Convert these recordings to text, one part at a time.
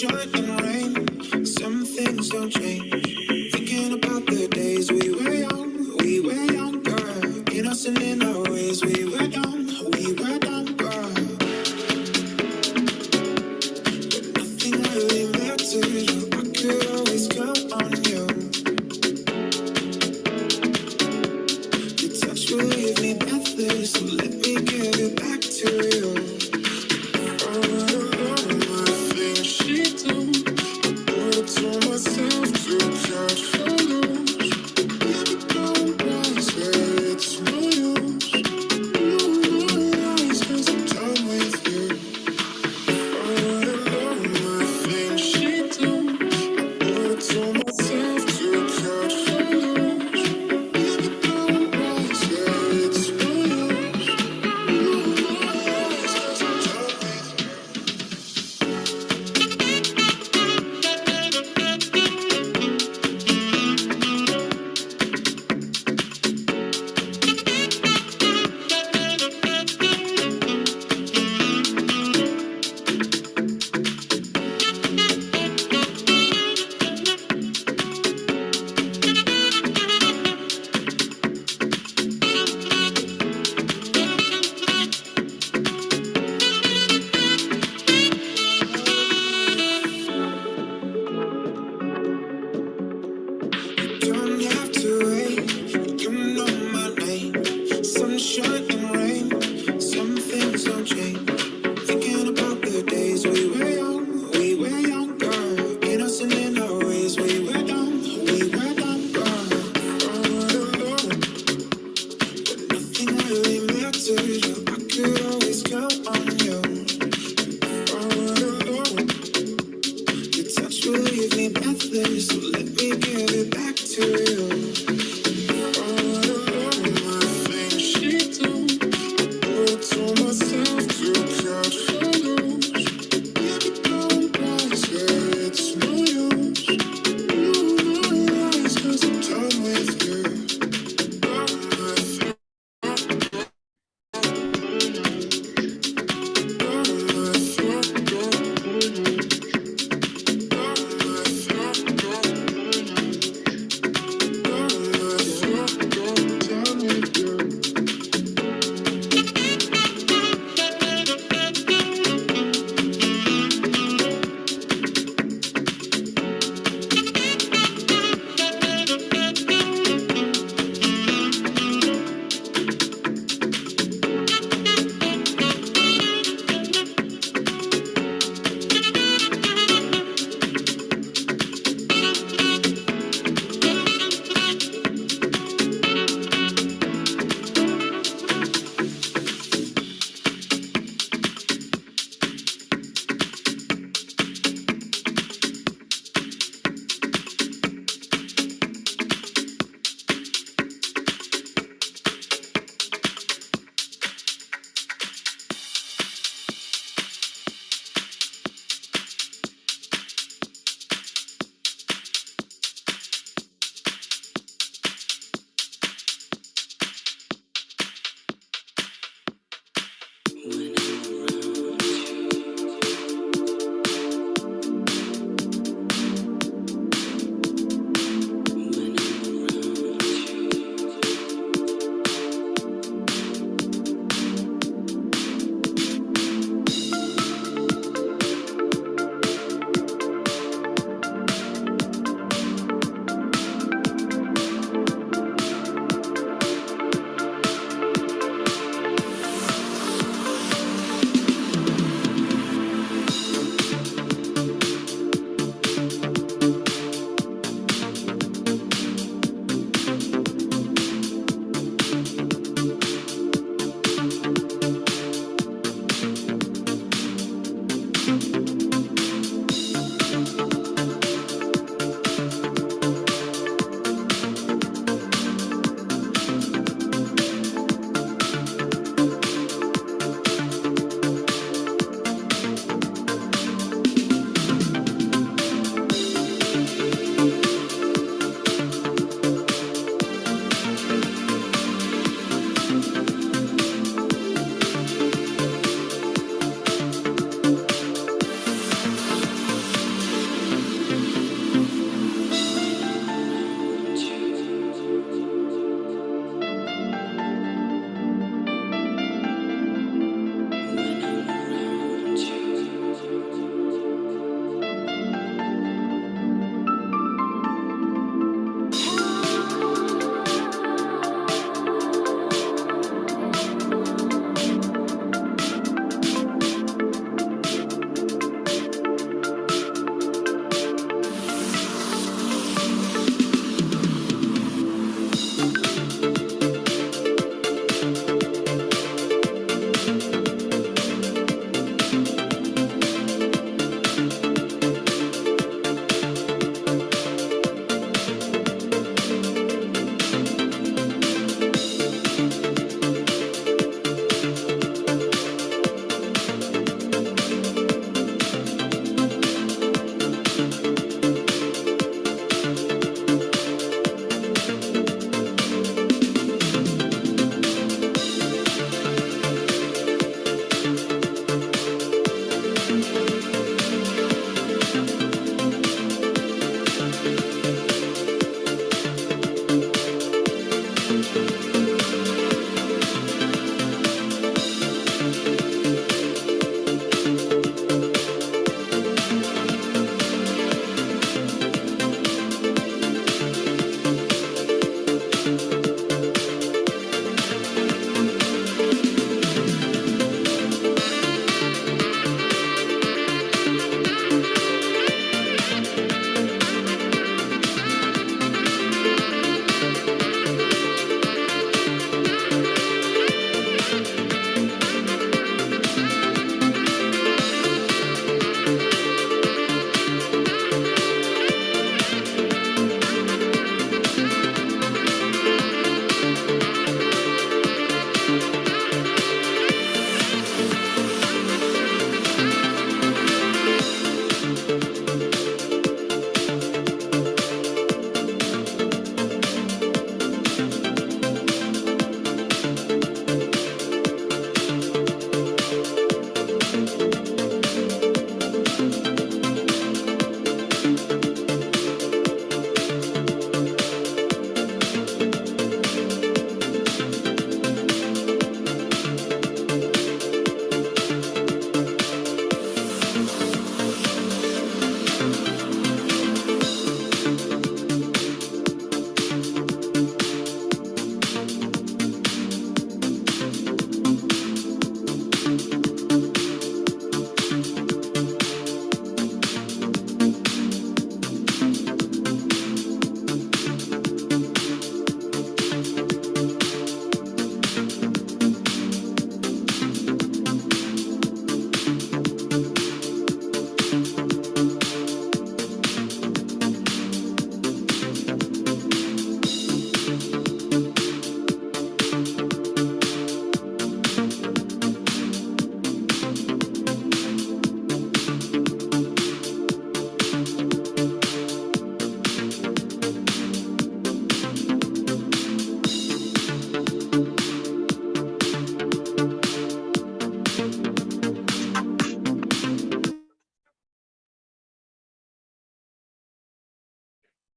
sunshine and rain, some things don't change. Thinking about the days we were younger, innocent in our ways. We were dumb, girl. But nothing really mattered. I could always count on you. Your touch will leave me breathless, so let me give it back to you.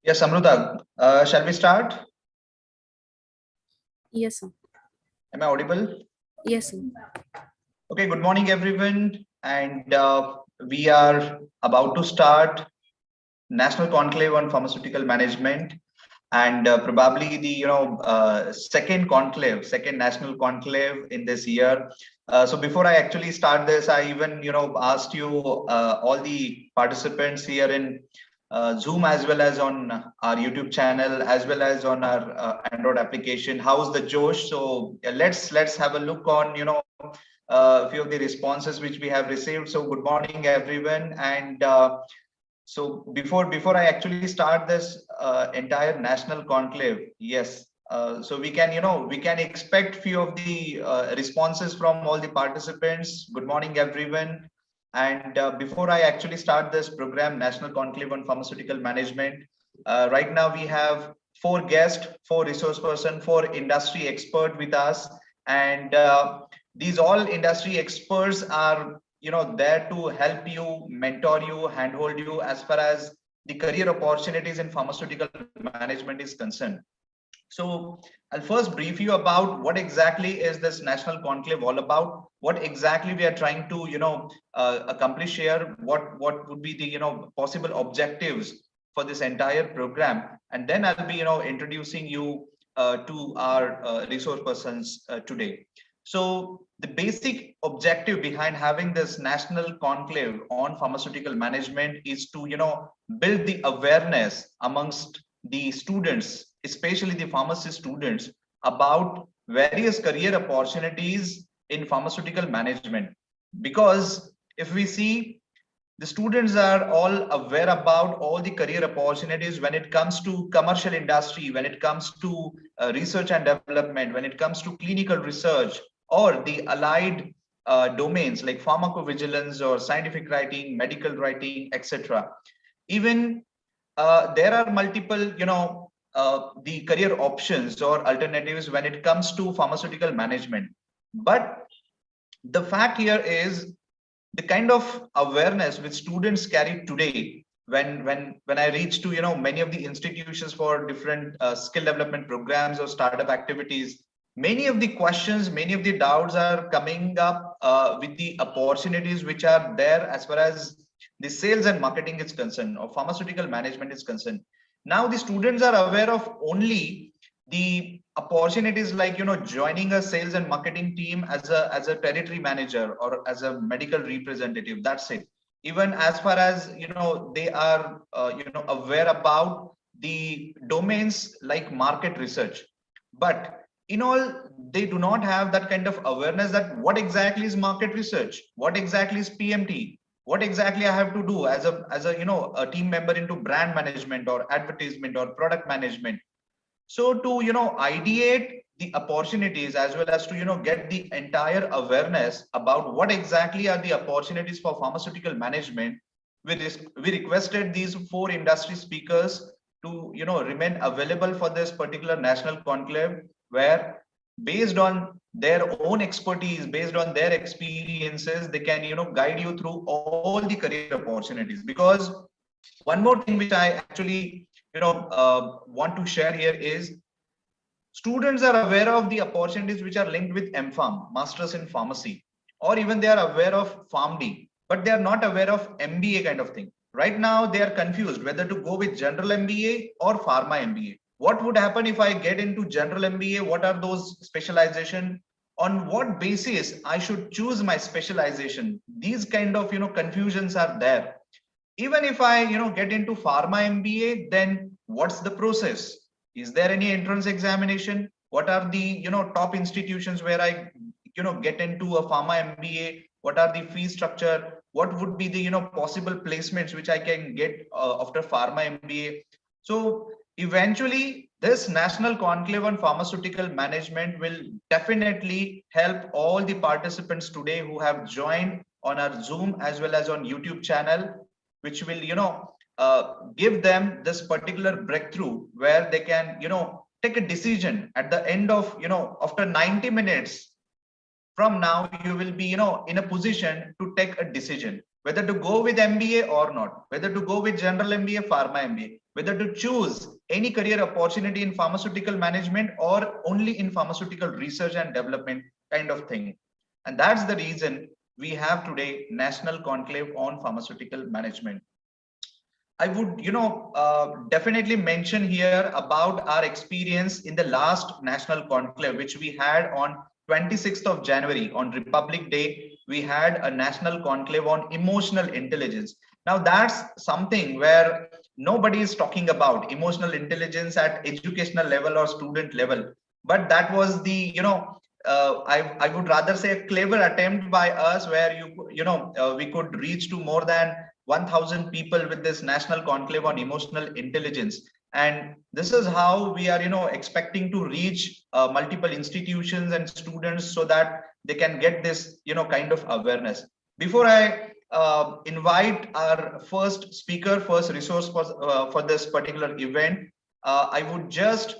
Yes, Amruta, shall we start? Yes, sir. Am I audible? Yes, sir. Okay, good morning, everyone. And we are about to start National Conclave on Pharmaceutical Management, and probably the second conclave, second national conclave in this year. So before I actually start this, I even asked you all the participants here in Zoom, as well as on our YouTube channel, as well as on our Android application, how's the Josh? So let's have a look on a few of the responses which we have received. So good morning, everyone, and so before I actually start this entire national conclave, yes. So we can expect few of the responses from all the participants. Good morning, everyone. And before I actually start this program, National Conclave on Pharmaceutical Management, right now we have four guests, four resource person, four industry expert with us, and these all industry experts are there to help you, mentor you, handhold you as far as the career opportunities in pharmaceutical management is concerned. So I'll first brief you about what exactly is this national conclave all about, what exactly we are trying to accomplish here, what would be the possible objectives for this entire program, and then I'll be introducing you to our resource persons today. So the basic objective behind having this national conclave on pharmaceutical management is to build the awareness amongst the students, especially the pharmacy students, about various career opportunities in pharmaceutical management. Because if we see, the students are all aware about all the career opportunities when it comes to commercial industry, when it comes to research and development, when it comes to clinical research, or the allied domains like pharmacovigilance or scientific writing, medical writing, etc. Even there are multiple the career options or alternatives when it comes to pharmaceutical management. But the fact here is the kind of awareness which students carry today, when I reach to many of the institutions for different skill development programs or startup activities, many of the questions, many of the doubts are coming up with the opportunities which are there as far as the sales and marketing is concerned or pharmaceutical management is concerned. Now the students are aware of only the opportunities like joining a sales and marketing team as a territory manager or as a medical representative. That's it. Even as far as they are aware about the domains like market research, but in all, they do not have that kind of awareness that what exactly is market research, what exactly is PMT, what exactly I have to do as a a team member into brand management or advertisement or product management. So to ideate the opportunities as well as to get the entire awareness about what exactly are the opportunities for pharmaceutical management, we requested these four industry speakers to remain available for this particular national conclave, where based on their own expertise, based on their experiences, they can guide you through all the career opportunities. Because one more thing which I actually want to share here is, students are aware of the opportunities which are linked with MPharm, Masters in Pharmacy, or even they are aware of PharmD, but they are not aware of MBA kind of thing. Right now, they are confused whether to go with General MBA or Pharma MBA. What would happen if I get into General MBA? What are those specialization? On what basis I should choose my specialization? These kind of confusions are there. Even if I get into Pharma MBA, then what's the process? Is there any entrance examination? What are the top institutions where I get into a Pharma MBA? What are the fee structure? What would be the possible placements which I can get after Pharma MBA? So eventually, this national conclave on pharmaceutical management will definitely help all the participants today who have joined on our Zoom as well as on YouTube channel, which will give them this particular breakthrough where they can take a decision at the end of after 90 minutes from now. You will be in a position to take a decision whether to go with MBA or not, whether to go with general MBA, Pharma MBA, whether to choose any career opportunity in pharmaceutical management or only in pharmaceutical research and development kind of thing. And that's the reason we have today National Conclave on Pharmaceutical Management. I would, definitely mention here about our experience in the last National Conclave, which we had on 26th of January on Republic Day. We had a National Conclave on emotional intelligence. Now that's something where nobody is talking about emotional intelligence at educational level or student level. But that was the, I would rather say a clever attempt by us where we could reach to more than 1,000 people with this National Conclave on Emotional Intelligence. And this is how we are, expecting to reach multiple institutions and students so that they can get this, kind of awareness. Before I invite our first speaker, first resource for this particular event, I would just,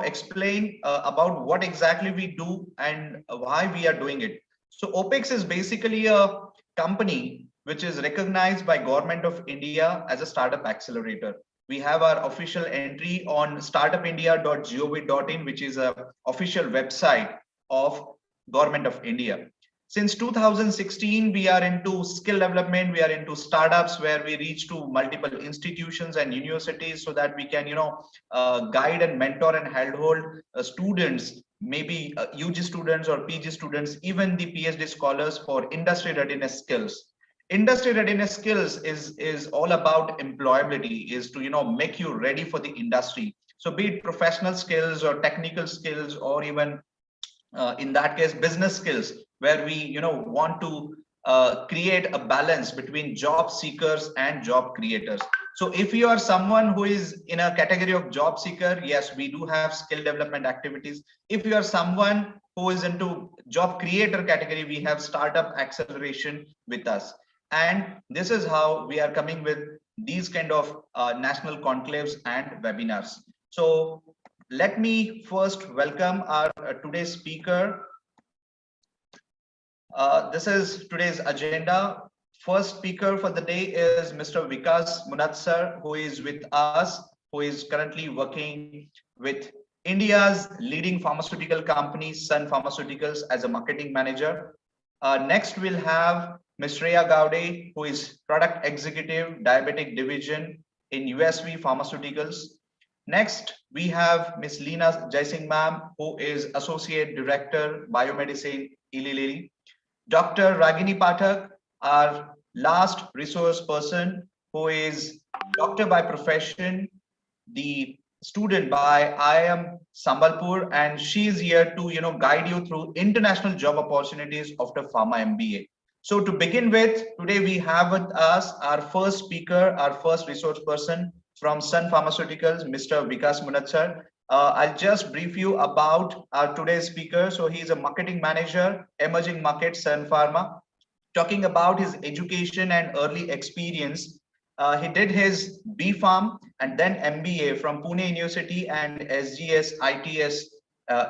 explain about what exactly we do and why we are doing it. So OPEX is basically a company which is recognized by Government of India as a startup accelerator. We have our official entry on startupindia.gov.in, which is a official website of Government of India. Since 2016, we are into skill development. We are into startups where we reach to multiple institutions and universities so that we can, guide and mentor and handhold students, maybe UG students or PG students, even the PhD scholars for industry readiness skills. Industry readiness skills is all about employability, is to make you ready for the industry. So be it professional skills or technical skills or even in that case business skills, where we want to create a balance between job seekers and job creators. So if you are someone who is in a category of job seeker, yes, we do have skill development activities. If you are someone who is into job creator category, we have startup acceleration with us. And this is how we are coming with these kind of national conclaves and webinars. So let me first welcome our today's speaker. This is today's agenda. First speaker for the day is Mr. Vikas Munat sir, who is with us, who is currently working with India's leading pharmaceutical company, Sun Pharmaceuticals, as a marketing manager. Next, we'll have Ms. Shreya Gowde, who is Product Executive, Diabetic Division in USV Pharmaceuticals. Next, we have Ms. Leena Jaising ma'am, who is Associate Director, Biomedicine, Eli Lilly. Dr. Ragini Pathak, our last resource person, who is doctor by profession, the student by IIM Sambalpur, and she is here to guide you through international job opportunities after Pharma MBA. So to begin with, today we have with us our first speaker, our first resource person from Sun Pharmaceuticals, Mr. Vikas Munat sir. I'll just brief you about our today's speaker. So he's a marketing manager, emerging market, Sun Pharma. Talking about his education and early experience, he did his B.Pharm and then MBA from Pune University and SGS ITS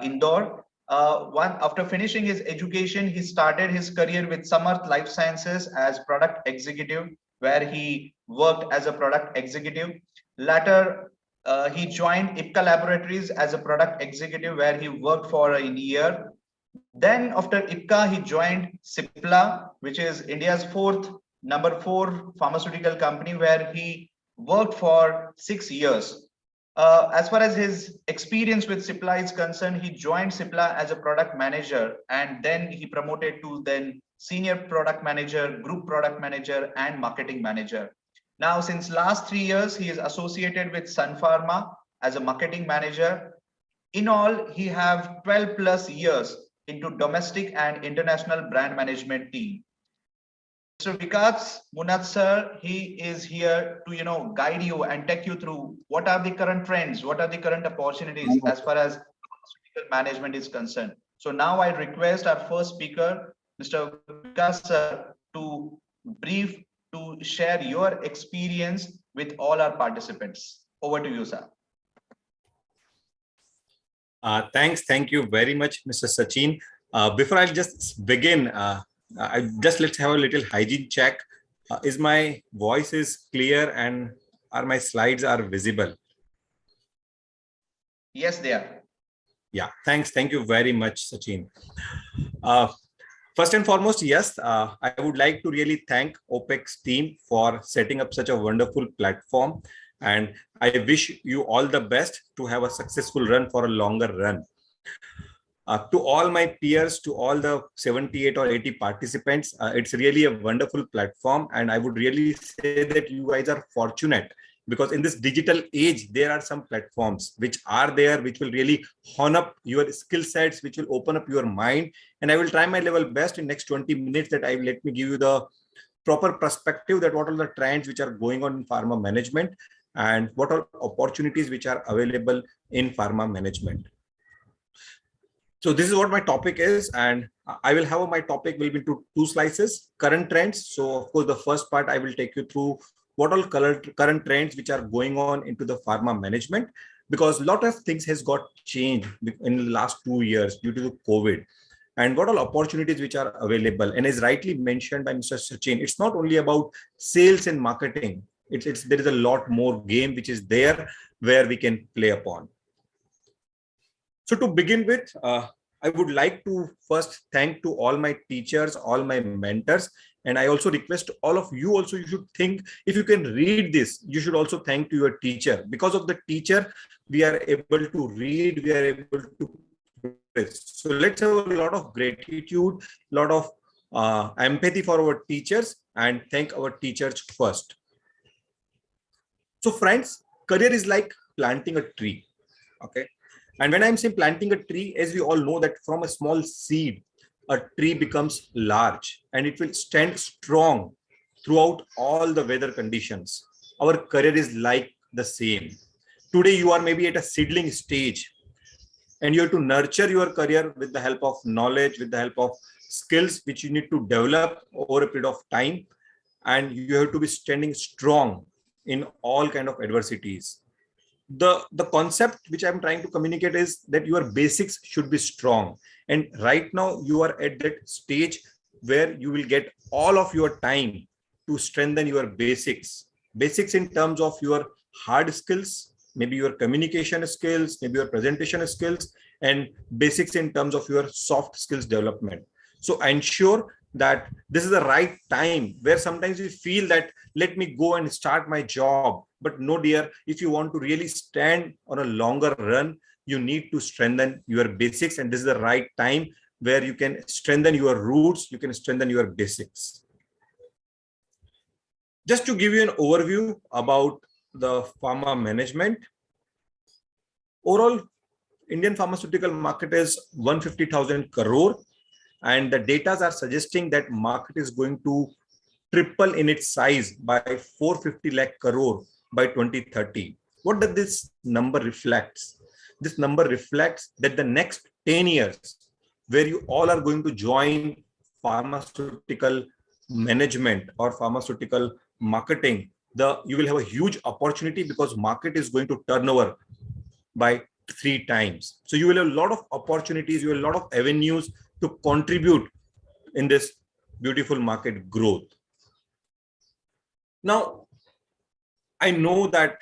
Indore. After finishing his education, he started his career with Samarth Life Sciences as product executive, where he worked as a product executive. Later, he joined Ipca Laboratories as a product executive, where he worked for a year. Then after Ipca, he joined Cipla, which is India's number 4 pharmaceutical company, where he worked for 6 years. As far as his experience with Cipla is concerned, he joined Cipla as a product manager, and then he promoted to then senior product manager, group product manager, and marketing manager. Now, since last 3 years, he is associated with Sun Pharma as a marketing manager. In all, he have 12 plus years into domestic and international brand management team. Mr. Vikas Munat sir, he is here to guide you and take you through what are the current trends, what are the current opportunities as far as pharmaceutical management is concerned. So now I request our first speaker, Mr. Vikas sir, to brief, to share your experience with all our participants. Over to you, sir. Thanks. Thank you very much, Mr. Sachin. Before I just begin, let's have a little hygiene check. Is my voice is clear and are my slides are visible? Yes, they are. Yeah, thanks. Thank you very much, Sachin. Uh, First and foremost, yes, I would like to really thank OPEX team for setting up such a wonderful platform. And I wish you all the best to have a successful run for a longer run. To all my peers, to all the 78 or 80 participants, it's really a wonderful platform. And I would really say that you guys are fortunate because in this digital age, there are some platforms which are there, which will really hone up your skill sets, which will open up your mind. And I will try my level best in next 20 minutes that let me give you the proper perspective that what are the trends which are going on in pharma management and what are opportunities which are available in pharma management. So this is what my topic is, and I will have my topic will be into two slices, current trends. So of course, the first part I will take you through what all current trends which are going on into the pharma management, because a lot of things has got changed in the last 2 years due to the COVID, and what all opportunities which are available. And as rightly mentioned by Mr. Sachin, it's not only about sales and marketing. There is a lot more game which is there where we can play upon. So to begin with, I would like to first thank to all my teachers, all my mentors, and I also request all of you also, you should think, if you can read this, you should also thank to your teacher. Because of the teacher, we are able to read, we are able to progress. So let's have a lot of gratitude, a lot of empathy for our teachers and thank our teachers first. So friends, career is like planting a tree, okay? And when I'm saying planting a tree, as we all know that from a small seed, a tree becomes large and it will stand strong throughout all the weather conditions. Our career is like the same. Today, you are maybe at a seedling stage and you have to nurture your career with the help of knowledge, with the help of skills, which you need to develop over a period of time. And you have to be standing strong in all kind of adversities. The concept which I'm trying to communicate is that your basics should be strong. And right now you are at that stage where you will get all of your time to strengthen your basics. Basics in terms of your hard skills, maybe your communication skills, maybe your presentation skills, and basics in terms of your soft skills development. So ensure that this is the right time where sometimes we feel that let me go and start my job. But no, dear, if you want to really stand on a longer run, you need to strengthen your basics. And this is the right time where you can strengthen your roots, you can strengthen your basics. Just to give you an overview about the pharma management, overall, Indian pharmaceutical market is 150,000 crore. And the data are suggesting that market is going to triple in its size by 450 lakh crore by 2030. What does this number reflects? This number reflects that the next 10 years, where you all are going to join pharmaceutical management or pharmaceutical marketing, you will have a huge opportunity because market is going to turn over by 3 times. So you will have a lot of opportunities, you will have a lot of avenues to contribute in this beautiful market growth. Now, I know that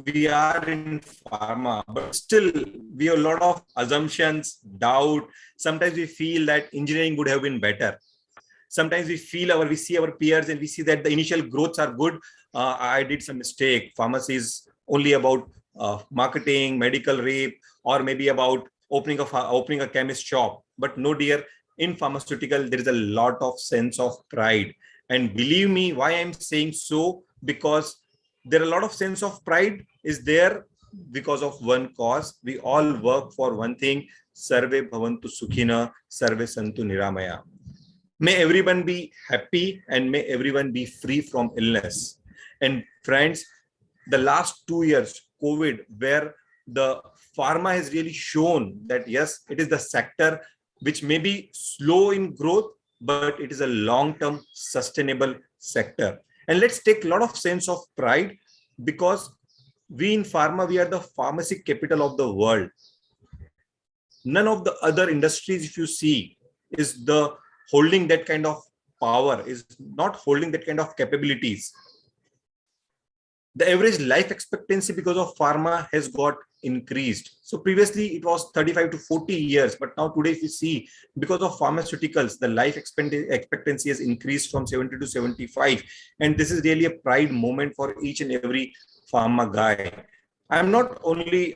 we are in pharma, but still we have a lot of assumptions, doubt. Sometimes we feel that engineering would have been better. Sometimes we see our peers and we see that the initial growths are good. I did some mistake. Pharmacy is only about marketing, medical rep, or maybe about opening a chemist shop. But no, dear, in pharmaceutical, there is a lot of sense of pride. And believe me, why I'm saying so, because there are a lot of sense of pride is there because of one cause. We all work for one thing, Sarve Bhavantu Sukhina, Sarve Santu Niramaya. May everyone be happy and may everyone be free from illness. And friends, the last 2 years, COVID, where the pharma has really shown that, yes, it is the sector which may be slow in growth, but it is a long-term sustainable sector. And let's take a lot of sense of pride because we in pharma, we are the pharmacy capital of the world. None of the other industries, if you see, is holding that kind of power, is not holding that kind of capabilities. The average life expectancy because of pharma has got increased. So previously it was 35 to 40 years, but now today if you see, because of pharmaceuticals, the life expectancy has increased from 70 to 75. And this is really a pride moment for each and every pharma guy. I'm not only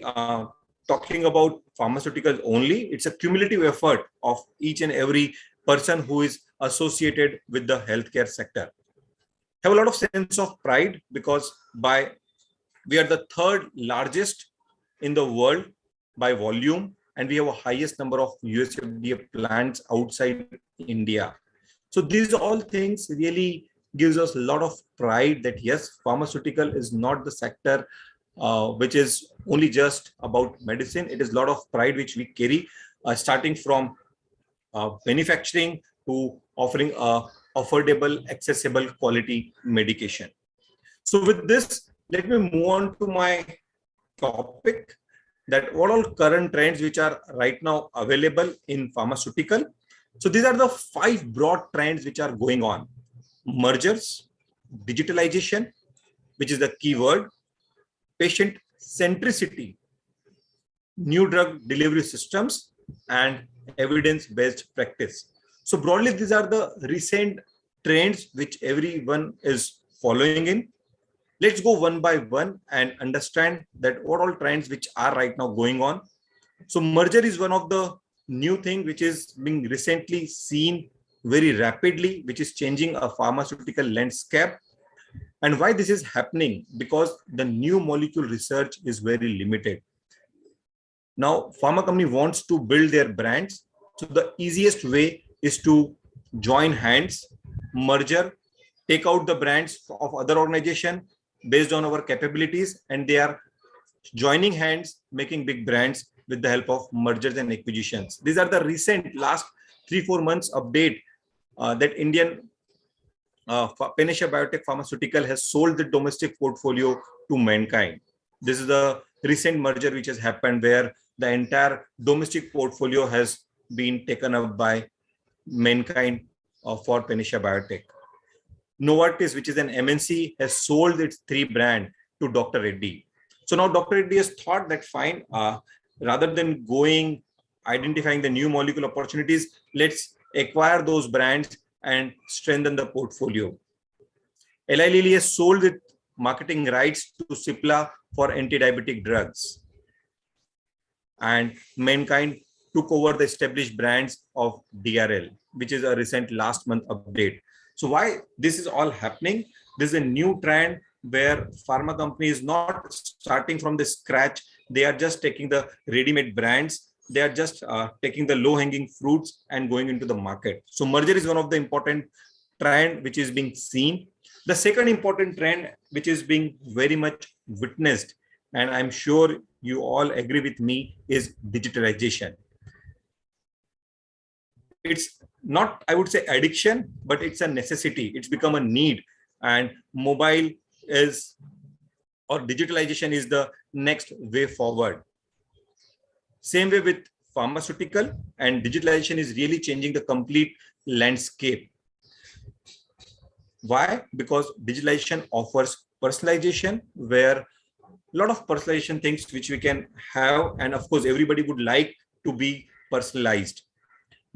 talking about pharmaceuticals only, it's a cumulative effort of each and every person who is associated with the healthcare sector. Have a lot of sense of pride because we are the third largest in the world by volume, and we have a highest number of US FDA plants outside India. So these all things really gives us a lot of pride that yes, pharmaceutical is not the sector which is only just about medicine. It is a lot of pride which we carry, starting from manufacturing to offering affordable, accessible, quality medication. So with this, let me move on to my topic, that what all current trends which are right now available in pharmaceutical. So these are the 5 broad trends which are going on. Mergers, digitalization, which is the key word, patient centricity, new drug delivery systems, and evidence-based practice. So broadly, these are the recent trends which everyone is following in. Let's go one by one and understand that what all trends which are right now going on. So merger is one of the new thing which is being recently seen very rapidly, which is changing a pharmaceutical landscape. And why this is happening? Because the new molecule research is very limited. Now, pharma company wants to build their brands. So the easiest way is to join hands, merger, take out the brands of other organization based on our capabilities, and they are joining hands, making big brands with the help of mergers and acquisitions. These are the recent last 3-4 months update that Indian Panacea Biotech Pharmaceutical has sold the domestic portfolio to Mankind. This is the recent merger which has happened where the entire domestic portfolio has been taken up by Mankind for Panacea Biotech. Novartis, which is an MNC, has sold its 3 brands to Dr. Reddy. So now Dr. Reddy has thought that fine, rather than identifying the new molecule opportunities, let's acquire those brands and strengthen the portfolio. Eli Lilly has sold its marketing rights to Cipla for anti-diabetic drugs. And Mankind took over the established brands of DRL, which is a recent last month update. So why this is all happening? This is a new trend where pharma company is not starting from the scratch. They are just taking the ready-made brands. They are just taking the low-hanging fruits and going into the market. So merger is one of the important trend which is being seen. The second important trend which is being very much witnessed, and I'm sure you all agree with me, is digitalization. It's not, I would say, addiction, but it's a necessity. It's become a need, and mobile is, or digitalization is the next way forward. Same way with pharmaceutical, and digitalization is really changing the complete landscape. Why? Because digitalization offers personalization, where a lot of personalization things which we can have, and of course everybody would like to be personalized.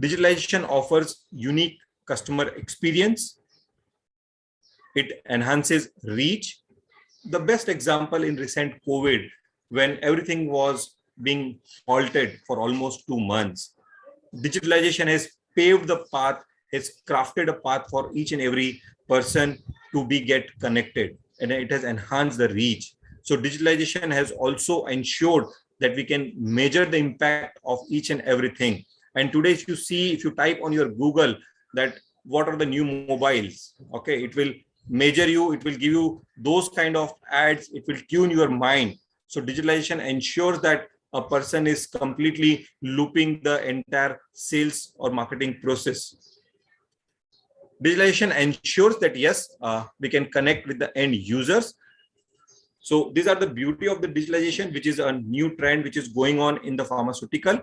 Digitalization offers unique customer experience. It enhances reach. The best example in recent COVID, when everything was being halted for almost 2 months, digitalization has paved the path, has crafted a path for each and every person to get connected, and it has enhanced the reach. So digitalization has also ensured that we can measure the impact of each and everything. And today, if you type on your Google that what are the new mobiles, okay, it will measure you, it will give you those kind of ads, it will tune your mind. So digitalization ensures that a person is completely looping the entire sales or marketing process. Digitalization ensures that yes, we can connect with the end users. So these are the beauty of the digitalization, which is a new trend which is going on in the pharmaceutical.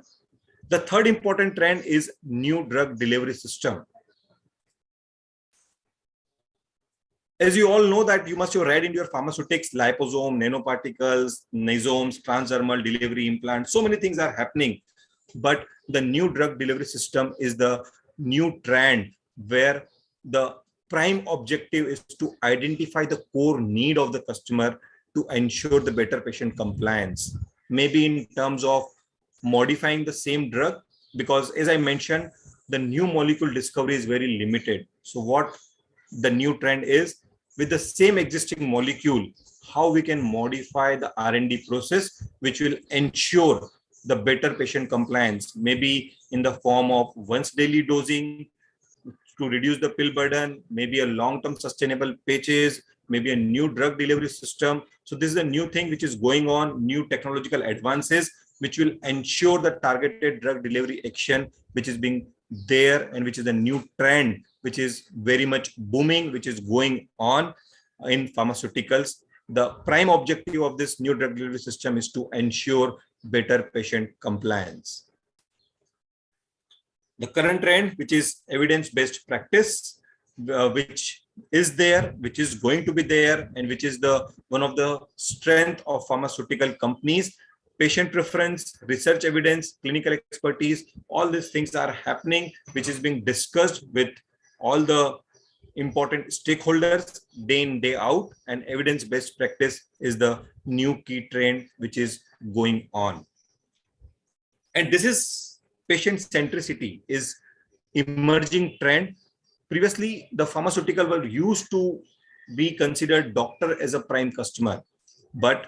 The third important trend is new drug delivery system. As you all know that you must have read in your pharmaceutics, liposome, nanoparticles, nisomes, transdermal delivery implant, so many things are happening. But the new drug delivery system is the new trend where the prime objective is to identify the core need of the customer to ensure the better patient compliance. Maybe in terms of modifying the same drug, because as I mentioned, the new molecule discovery is very limited. So what the new trend is, with the same existing molecule, how we can modify the R&D process, which will ensure the better patient compliance, maybe in the form of once daily dosing to reduce the pill burden, maybe a long-term sustainable patches, maybe a new drug delivery system. So this is a new thing which is going on, new technological advances, which will ensure the targeted drug delivery action, which is being there and which is a new trend, which is very much booming, which is going on in pharmaceuticals. The prime objective of this new drug delivery system is to ensure better patient compliance. The current trend, which is evidence-based practice, which is there, which is going to be there, and which is the one of the strength of pharmaceutical companies. Patient preference, research evidence, clinical expertise, all these things are happening, which is being discussed with all the important stakeholders day in, day out, and evidence-based practice is the new key trend which is going on. And this is patient centricity is emerging trend. Previously, the pharmaceutical world used to be considered doctor as a prime customer, but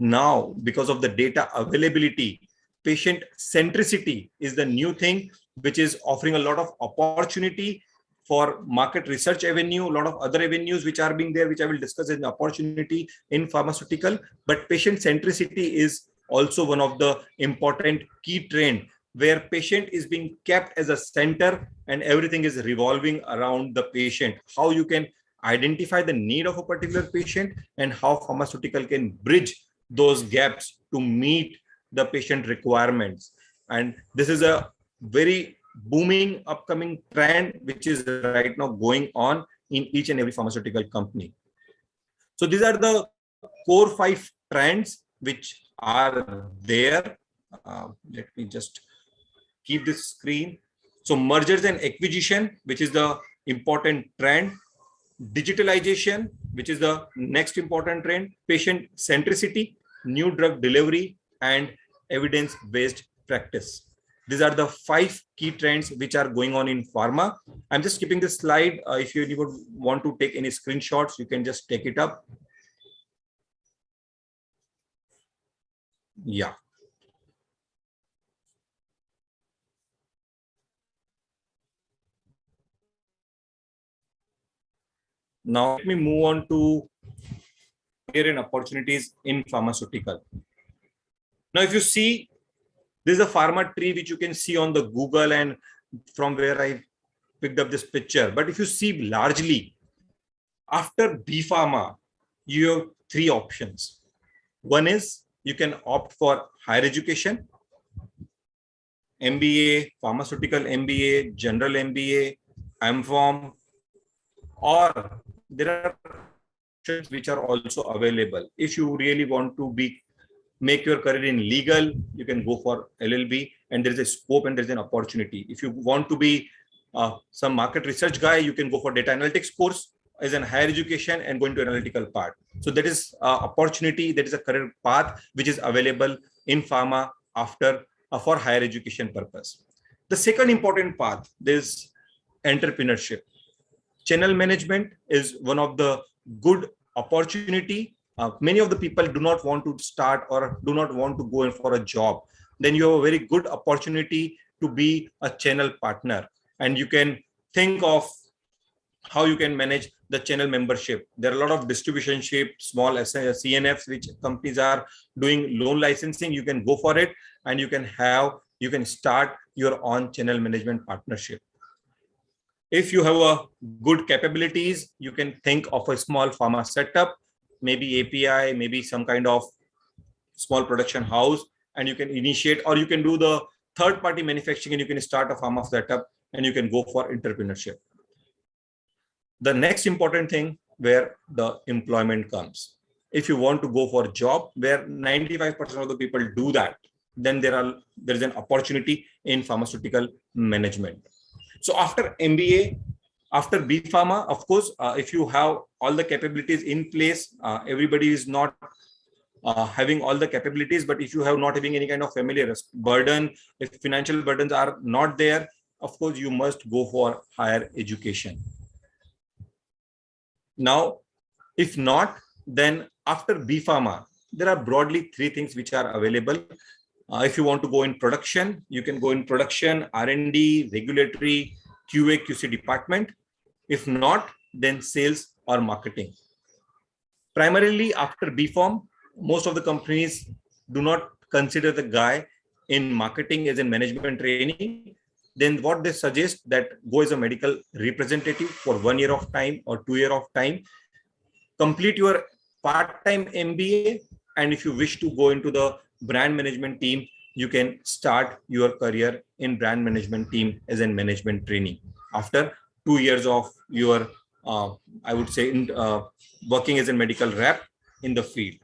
now because of the data availability, patient centricity is the new thing which is offering a lot of opportunity for market research avenue, a lot of other avenues which are being there, which I will discuss as an opportunity in pharmaceutical. But patient centricity is also one of the important key trend where patient is being kept as a center and everything is revolving around the patient. How you can identify the need of a particular patient and how pharmaceutical can bridge those gaps to meet the patient requirements. And this is a very booming upcoming trend which is right now going on in each and every pharmaceutical company. So these are the core 5 trends which are there. Let me just keep this screen. So mergers and acquisition, which is the important trend. Digitalization, which is the next important trend. Patient centricity, new drug delivery, and evidence-based practice. These are the 5 key trends which are going on in pharma. I'm just skipping this slide. If you would want to take any screenshots, you can just take it up. Yeah. Now let me move on to career and opportunities in pharmaceutical. Now, if you see, this is a pharma tree which you can see on the Google and from where I picked up this picture. But if you see largely, after B Pharma, you have 3 options. One is you can opt for higher education, MBA, pharmaceutical MBA, general MBA, MPharm, or there are options which are also available. If you really want to make your career in legal, you can go for LLB, and there is a scope and there is an opportunity. If you want to be some market research guy, you can go for data analytics course as an higher education and go into analytical part. So that is opportunity, that is a career path which is available in pharma after for higher education purpose. The second important path is entrepreneurship. Channel management is one of the good opportunity. Many of the people do not want to start or do not want to go in for a job. Then you have a very good opportunity to be a channel partner, and you can think of how you can manage the channel membership. There are a lot of distributionship, small CNFs, which companies are doing loan licensing. You can go for it, and you can start your own channel management partnership. If you have a good capabilities, you can think of a small pharma setup, maybe API, maybe some kind of small production house, and you can initiate, or you can do the third-party manufacturing and you can start a pharma setup and you can go for entrepreneurship. The next important thing, where the employment comes. If you want to go for a job where 95% of the people do that, then there is an opportunity in pharmaceutical management. So after MBA, after B Pharma, of course, if you have all the capabilities in place, everybody is not having all the capabilities, but if you have not having any kind of family burden, if financial burdens are not there, of course, you must go for higher education. Now, if not, then after B Pharma, there are broadly three things which are available. If you want to go in production, you can go in production, R&D, regulatory, QA, QC department. If not, then sales or marketing. Primarily after B Pharm, most of the companies do not consider the guy in marketing as a management training. Then what they suggest that go as a medical representative for 1 year of time or 2 year of time, complete your part-time MBA. And if you wish to go into the brand management team, you can start your career in brand management team as a management training after 2 years of your, I would say, working as a medical rep in the field.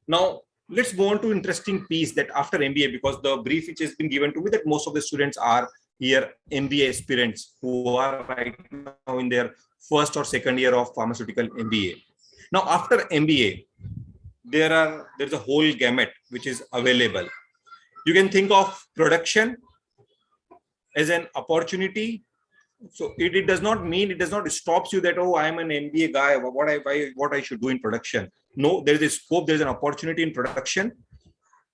Now, let's go on to interesting piece that after MBA, because the brief which has been given to me that most of the students are here MBA aspirants who are right now in their first or second year of pharmaceutical MBA. Now, after MBA, there's a whole gamut which is available. You can think of production as an opportunity. So it does not stops you that, oh, I am an MBA guy, what I should do in production. No, there is a scope, there is an opportunity in production.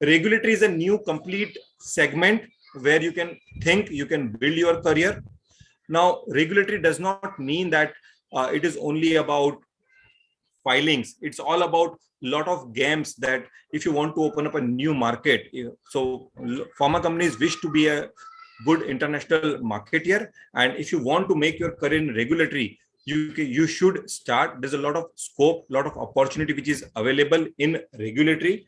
Regulatory is a new complete segment where you can think, you can build your career. Now, regulatory does not mean that it is only about filings. It's all about a lot of games that if you want to open up a new market. So pharma companies wish to be a good international marketeer, and if you want to make your career in regulatory, you should start. There's a lot of scope, lot of opportunity which is available in regulatory.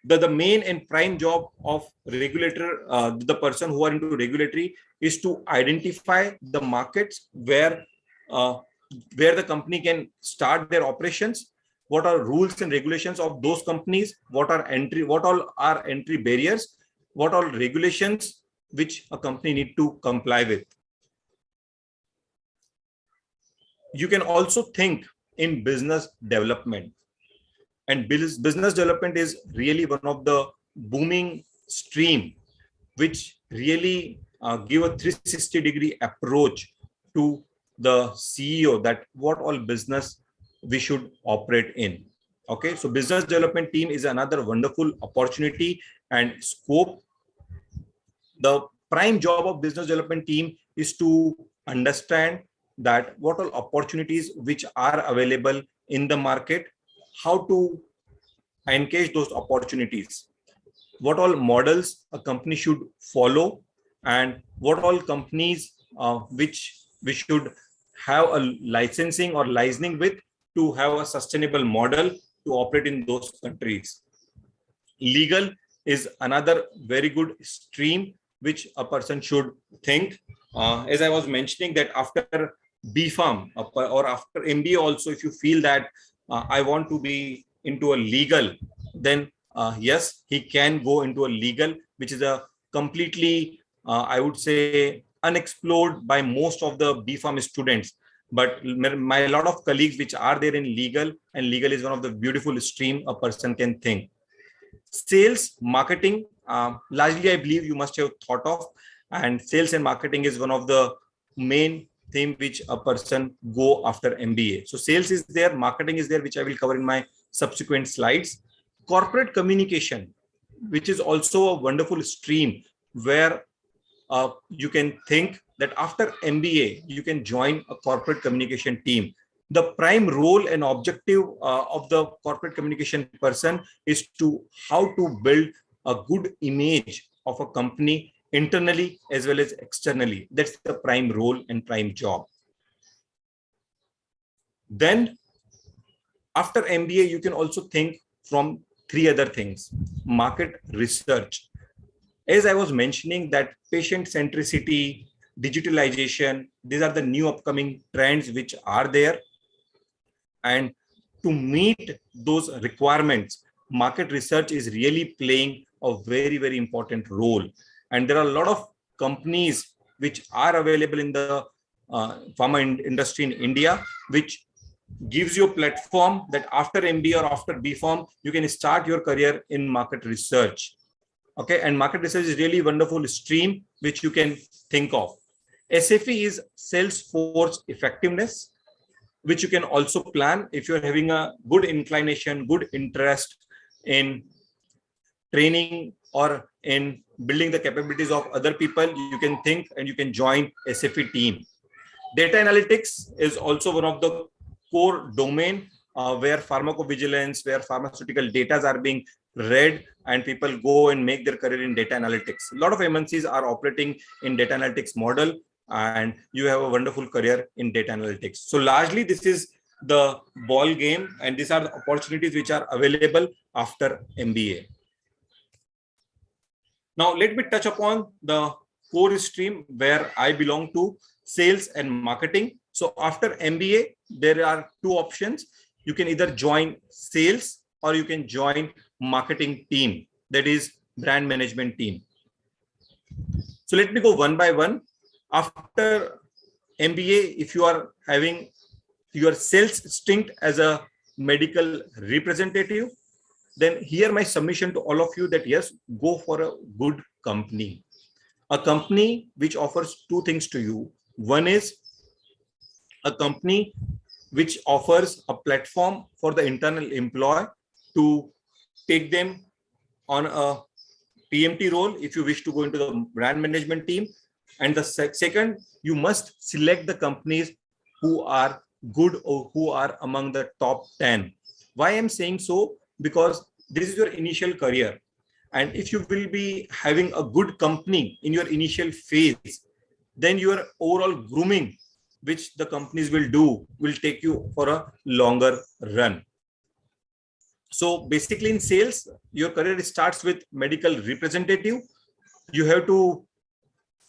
The main and prime job of regulator, the person who are into regulatory, is to identify the markets where the company can start their operations, what are rules and regulations of those companies, what all are entry barriers, what all regulations which a company need to comply with. You can also think in business development, and business development is really one of the booming stream which really give a 360-degree approach to the CEO that what all business we should operate in. Okay, so business development team is another wonderful opportunity and scope. The prime job of business development team is to understand that what all opportunities which are available in the market, how to engage those opportunities, what all models a company should follow, and what all companies which we should have a licensing or licensing with to have a sustainable model to operate in those countries. Legal is another very good stream which a person should think. As I was mentioning that after B Pharm or after MBA also, if you feel that I want to be into a legal, then yes, he can go into a legal, which is a completely, I would say, unexplored by most of the B Pharm students. But my lot of colleagues which are there in legal, and legal is one of the beautiful stream a person can think. Sales, marketing, largely I believe you must have thought of, and sales and marketing is one of the main theme which a person go after MBA. So sales is there, marketing is there, which I will cover in my subsequent slides. Corporate communication, which is also a wonderful stream where you can think that after MBA, you can join a corporate communication team. The prime role and objective of the corporate communication person is to how to build a good image of a company internally as well as externally. That's the prime role and prime job. Then after MBA, you can also think from three other things. Market research. As I was mentioning that patient centricity, digitalization. These are the new upcoming trends which are there. And to meet those requirements, market research is really playing a very, very important role. And there are a lot of companies which are available in the pharma industry in India, which gives you a platform that after MBA or after BPharm, you can start your career in market research. Okay, and market research is really wonderful stream which you can think of. SFE is sales force effectiveness, which you can also plan if you're having a good inclination, good interest in training or in building the capabilities of other people. You can think and you can join SFE team. Data analytics is also one of the core domain where pharmacovigilance, where pharmaceutical data are being read, and people go and make their career in data analytics. A lot of MNCs are operating in data analytics model, and you have a wonderful career in data analytics. So largely this is the ball game, and these are the opportunities which are available after MBA. Now let me touch upon the core stream where I belong to, sales and marketing. So after MBA, there are two options. You can either join sales or you can join marketing team, that is brand management team. So let me go one by one. After MBA, if you are having your sales stint as a medical representative, then here my submission to all of you that yes, go for a good company. A company which offers two things to you. One is a company which offers a platform for the internal employee to take them on a PMT role if you wish to go into the brand management team. And the second, you must select the companies who are good or who are among the top 10. Why I'm saying so? Because this is your initial career. And if you will be having a good company in your initial phase, then your overall grooming, which the companies will do, will take you for a longer run. So basically in sales, your career starts with medical representative. You have to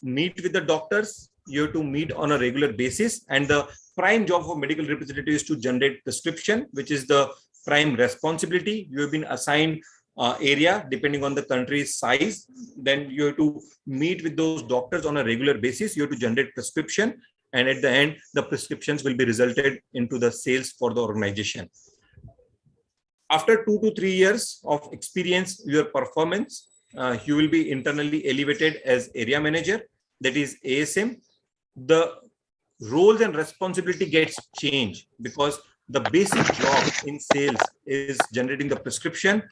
meet with the doctors. You have to meet on a regular basis. And the prime job for medical representative is to generate prescription, which is the prime responsibility. You have been assigned area depending on the country's size. Then you have to meet with those doctors on a regular basis. You have to generate prescription. And at the end, the prescriptions will be resulted into the sales for the organization. After 2 to 3 years of experience, your performance, you will be internally elevated as area manager, that is ASM. The roles and responsibility gets changed because the basic job in sales is generating the prescription.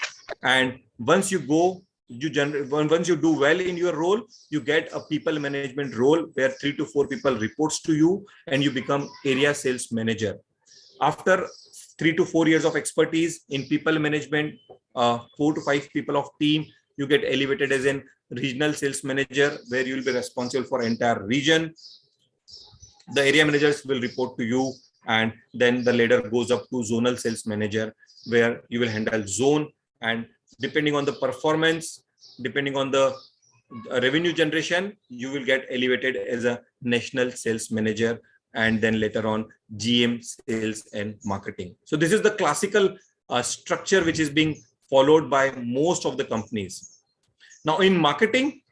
And once you go, once you do well in your role, you get a people management role where 3 to 4 people reports to you and you become area sales manager. After 3 to 4 years of expertise in people management, 4 to 5 people of team, you get elevated as an regional sales manager where you will be responsible for entire region. The area managers will report to you, and then the ladder goes up to zonal sales manager where you will handle zone, and depending on the performance, depending on the revenue generation, you will get elevated as a national sales manager, and then later on GM sales and marketing. So this is the classical structure which is being followed by most of the companies. Now in marketing,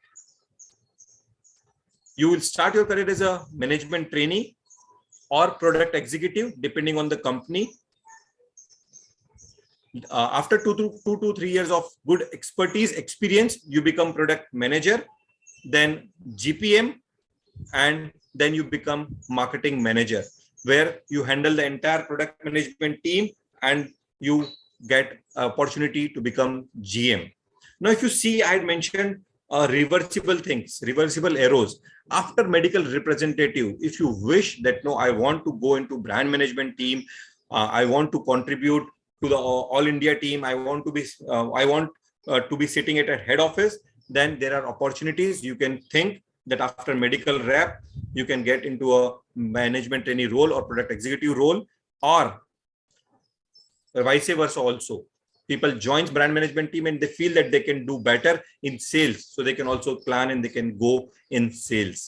you will start your career as a management trainee or product executive, depending on the company. After 2 to 3 years of good expertise experience, you become product manager, then GPM, and then you become marketing manager, where you handle the entire product management team and you get opportunity to become GM. Now, if you see, I had mentioned reversible things, reversible arrows. After medical representative, if you wish that, no, I want to go into brand management team, I want to contribute to the all India team, I want to be sitting at a head office, then there are opportunities. You can think that after medical rep, you can get into a management trainee role or product executive role, or vice versa also. people joins brand management team and they feel that they can do better in sales. So they can also plan and they can go in sales.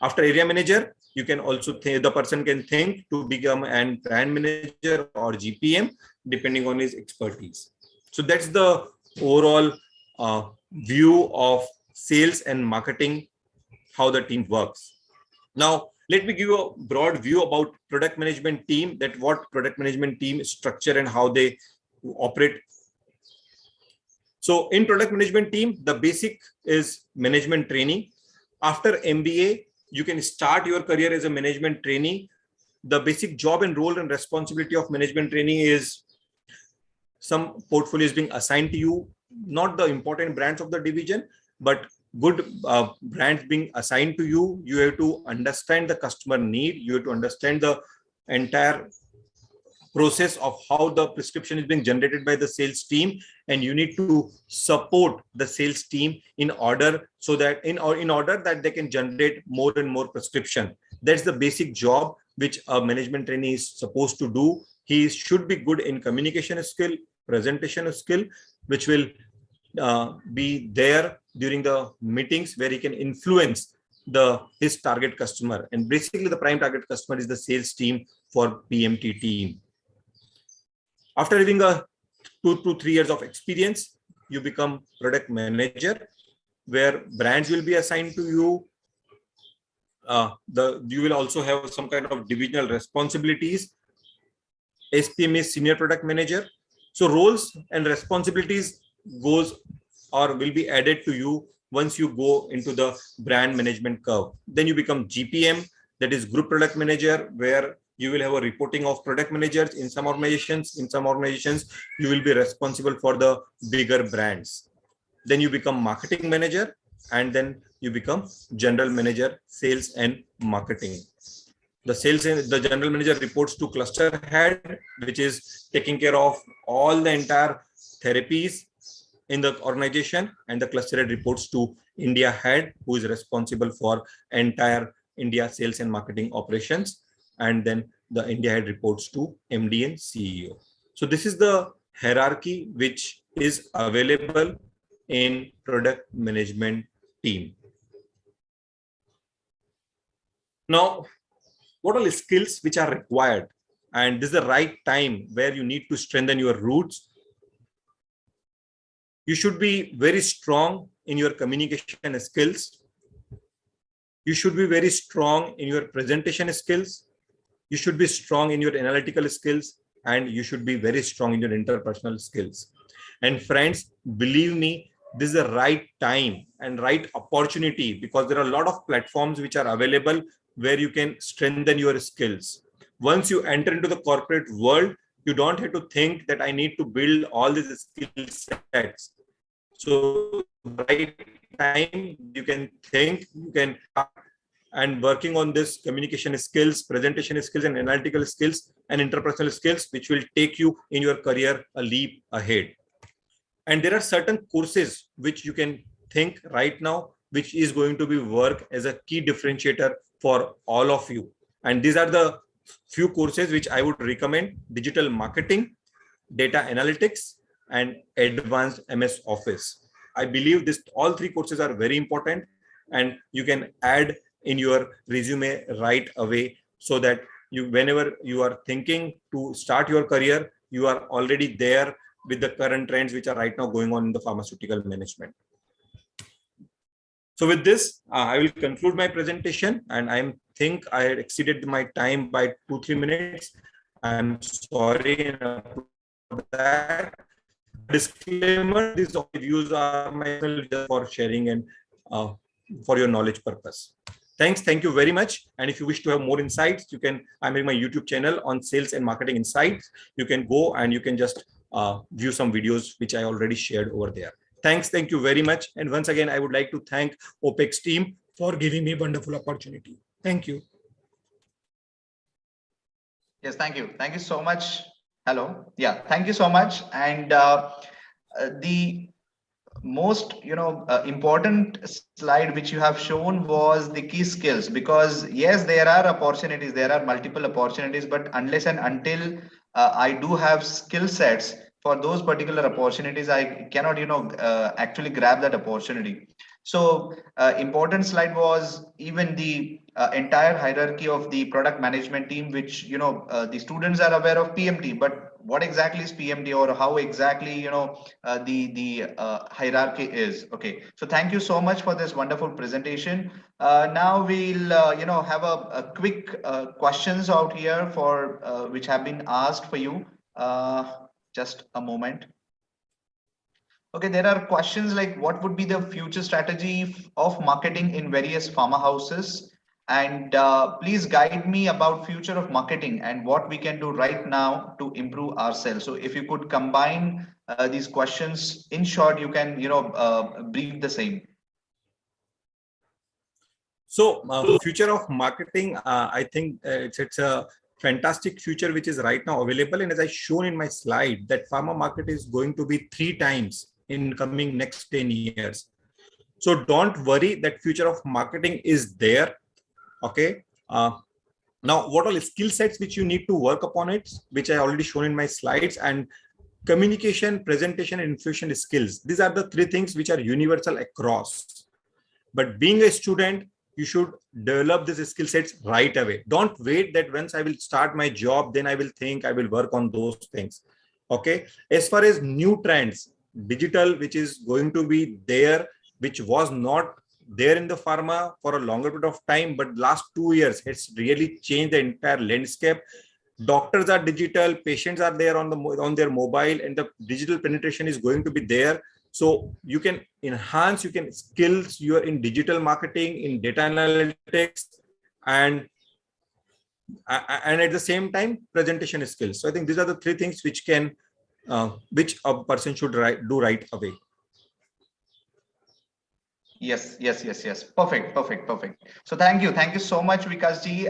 After area manager, you can also think, the person can think to become an brand manager or GPM, depending on his expertise. So that's the overall view of sales and marketing, how the team works. Now, let me give you a broad view about product management team, that what product management team structure and how they operate. So in product management team, the basic is management training. After MBA, you can start your career as a management trainee. The basic job and role and responsibility of management training is some portfolios being assigned to you, not the important brands of the division, but good brands being assigned to you. You have to understand the customer need. You have to understand the entire process of how the prescription is being generated by the sales team, and you need to support the sales team in order so that in order that they can generate more and more prescription. That's the basic job which a management trainee is supposed to do. He should be good in communication skill, presentation skill, which will be there during the meetings where he can influence his target customer. And basically the prime target customer is the sales team for PMT team. After having a 2 to 3 years of experience, you become product manager, where brands will be assigned to you. You will also have some kind of divisional responsibilities. SPM is senior product manager. So roles and responsibilities goes or will be added to you once you go into the brand management curve. Then you become GPM, that is group product manager, where you will have a reporting of product managers in some organizations. In some organizations, you will be responsible for the bigger brands. Then you become marketing manager, and then you become general manager, sales and marketing. The general manager reports to cluster head, which is taking care of all the entire therapies in the organization, and the cluster head reports to India head, who is responsible for entire India sales and marketing operations. And then the India head reports to MD and CEO. So this is the hierarchy which is available in product management team. Now, what are the skills which are required? And this is the right time where you need to strengthen your roots. You should be very strong in your communication skills. You should be very strong in your presentation skills. You should be strong in your analytical skills, and you should be very strong in your interpersonal skills. And friends, believe me, this is the right time and right opportunity, because there are a lot of platforms which are available where you can strengthen your skills. Once you enter into the corporate world, you don't have to think that I need to build all these skill sets. So right time, you can think, you can start and working on this communication skills, presentation skills, and analytical skills and interpersonal skills, which will take you in your career a leap ahead. And there are certain courses which you can think right now, which is going to be work as a key differentiator for all of you. And these are the few courses which I would recommend: digital marketing, data analytics, and advanced MS Office. I believe all three courses are very important, and you can add in your resume right away, so that whenever you are thinking to start your career, you are already there with the current trends which are right now going on in the pharmaceutical management. So with this, I will conclude my presentation, and I think I had exceeded my time by 2-3 minutes. I'm sorry for that. Disclaimer: these views are my for sharing and for your knowledge purpose. Thank you very much. And if you wish to have more insights, I'm having my YouTube channel on sales and marketing insights. You can go and you can just view some videos which I already shared over there. Thank you very much. And once again, I would like to thank OPEX team for giving me a wonderful opportunity. Thank you. Yes, thank you. Thank you so much. Hello. Yeah, thank you so much. And the most important slide which you have shown was the key skills, because yes, there are opportunities, there are multiple opportunities, but unless and until I do have skill sets for those particular opportunities, I cannot, actually grab that opportunity. So important slide was even the entire hierarchy of the product management team, which, the students are aware of PMT, but what exactly is PMT, or how exactly, the hierarchy is. Okay. So thank you so much for this wonderful presentation. Now we'll, have a quick questions out here for which have been asked for you. Just a moment. Okay, there are questions like what would be the future strategy of marketing in various pharma houses? And please guide me about future of marketing and what we can do right now to improve ourselves. So if you could combine these questions, in short, you can, brief the same. So future of marketing, I think it's a fantastic future which is right now available. And as I shown in my slide, that pharma market is going to be 3 times in coming next 10 years. So don't worry, that future of marketing is there. Okay. Now, what all skill sets which you need to work upon it, which I already shown in my slides, and communication, presentation, and infusion skills. These are the 3 things which are universal across. But being a student, you should develop these skill sets right away. Don't wait that once I will start my job, then I will think I will work on those things. Okay. As far as new trends, digital, which is going to be there, which was not there in the pharma for a longer period of time, but last 2 years, it's really changed the entire landscape. Doctors are digital, patients are there on their mobile, and the digital penetration is going to be there. So you can enhance, you can skills you are in digital marketing, in data analytics, and at the same time presentation skills. So I think these are the 3 things which can which a person should do right away. Yes. Perfect. So thank you so much, Vikas ji,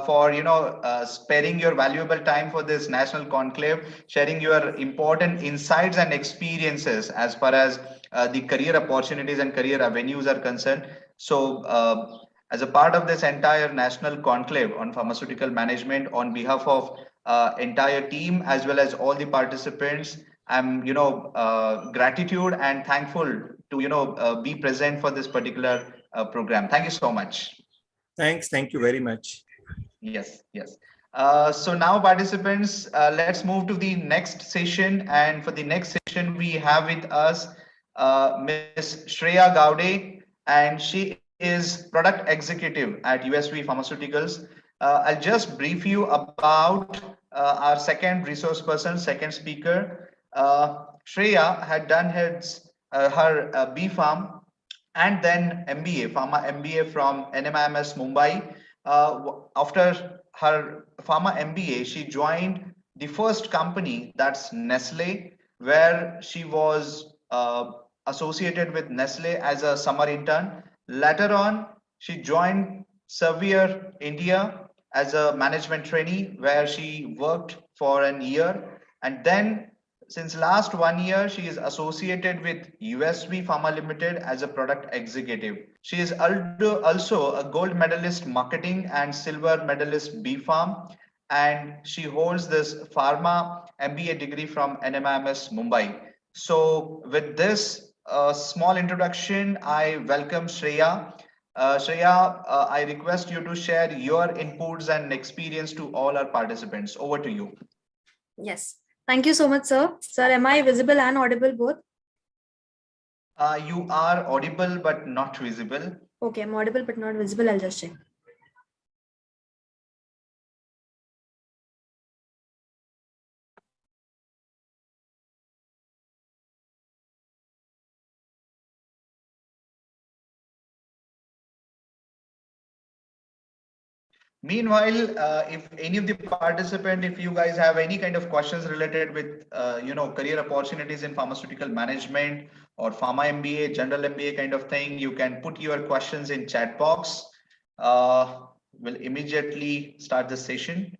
for sparing your valuable time for this national conclave, sharing your important insights and experiences as far as the career opportunities and career avenues are concerned. So as a part of this entire national conclave on pharmaceutical management, on behalf of entire team as well as all the participants, I'm gratitude and thankful to be present for this particular program. Thank you so much. Thanks. Thank you very much. Yes. So now, participants, let's move to the next session. And for the next session, we have with us Ms. Shreya Gowde, and she is product executive at USV Pharmaceuticals. I'll just brief you about our second resource person, second speaker. Shreya had done her B.Pharm and then MBA, Pharma MBA from NMIMS Mumbai. After her Pharma MBA, she joined the first company, that's Nestle, where she was associated with Nestle as a summer intern. Later on, she joined Servier India as a management trainee, where she worked for an year. And then since last 1 year, she is associated with USV Pharma Limited as a product executive. She is also a gold medalist marketing and silver medalist B.Pharm, and she holds this Pharma MBA degree from NMIMS Mumbai. So with this small introduction, I welcome Shreya. Shreya, I request you to share your inputs and experience to all our participants. Over to you. Yes. Thank you so much, sir. Sir, am I visible and audible both? You are audible but not visible. Okay, I'm audible but not visible. I'll just check. Meanwhile, if any of the participant, if you guys have any kind of questions related with, career opportunities in pharmaceutical management or Pharma MBA, general MBA kind of thing, you can put your questions in chat box. We'll immediately start the session.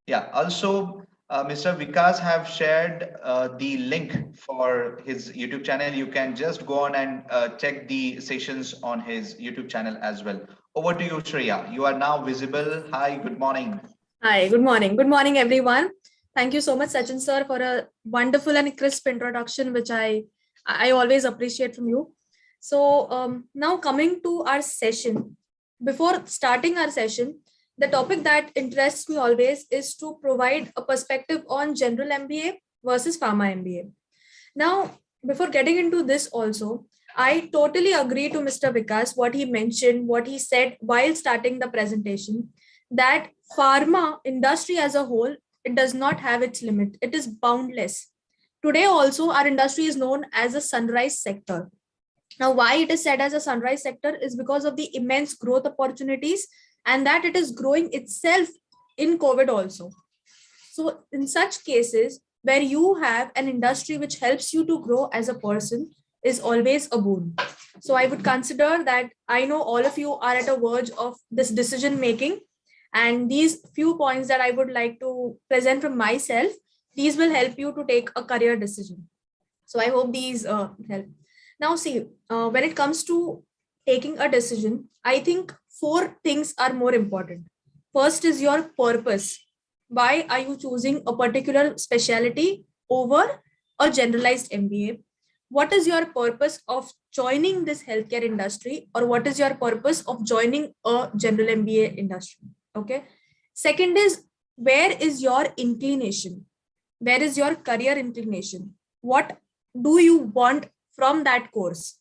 Yeah, also, Mr. Vikas have shared the link for his YouTube channel. You can just go on and check the sessions on his YouTube channel as well. Over to you, Shreya. You are now visible. Hi, good morning. Hi, good morning. Good morning, everyone. Thank you so much, Sachin sir, for a wonderful and crisp introduction, which I always appreciate from you. So now coming to our session, before starting our session, the topic that interests me always is to provide a perspective on general MBA versus pharma MBA. Now, before getting into this also, I totally agree to Mr. Vikas, what he mentioned, what he said while starting the presentation, that pharma industry as a whole, it does not have its limit. It is boundless. Today also, our industry is known as a sunrise sector. Now, why it is said as a sunrise sector is because of the immense growth opportunities and that it is growing itself in COVID also. So in such cases where you have an industry which helps you to grow as a person is always a boon. So I would consider that I know all of you are at a verge of this decision making, and these few points that I would like to present from myself, these will help you to take a career decision. So I hope these help. Now see, when it comes to taking a decision, I think four things are more important. First is your purpose. Why are you choosing a particular specialty over a generalized MBA? What is your purpose of joining this healthcare industry, or what is your purpose of joining a general MBA industry? Okay. Second is, where is your inclination? Where is your career inclination? What do you want from that course?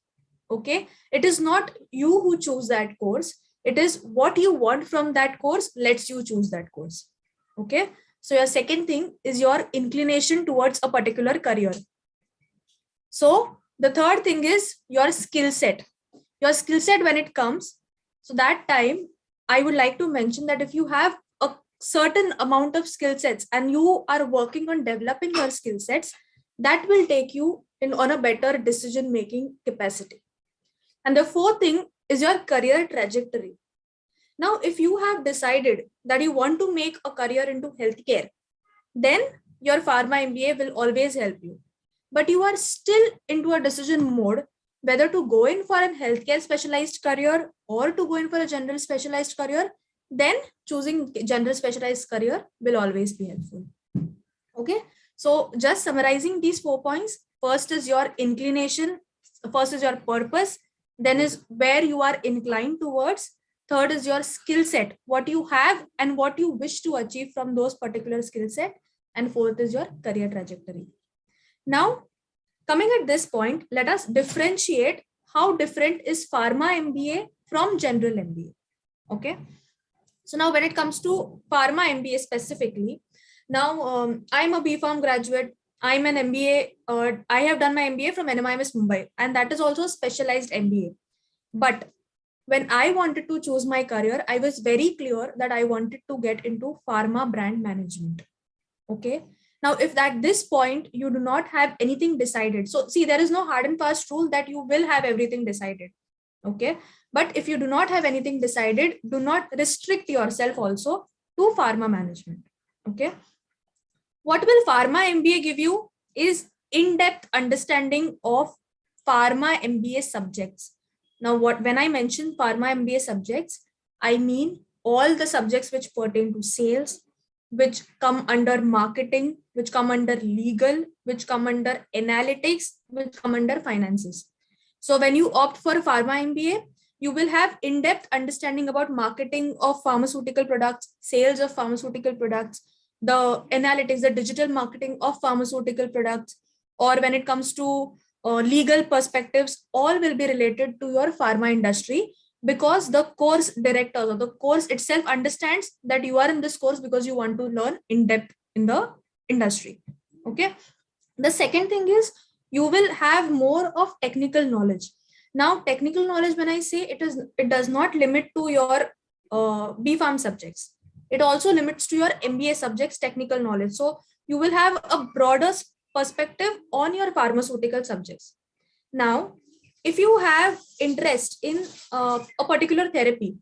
Okay. It is not you who choose that course. It is what you want from that course lets you choose that course. Okay. So your second thing is your inclination towards a particular career. So the third thing is your skill set. Your skill set when it comes. So that time I would like to mention that if you have a certain amount of skill sets and you are working on developing your skill sets, that will take you in on a better decision making capacity. And the fourth thing is your career trajectory. Now, if you have decided that you want to make a career into healthcare, then your pharma MBA will always help you. But you are still into a decision mode whether to go in for a healthcare specialized career or to go in for a general specialized career, then choosing general specialized career will always be helpful. Okay. So just summarizing these 4 points, first is your inclination, first is your purpose, then is where you are inclined towards, third is your skill set, what you have and what you wish to achieve from those particular skill set, and fourth is your career trajectory. Now, coming at this point, let us differentiate how different is pharma MBA from general MBA. Okay. So now when it comes to pharma MBA specifically, now I'm a BPharm graduate. I'm an MBA. I have done my MBA from NMIMS Mumbai, and that is also a specialized MBA. But when I wanted to choose my career, I was very clear that I wanted to get into pharma brand management. Okay. Now, if at this point you do not have anything decided, so see, there is no hard and fast rule that you will have everything decided. Okay. But if you do not have anything decided, do not restrict yourself also to pharma management. Okay. What will pharma MBA give you is in-depth understanding of pharma MBA subjects. Now, when I mention pharma MBA subjects, I mean all the subjects which pertain to sales, which come under marketing, which come under legal, which come under analytics, which come under finances. So when you opt for pharma MBA, you will have in-depth understanding about marketing of pharmaceutical products, sales of pharmaceutical products, the analytics, the digital marketing of pharmaceutical products, or when it comes to legal perspectives, all will be related to your pharma industry, because the course director or the course itself understands that you are in this course because you want to learn in depth in the industry. Okay. The second thing is you will have more of technical knowledge. Now, technical knowledge, when I say it does not limit to your BPharm subjects. It also limits to your MBA subjects technical knowledge. So you will have a broader perspective on your pharmaceutical subjects. Now, if you have interest in a particular therapy,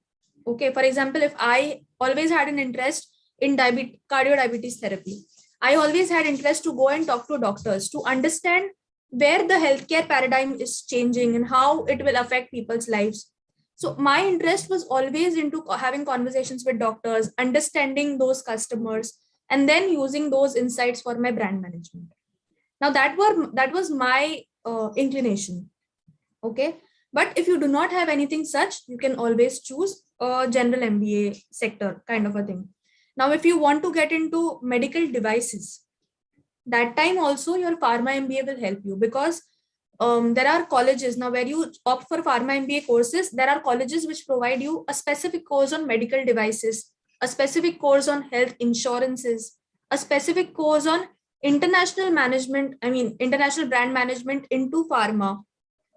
okay, for example, if I always had an interest in cardio-diabetes therapy, I always had interest to go and talk to doctors to understand where the healthcare paradigm is changing and how it will affect people's lives. So my interest was always into having conversations with doctors, understanding those customers, and then using those insights for my brand management. Now that was my inclination. Okay. But if you do not have anything such, you can always choose a general MBA sector kind of a thing. Now, if you want to get into medical devices, that time also your Pharma MBA will help you, because there are colleges now where you opt for Pharma MBA courses. There are colleges which provide you a specific course on medical devices, a specific course on health insurances, a specific course on international management, international brand management into pharma.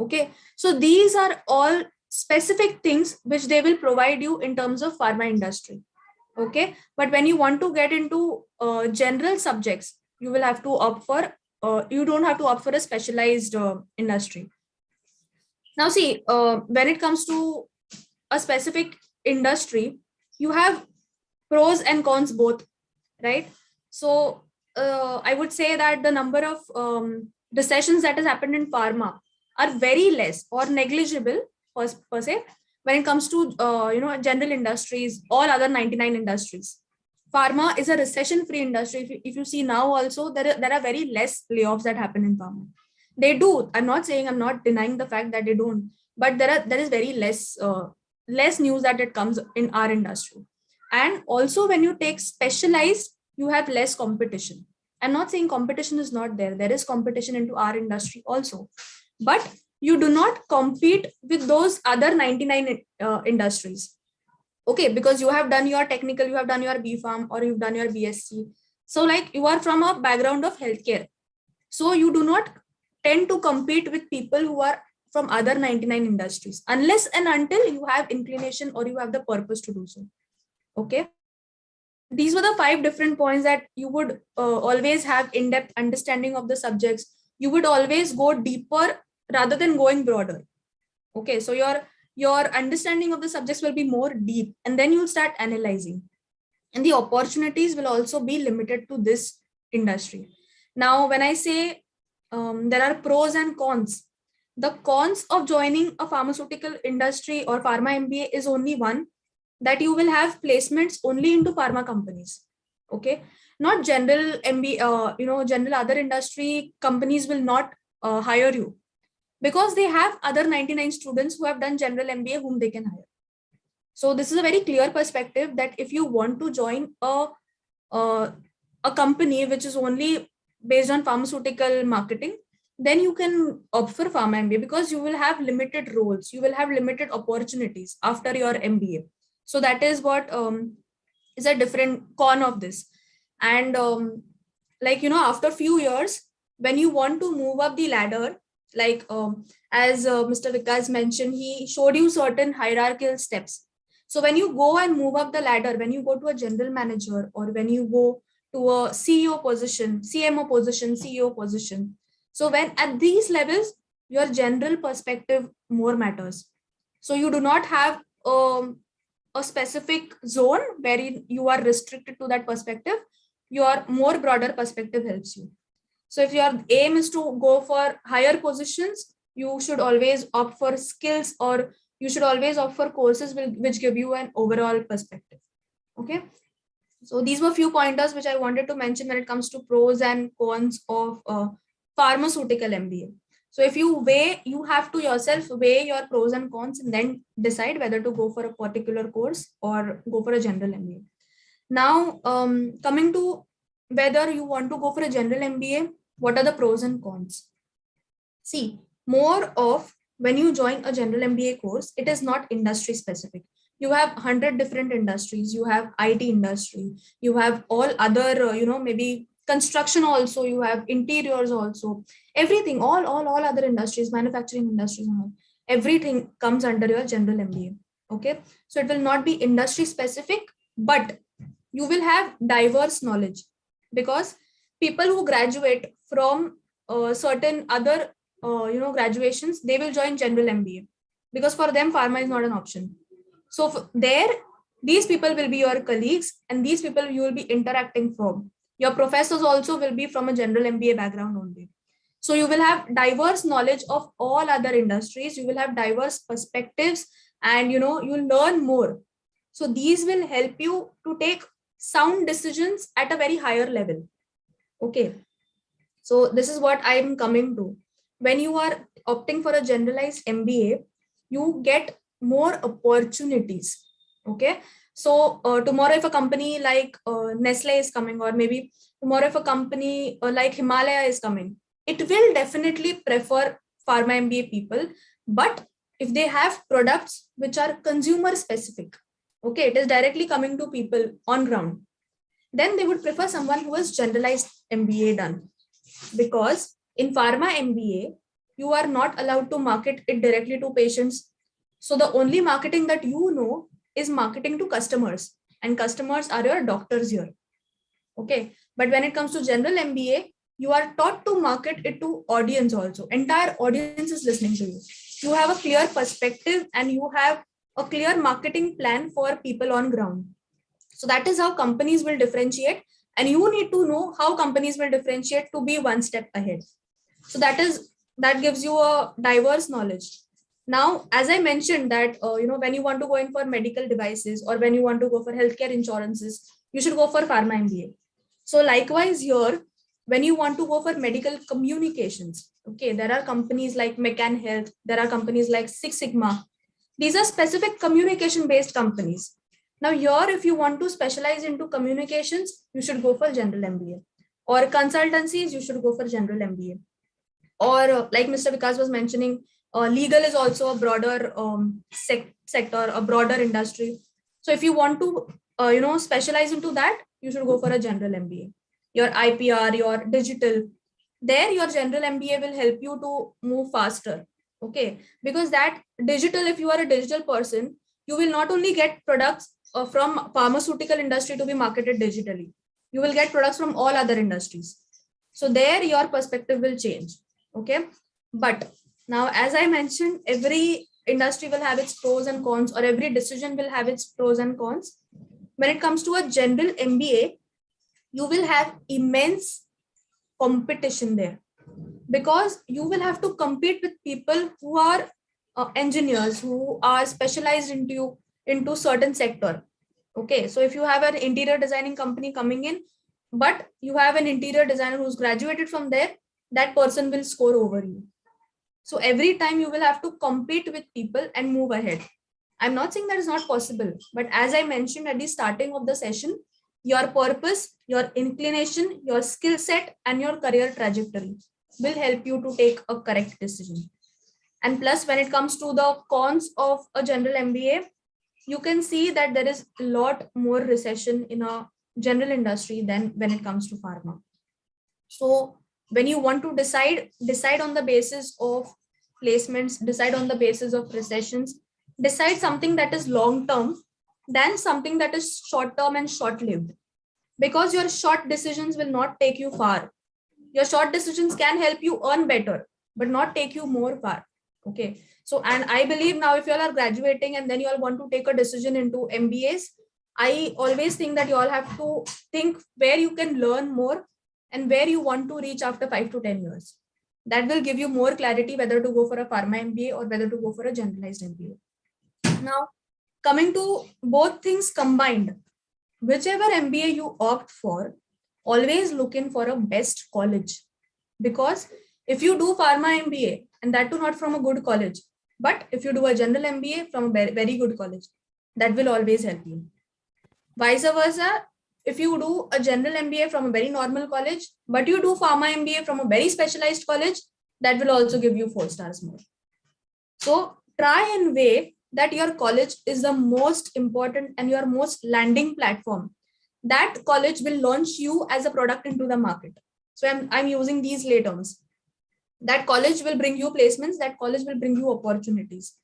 Okay, so these are all specific things which they will provide you in terms of pharma industry. Okay, but when you want to get into general subjects, you will have to opt for you don't have to opt for a specialized industry. Now see, when it comes to a specific industry, you have pros and cons both, right? So I would say that the number of recessions that has happened in pharma are very less or negligible per se when it comes to general industries, all other 99 industries. Pharma is a recession-free industry. If you see now also, there are very less layoffs that happen in pharma. They do. I'm not denying the fact that they don't, but there is very less news that it comes in our industry. And also when you take specialized, you have less competition. I'm not saying competition is not there. There is competition into our industry also, but you do not compete with those other 99 industries. Okay, because you have done your technical, you have done your B.Pharm or you've done your BSc. So like you are from a background of healthcare. So you do not tend to compete with people who are from other 99 industries unless and until you have inclination or you have the purpose to do so. Okay. These were the 5 different points that you would always have in-depth understanding of the subjects. You would always go deeper rather than going broader. Okay, so your understanding of the subjects will be more deep, and then you'll start analyzing. And the opportunities will also be limited to this industry. Now, when I say there are pros and cons, the cons of joining a pharmaceutical industry or Pharma MBA is only one, that you will have placements only into pharma companies. Okay, not general MBA, general other industry companies will not hire you, because they have other 99 students who have done general MBA whom they can hire. So this is a very clear perspective that if you want to join a company which is only based on pharmaceutical marketing, then you can opt for Pharma MBA, because you will have limited roles, you will have limited opportunities after your MBA. So that is what is a different con of this. And after a few years, when you want to move up the ladder, like as Mr. Vikas mentioned, he showed you certain hierarchical steps. So when you go and move up the ladder, when you go to a general manager, or when you go to a CEO position, CMO position, CEO position, so when at these levels, your general perspective more matters. So you do not have a specific zone where you are restricted to that perspective. Your more broader perspective helps you. So if your aim is to go for higher positions, you should always opt for skills, or you should always opt for courses which give you an overall perspective. Okay. So these were few pointers which I wanted to mention when it comes to pros and cons of pharmaceutical MBA. So if you have to yourself weigh your pros and cons and then decide whether to go for a particular course or go for a general MBA. Now, coming to whether you want to go for a general MBA, what are the pros and cons? See, more of when you join a general MBA course, it is not industry specific. You have 100 different industries. You have IT industry. You have all other, maybe construction also. You have interiors also. Everything, all other industries, manufacturing industries, everything comes under your general MBA. Okay, so it will not be industry specific, but you will have diverse knowledge, because people who graduate from certain other graduations, they will join general MBA, because for them pharma is not an option. So these people will be your colleagues, and these people you will be interacting from. Your professors also will be from a general MBA background only. So you will have diverse knowledge of all other industries. You will have diverse perspectives, and you'll learn more. So these will help you to take sound decisions at a very higher level. Okay. So this is what I'm coming to. When you are opting for a generalized MBA, you get more opportunities. Okay. So tomorrow, if a company like Nestle is coming, or maybe tomorrow, if a company like Himalaya is coming, it will definitely prefer Pharma MBA people. But if they have products which are consumer specific, okay, it is directly coming to people on ground, then they would prefer someone who has generalized MBA done. Because in Pharma MBA, you are not allowed to market it directly to patients. So the only marketing that you know is marketing to customers, and customers are your doctors here. Okay. But when it comes to general MBA, you are taught to market it to audience also. Entire audience is listening to you. You have a clear perspective and you have a clear marketing plan for people on ground. So that is how companies will differentiate, and you need to know how companies will differentiate to be one step ahead. So that gives you a diverse knowledge. Now, as I mentioned that when you want to go in for medical devices, or when you want to go for healthcare insurances, you should go for Pharma MBA. So likewise here, when you want to go for medical communications, okay, there are companies like McCann Health, there are companies like Six Sigma. These are specific communication based companies. Now here, if you want to specialize into communications, you should go for general MBA. Or consultancies, you should go for general MBA. Or like Mr. Vikas was mentioning, legal is also a broader sector, a broader industry. So if you want to specialize into that, you should go for a general MBA. Your IPR, your digital, there your general MBA will help you to move faster. Okay, because that digital, if you are a digital person, you will not only get products from pharmaceutical industry to be marketed digitally, you will get products from all other industries. So there your perspective will change. Okay. But now, as I mentioned, every industry will have its pros and cons, or every decision will have its pros and cons. When it comes to a general MBA, you will have immense competition there, because you will have to compete with people who are engineers, who are specialized into certain sector. Okay, so if you have an interior designing company coming in, but you have an interior designer who's graduated from there, that person will score over you. So every time you will have to compete with people and move ahead. I'm not saying that is not possible, but as I mentioned at the starting of the session, your purpose, your inclination, your skill set, and your career trajectory will help you to take a correct decision. And plus, when it comes to the cons of a general MBA, you can see that there is a lot more recession in a general industry than when it comes to pharma. So when you want to decide on the basis of placements, decide on the basis of recessions, decide something that is long term than something that is short term and short lived, because your short decisions will not take you far. Your short decisions can help you earn better, but not take you more far. Okay. So, and I believe now, if you all are graduating and then you all want to take a decision into MBAs, I always think that you all have to think where you can learn more and where you want to reach after 5 to 10 years. That will give you more clarity whether to go for a Pharma MBA or whether to go for a generalized MBA. Now, coming to both things combined, whichever MBA you opt for, always look in for a best college. Because if you do Pharma MBA, and that too not from a good college, but if you do a general MBA from a very good college, that will always help you. Vice versa, if you do a general MBA from a very normal college, but you do Pharma MBA from a very specialized college, that will also give you 4 stars more. So try and weigh that your college is the most important and your most landing platform. That college will launch you as a product into the market. So I'm using these lay terms. That college will bring you placements, that college will bring you opportunities.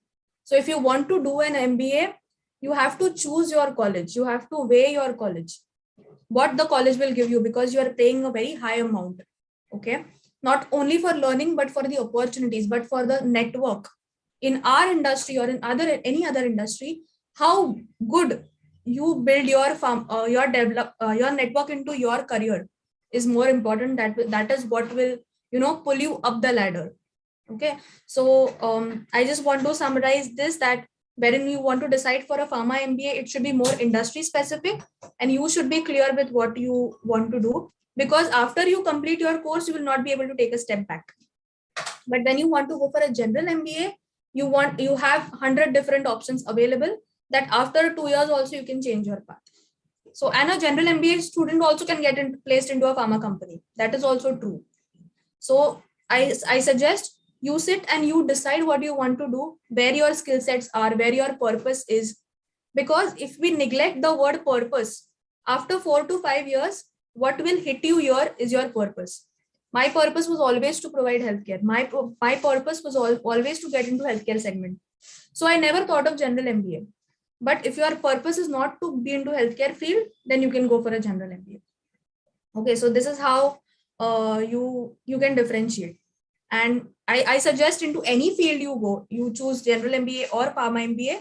So if you want to do an MBA, you have to choose your college. You have to weigh your college, what the college will give you, because you are paying a very high amount. Okay. Not only for learning, but for the opportunities, but for the network. In our industry or in any other industry, how good you build your network into your career is more important. That is what will pull you up the ladder. Okay. So I just want to summarize this, that wherein you want to decide for a pharma MBA, it should be more industry specific, and you should be clear with what you want to do, because after you complete your course, you will not be able to take a step back. But when you want to go for a general MBA, you have 100 different options available, that after 2 years also you can change your path. So, and a general MBA student also can get placed into a pharma company. That is also true. So I suggest you sit and you decide what you want to do, where your skill sets are, where your purpose is. Because if we neglect the word purpose, after 4 to 5 years, what will hit you here is your purpose. My purpose was always to provide healthcare. My purpose was always to get into healthcare segment. So I never thought of general MBA. But if your purpose is not to be into healthcare field, then you can go for a general MBA. Okay, so this is how you can differentiate. And I suggest into any field you go, you choose general MBA or Pharma MBA,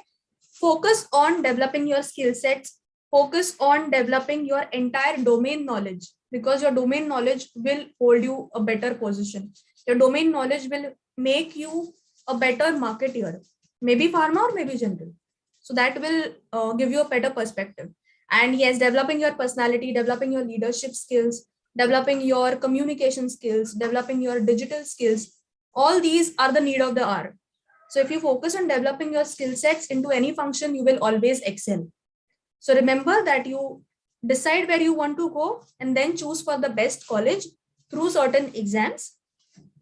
focus on developing your skill sets, focus on developing your entire domain knowledge, because your domain knowledge will hold you a better position. Your domain knowledge will make you a better marketeer, maybe pharma or maybe general. So that will give you a better perspective. And yes, developing your personality, developing your leadership skills, developing your communication skills, developing your digital skills, all these are the need of the hour. So if you focus on developing your skill sets into any function, you will always excel. So remember that you decide where you want to go and then choose for the best college through certain exams.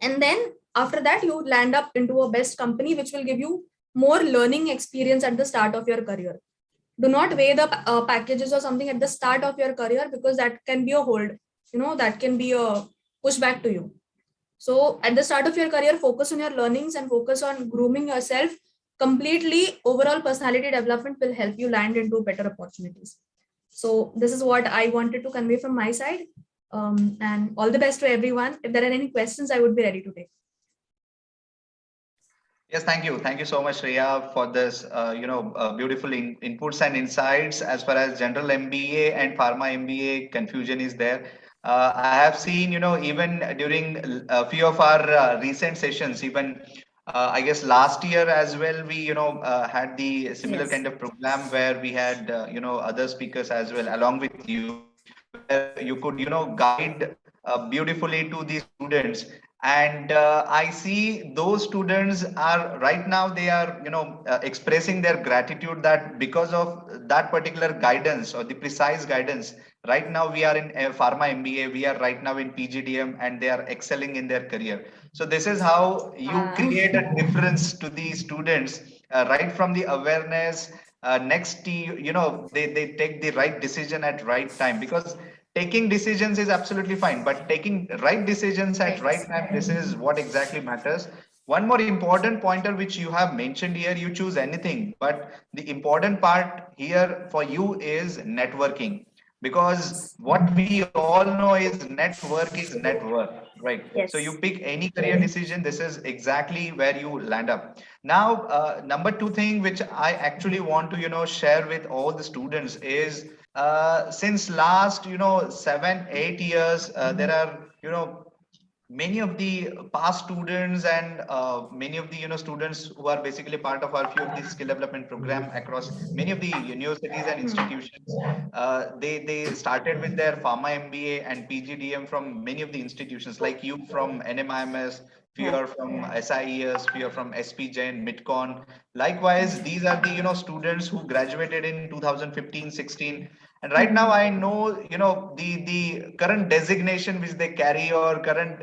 And then after that, you land up into a best company, which will give you more learning experience at the start of your career. Do not weigh the packages or something at the start of your career, because that can be a hold, that can be a pushback to you. So at the start of your career, focus on your learnings and focus on grooming yourself completely. Overall personality development will help you land into better opportunities. So this is what I wanted to convey from my side. And all the best to everyone. If there are any questions, I would be ready to take. Yes, thank you. Thank you so much, Riya, for this, beautiful inputs and insights as far as general MBA and pharma MBA confusion is there. I have seen, even during a few of our recent sessions, even I guess last year as well, we, had the similar Yes. kind of program where we had, other speakers as well along with you, where you could, guide beautifully to the students. And I see those students are right now, they are expressing their gratitude that because of that particular guidance or the precise guidance, right now we are in a pharma MBA, we are right now in PGDM, and they are excelling in their career. So this is how you create a difference to the students, right from the awareness. Next, they take the right decision at right time, because taking decisions is absolutely fine, but taking right decisions at right time, this is what exactly matters. One more important pointer which you have mentioned here, you choose anything, but the important part here for you is networking, because what we all know is network is net worth, right? So you Yes. pick any career decision, this is exactly where you land up. Now, number two thing which I actually want to share with all the students is, since last 7-8 years, there are many of the past students and many of the students who are basically part of our few of the skill development program across many of the universities and institutions. They started with their pharma MBA and PGDM from many of the institutions, like you from NMIMS, few are from SIES, few are from SP Jain, Midcon. Likewise, these are the students who graduated in 2015-16, and right now I know the current designation which they carry, or current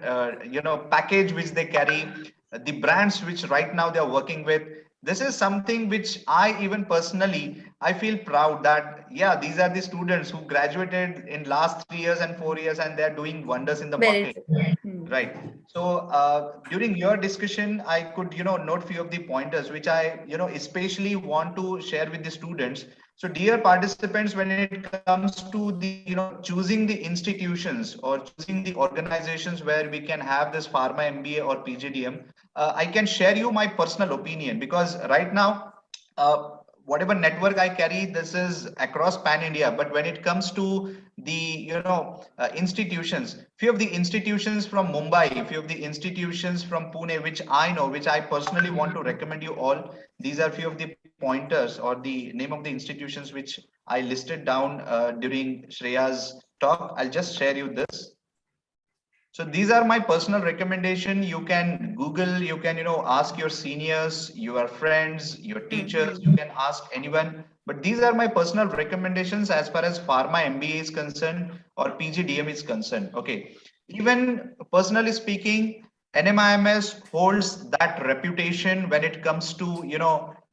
package which they carry, the brands which right now they are working with. This is something which I even personally I feel proud that, yeah, these are the students who graduated in last 3 years and 4 years, and they are doing wonders in the Very market. true. Right. So during your discussion, I could, note few of the pointers which I, especially want to share with the students. So dear participants, when it comes to the, choosing the institutions or choosing the organizations where we can have this pharma MBA or PGDM, I can share you my personal opinion, because right now, whatever network I carry, this is across pan India. But when it comes to the institutions, few of the institutions from Mumbai, few of the institutions from Pune, which I know, which I personally want to recommend you all. These are few of the pointers or the name of the institutions which I listed down during Shreya's talk. I'll just share you this. So these are my personal recommendation. You can Google, you can, ask your seniors, your friends, your teachers, you can ask anyone. But these are my personal recommendations as far as Pharma MBA is concerned or PGDM is concerned. Okay. Even personally speaking, NMIMS holds that reputation when it comes to,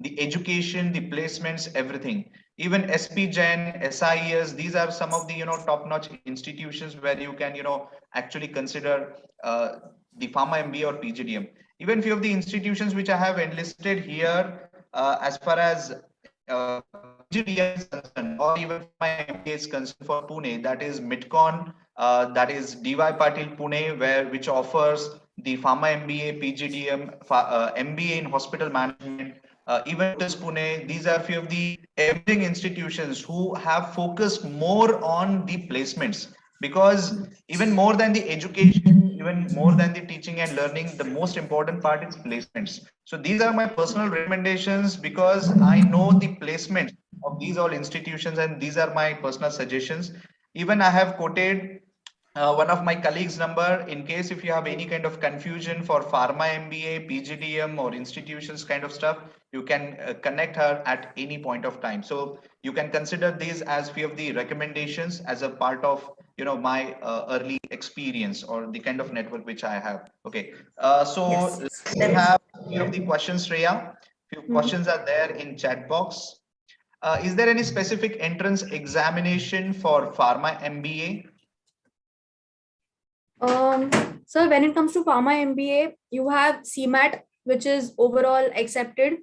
the education, the placements, everything. Even SP Gen, SIES, these are some of the, top-notch institutions where you can, actually consider the Pharma MBA or PGDM. Even few of the institutions which I have enlisted here as far as PGDM is concerned, or even my MBA is concerned for Pune, that is Midcon, that is DY Patil Pune, which offers the Pharma MBA, PGDM, MBA in hospital management. Even this Pune, these are few of the emerging institutions who have focused more on the placements, because even more than the education, even more than the teaching and learning, the most important part is placements. So these are my personal recommendations because I know the placement of these all institutions, and these are my personal suggestions. Even I have quoted one of my colleagues' number in case if you have any kind of confusion for Pharma MBA, PGDM or institutions kind of stuff, you can connect her at any point of time. So you can consider these as few of the recommendations as a part of my early experience or the kind of network which I have. Okay, so Yes, we that is. have few of the questions, Shreya. Few questions are there in chat box. Is there any specific entrance examination for Pharma MBA? Um, so when it comes to Pharma MBA, you have CMAT, which is overall accepted.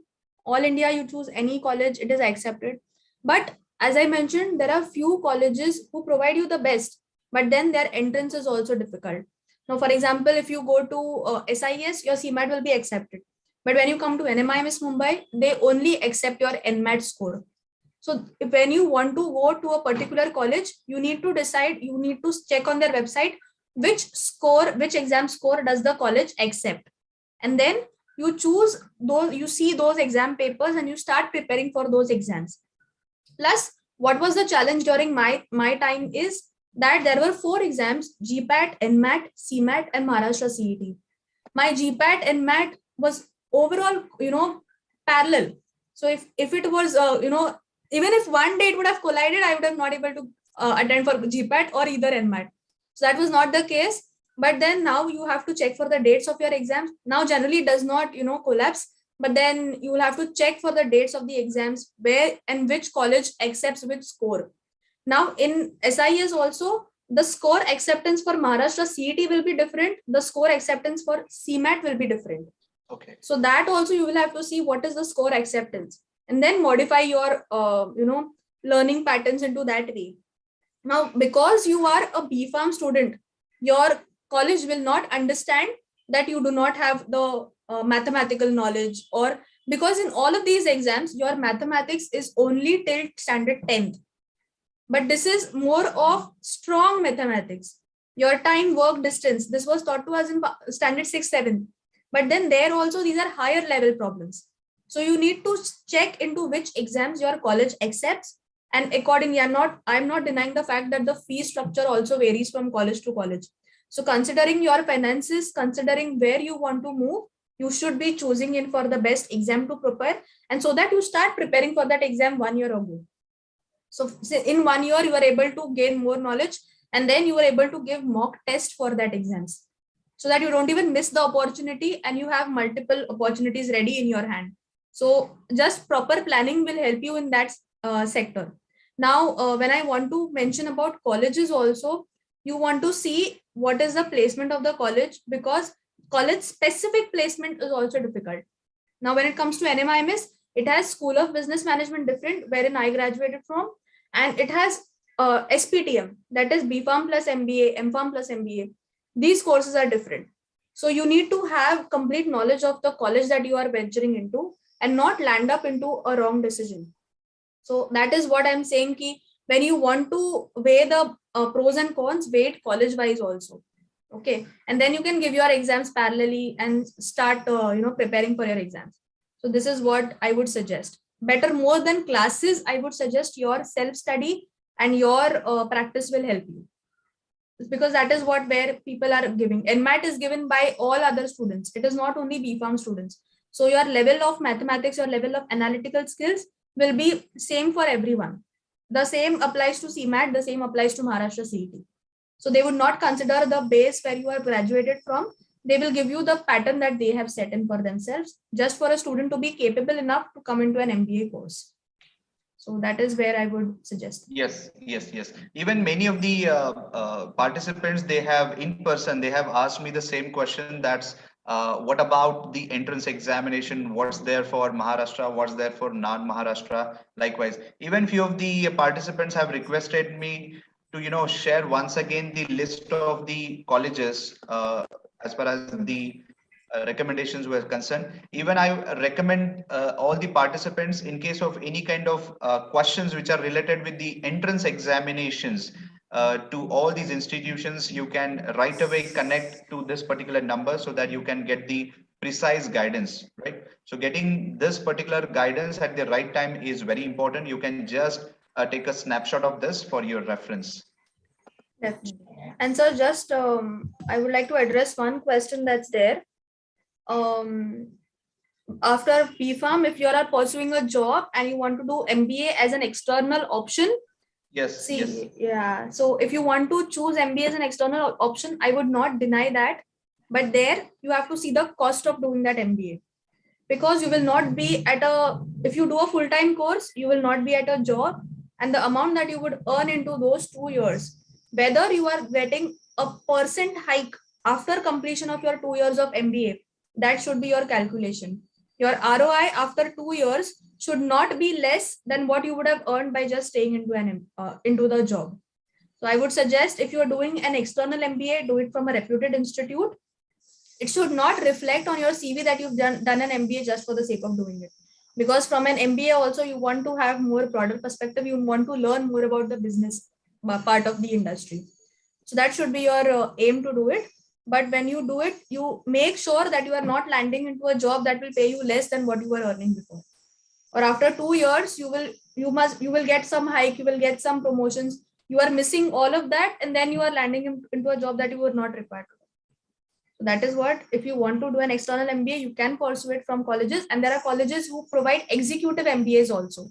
All India, you choose any college, it is accepted. But as I mentioned, there are few colleges who provide you the best, but then their entrance is also difficult. Now, for example, if you go to SIS, your CMAT will be accepted. But when you come to NMIMS Mumbai, they only accept your NMAT score. So when you want to go to a particular college, you need to decide, you need to check on their website which exam score does the college accept. And then you choose those, you see those exam papers and you start preparing for those exams. Plus, what was the challenge during my time is that there were 4 exams: GPAT, NMAT, CMAT, and Maharashtra CET. My GPAT and MAT was overall, parallel. So if it was, even if one date would have collided, I would have not able to attend for GPAT or either NMAT. So that was not the case. But then now you have to check for the dates of your exams. Now generally it does not, collapse. But then you will have to check for the dates of the exams, where and which college accepts which score. Now in SIS also, the score acceptance for Maharashtra CET will be different. The score acceptance for CMAT will be different. Okay. So that also you will have to see what is the score acceptance and then modify your, learning patterns into that way. Now, because you are a BPharm student, your college will not understand that you do not have the mathematical knowledge, or because in all of these exams, your mathematics is only till standard 10th. But this is more of strong mathematics. Your time, work, distance, this was taught to us in standard 6, 7. But then there also, these are higher level problems. So you need to check into which exams your college accepts. And accordingly, I'm not denying the fact that the fee structure also varies from college to college. So considering your finances, considering where you want to move, you should be choosing in for the best exam to prepare. And so that you start preparing for that exam 1 year ago. So in 1 year, you are able to gain more knowledge, and then you are able to give mock test for that exams, so that you don't even miss the opportunity and you have multiple opportunities ready in your hand. So just proper planning will help you in that sector. Now, when I want to mention about colleges also, you want to see what is the placement of the college, because college specific placement is also difficult. Now, when it comes to NMIMS, it has School of Business Management different, wherein I graduated from, and it has SPTM, that is BPharm plus MBA, MPharm plus MBA. These courses are different. So you need to have complete knowledge of the college that you are venturing into and not land up into a wrong decision. So that is what I'm saying, ki when you want to weigh the pros and cons, weigh it college wise also. Okay, and then you can give your exams parallelly and start preparing for your exams. So this is what I would suggest. Better, more than classes, I would suggest your self study and your practice will help you, because that is what where people are giving. NMAT is given by all other students, it is not only BPharm students. So your level of mathematics, your level of analytical skills will be same for everyone. The same applies to CMAT, the same applies to Maharashtra CET. So they would not consider the base where you are graduated from. They will give you the pattern that they have set in for themselves, just for a student to be capable enough to come into an MBA course. So that is where I would suggest. Yes, yes, yes. Even many of the participants, they have in person, they have asked me the same question. That's what about the entrance examination? What's there for Maharashtra? What's there for non-Maharashtra? Likewise, even few of the participants have requested me to, share once again the list of the colleges as far as the recommendations were concerned. Even I recommend all the participants, in case of any kind of questions which are related with the entrance examinations to all these institutions, you can right away connect to this particular number so that you can get the precise guidance, right? So getting this particular guidance at the right time is very important. You can just take a snapshot of this for your reference. Definitely. And so just I would like to address one question that's there. After BPharm, if you are pursuing a job and you want to do MBA as an external option, Yes. see, yes. yeah. So if you want to choose MBA as an external option, I would not deny that. But there you have to see the cost of doing that MBA, because you will not be at if you do a full-time course, you will not be at a job, and the amount that you would earn into those 2 years, whether you are getting a percent hike after completion of your 2 years of MBA, that should be your calculation. Your ROI after 2 years should not be less than what you would have earned by just staying into the job. So I would suggest, if you are doing an external MBA, do it from a reputed institute. It should not reflect on your CV that you've done an MBA just for the sake of doing it. Because from an MBA also, you want to have more broader perspective. You want to learn more about the business part of the industry. So that should be your aim to do it. But when you do it, you make sure that you are not landing into a job that will pay you less than what you were earning before. Or after 2 years, you will get some hike, you will get some promotions. You are missing all of that, and then you are landing into a job that you were not required to. So that is what, if you want to do an external MBA, you can pursue it from colleges, and there are colleges who provide executive MBAs also.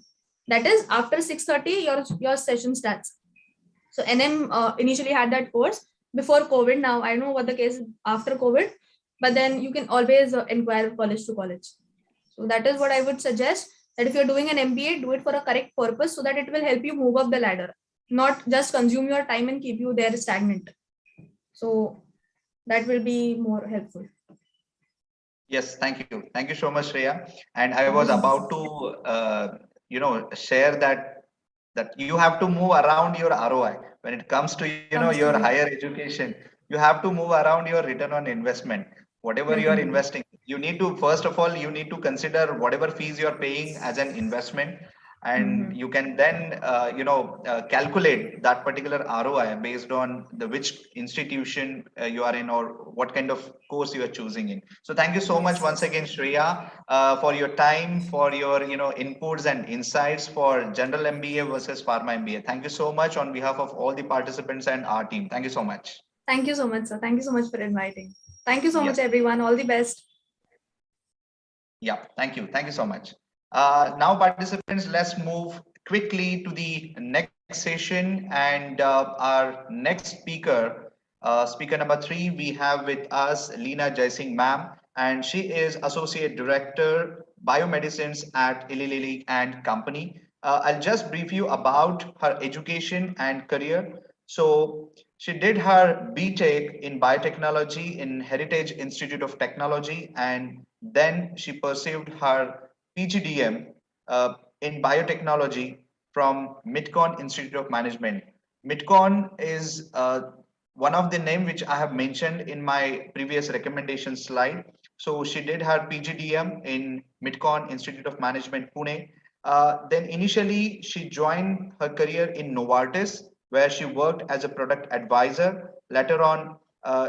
That is, after 6:30, your session starts. So NM initially had that course before COVID. Now I don't know what the case is after COVID, but then you can always inquire college to college. So that is what I would suggest, that if you're doing an MBA, do it for a correct purpose so that it will help you move up the ladder, not just consume your time and keep you there stagnant. So that will be more helpful. Yes, thank you. Thank you so much, Shreya. And I was about to, share that you have to move around your ROI when it comes to, your higher education. You have to move around your return on investment. Whatever you are investing, you need to, first of all, you need to consider whatever fees you are paying as an investment, and you can then calculate that particular ROI based on the which institution you are in or what kind of course you are choosing in. So thank you so much once again, Shreya, for your time, for your inputs and insights for general MBA versus Pharma MBA. Thank you so much on behalf of all the participants and our team. Thank you so much. Thank you so much, sir. Thank you so much for inviting. Thank you so much, Yes. everyone. All the best. Yeah, thank you. Thank you so much. Now, participants, let's move quickly to the next session. And our next speaker, speaker number 3, we have with us Leena Jaising ma'am, and she is Associate Director, Biomedicines at Eli Lilly and Company. I'll just brief you about her education and career. So she did her BTech in biotechnology in Heritage Institute of Technology, and then she pursued her PGDM in biotechnology from Midcon Institute of Management. Midcon is one of the name which I have mentioned in my previous recommendation slide. So she did her PGDM in Midcon Institute of Management, Pune. Then initially she joined her career in Novartis, where she worked as a product advisor. Later on,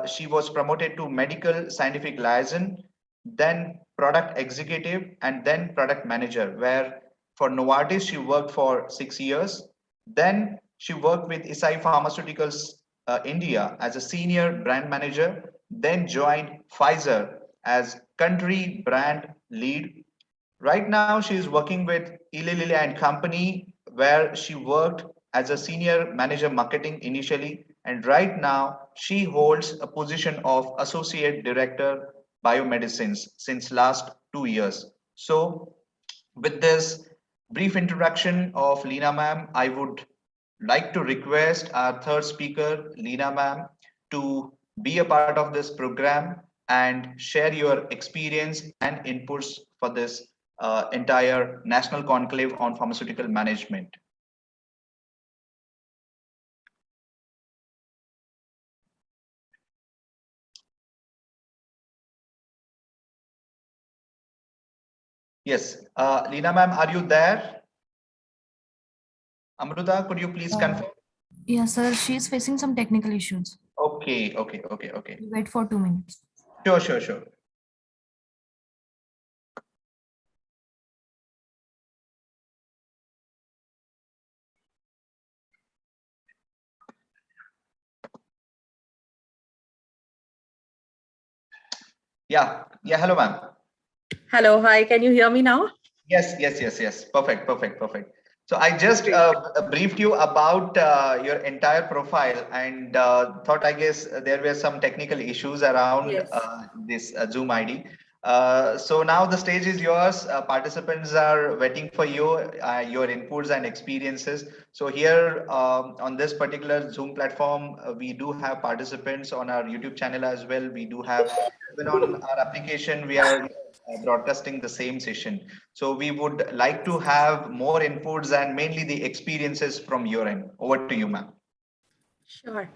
she was promoted to medical scientific liaison, then product executive, and then product manager, where for Novartis she worked for 6 years. Then she worked with Isai Pharmaceuticals India as a senior brand manager, then joined Pfizer as country brand lead. Right now, she is working with Eli Lilly and Company, where she worked as a senior manager marketing initially, and right now she holds a position of associate director biomedicines since last 2 years. So, with this brief introduction of Leena ma'am, I would like to request our third speaker, Leena ma'am, to be a part of this program and share your experience and inputs for this entire national conclave on pharmaceutical management. Yes, Leena ma'am, are you there? Amruta, could you please confirm? Yes, sir. She's facing some technical issues. Okay. Wait for 2 minutes. Sure. Yeah. Hello, ma'am. Hello, hi, can you hear me now? Yes. Perfect. So I just briefed you about your entire profile and thought, I guess there were some technical issues around Yes. This Zoom ID. So now the stage is yours. Participants are waiting for you, your inputs and experiences. So here on this particular Zoom platform, we do have participants on our YouTube channel as well. We do have, even on our application, we are broadcasting the same session. So we would like to have more inputs and mainly the experiences from your end. Over to you, ma'am. Sure.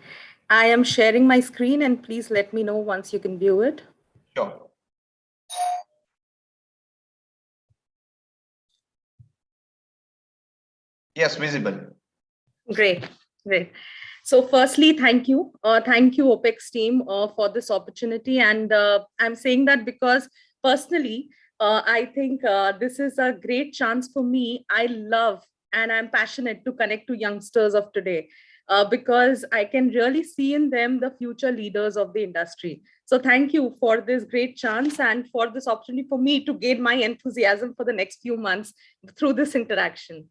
I am sharing my screen and please let me know once you can view it. Sure. Yes, visible. Great. So firstly, thank you. Thank you, OPEX team, for this opportunity. And I'm saying that because personally, I think this is a great chance for me. I love and I'm passionate to connect to youngsters of today because I can really see in them the future leaders of the industry. So thank you for this great chance and for this opportunity for me to gain my enthusiasm for the next few months through this interaction.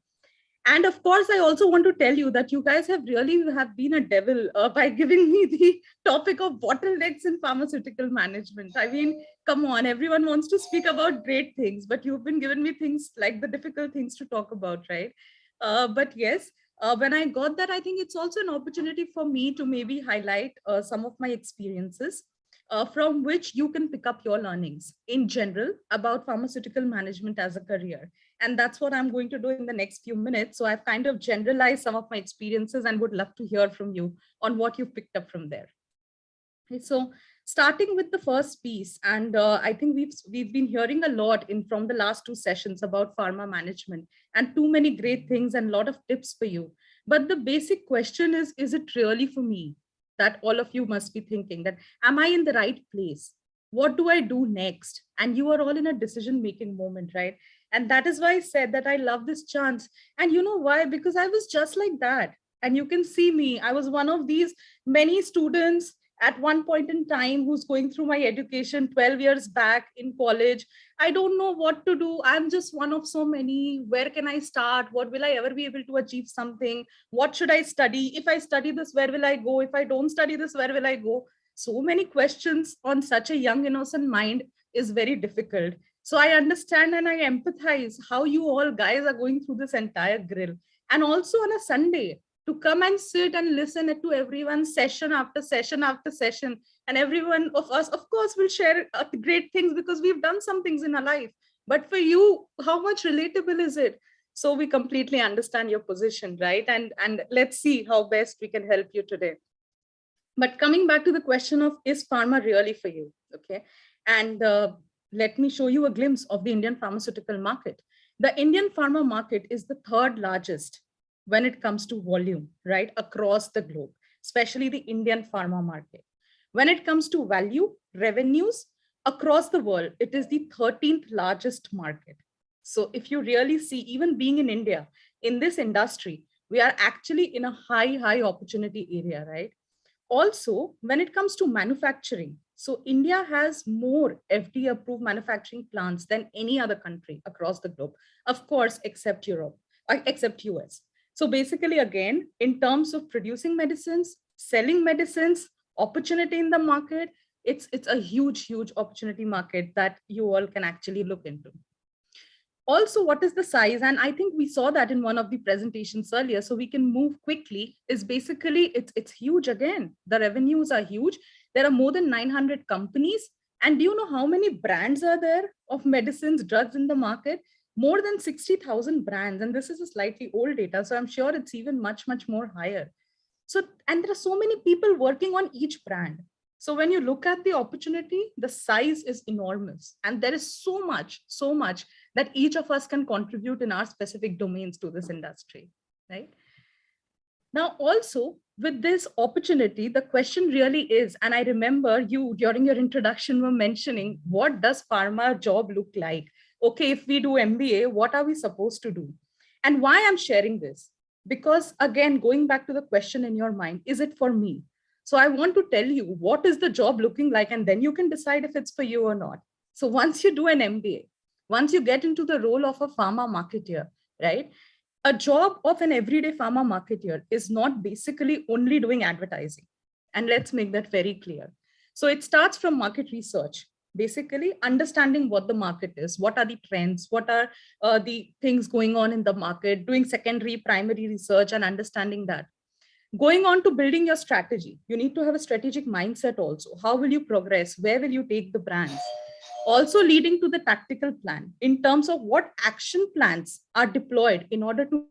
And of course, I also want to tell you that you guys have been a devil by giving me the topic of bottlenecks in pharmaceutical management. I mean, come on, everyone wants to speak about great things, but you've been giving me things like the difficult things to talk about, right? But yes, when I got that, I think it's also an opportunity for me to maybe highlight some of my experiences from which you can pick up your learnings in general about pharmaceutical management as a career. And that's what I'm going to do in the next few minutes. So I've kind of generalized some of my experiences and would love to hear from you on what you've picked up from there. Okay, so starting with the first piece, and I think we've been hearing a lot from the last two sessions about pharma management and too many great things and a lot of tips for you. But the basic question is it really for me? That all of you must be thinking that, am I in the right place? What do I do next? And you are all in a decision-making moment, right? And that is why I said that I love this chance. And you know why? Because I was just like that. And you can see me. I was one of these many students at one point in time who's going through my education 12 years back in college. I don't know what to do. I'm just one of so many. Where can I start? What will I ever be able to achieve something? What should I study? If I study this, where will I go? If I don't study this, where will I go? So many questions on such a young, innocent mind is very difficult. So I understand and I empathize how you all guys are going through this entire grill. And also on a Sunday, to come and sit and listen to everyone session after session after session. And everyone of us, of course, will share great things because we've done some things in our life. But for you, how much relatable is it? So we completely understand your position, right? And let's see how best we can help you today. But coming back to the question of, is pharma really for you? Okay. And let me show you a glimpse of the Indian pharmaceutical market. The Indian pharma market is the third largest when it comes to volume, right, across the globe, especially the Indian pharma market. When it comes to value, revenues across the world, it is the 13th largest market. So if you really see, even being in India, in this industry, we are actually in a high opportunity area, right? Also, when it comes to manufacturing, so India has more FDA approved manufacturing plants than any other country across the globe, of course, except Europe, except US. So basically, again, in terms of producing medicines, selling medicines, opportunity in the market, it's a huge opportunity market that you all can actually look into. Also, what is the size? And I think we saw that in one of the presentations earlier, so we can move quickly. Is basically it's huge. Again, the revenues are huge. There are more than 900 companies. And do you know how many brands are there of medicines, drugs in the market? More than 60,000 brands. And this is a slightly old data, so I'm sure it's even much more higher. So, and there are so many people working on each brand. So when you look at the opportunity, the size is enormous. And there is so much that each of us can contribute in our specific domains to this industry, right? Now, also with this opportunity, the question really is, and I remember you during your introduction were mentioning, what does pharma job look like? Okay, if we do MBA, what are we supposed to do? And why I'm sharing this? Because again, going back to the question in your mind, is it for me? So I want to tell you, what is the job looking like? And then you can decide if it's for you or not. So once you do an MBA, once you get into the role of a pharma marketeer, right? A job of an everyday pharma marketeer is not basically only doing advertising. And let's make that very clear. So it starts from market research, basically understanding what the market is, what are the trends, what are the things going on in the market, doing secondary, primary research and understanding that. Going on to building your strategy, you need to have a strategic mindset also. How will you progress? Where will you take the brands? Also leading to the tactical plan in terms of what action plans are deployed in order to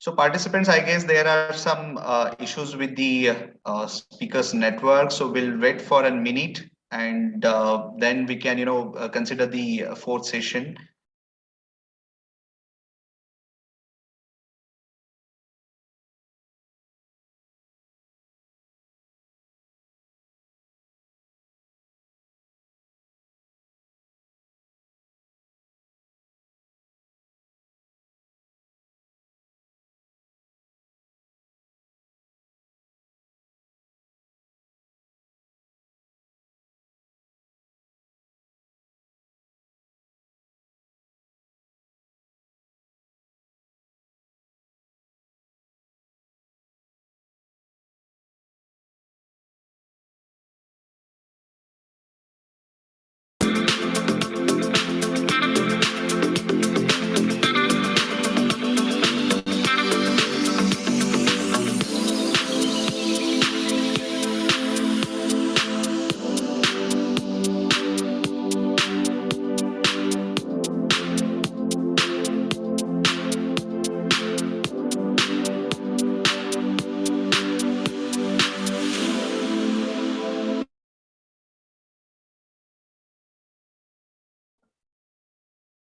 So participants, I guess there are some issues with the speakers network. So we'll wait for a minute and then we can, consider the fourth session.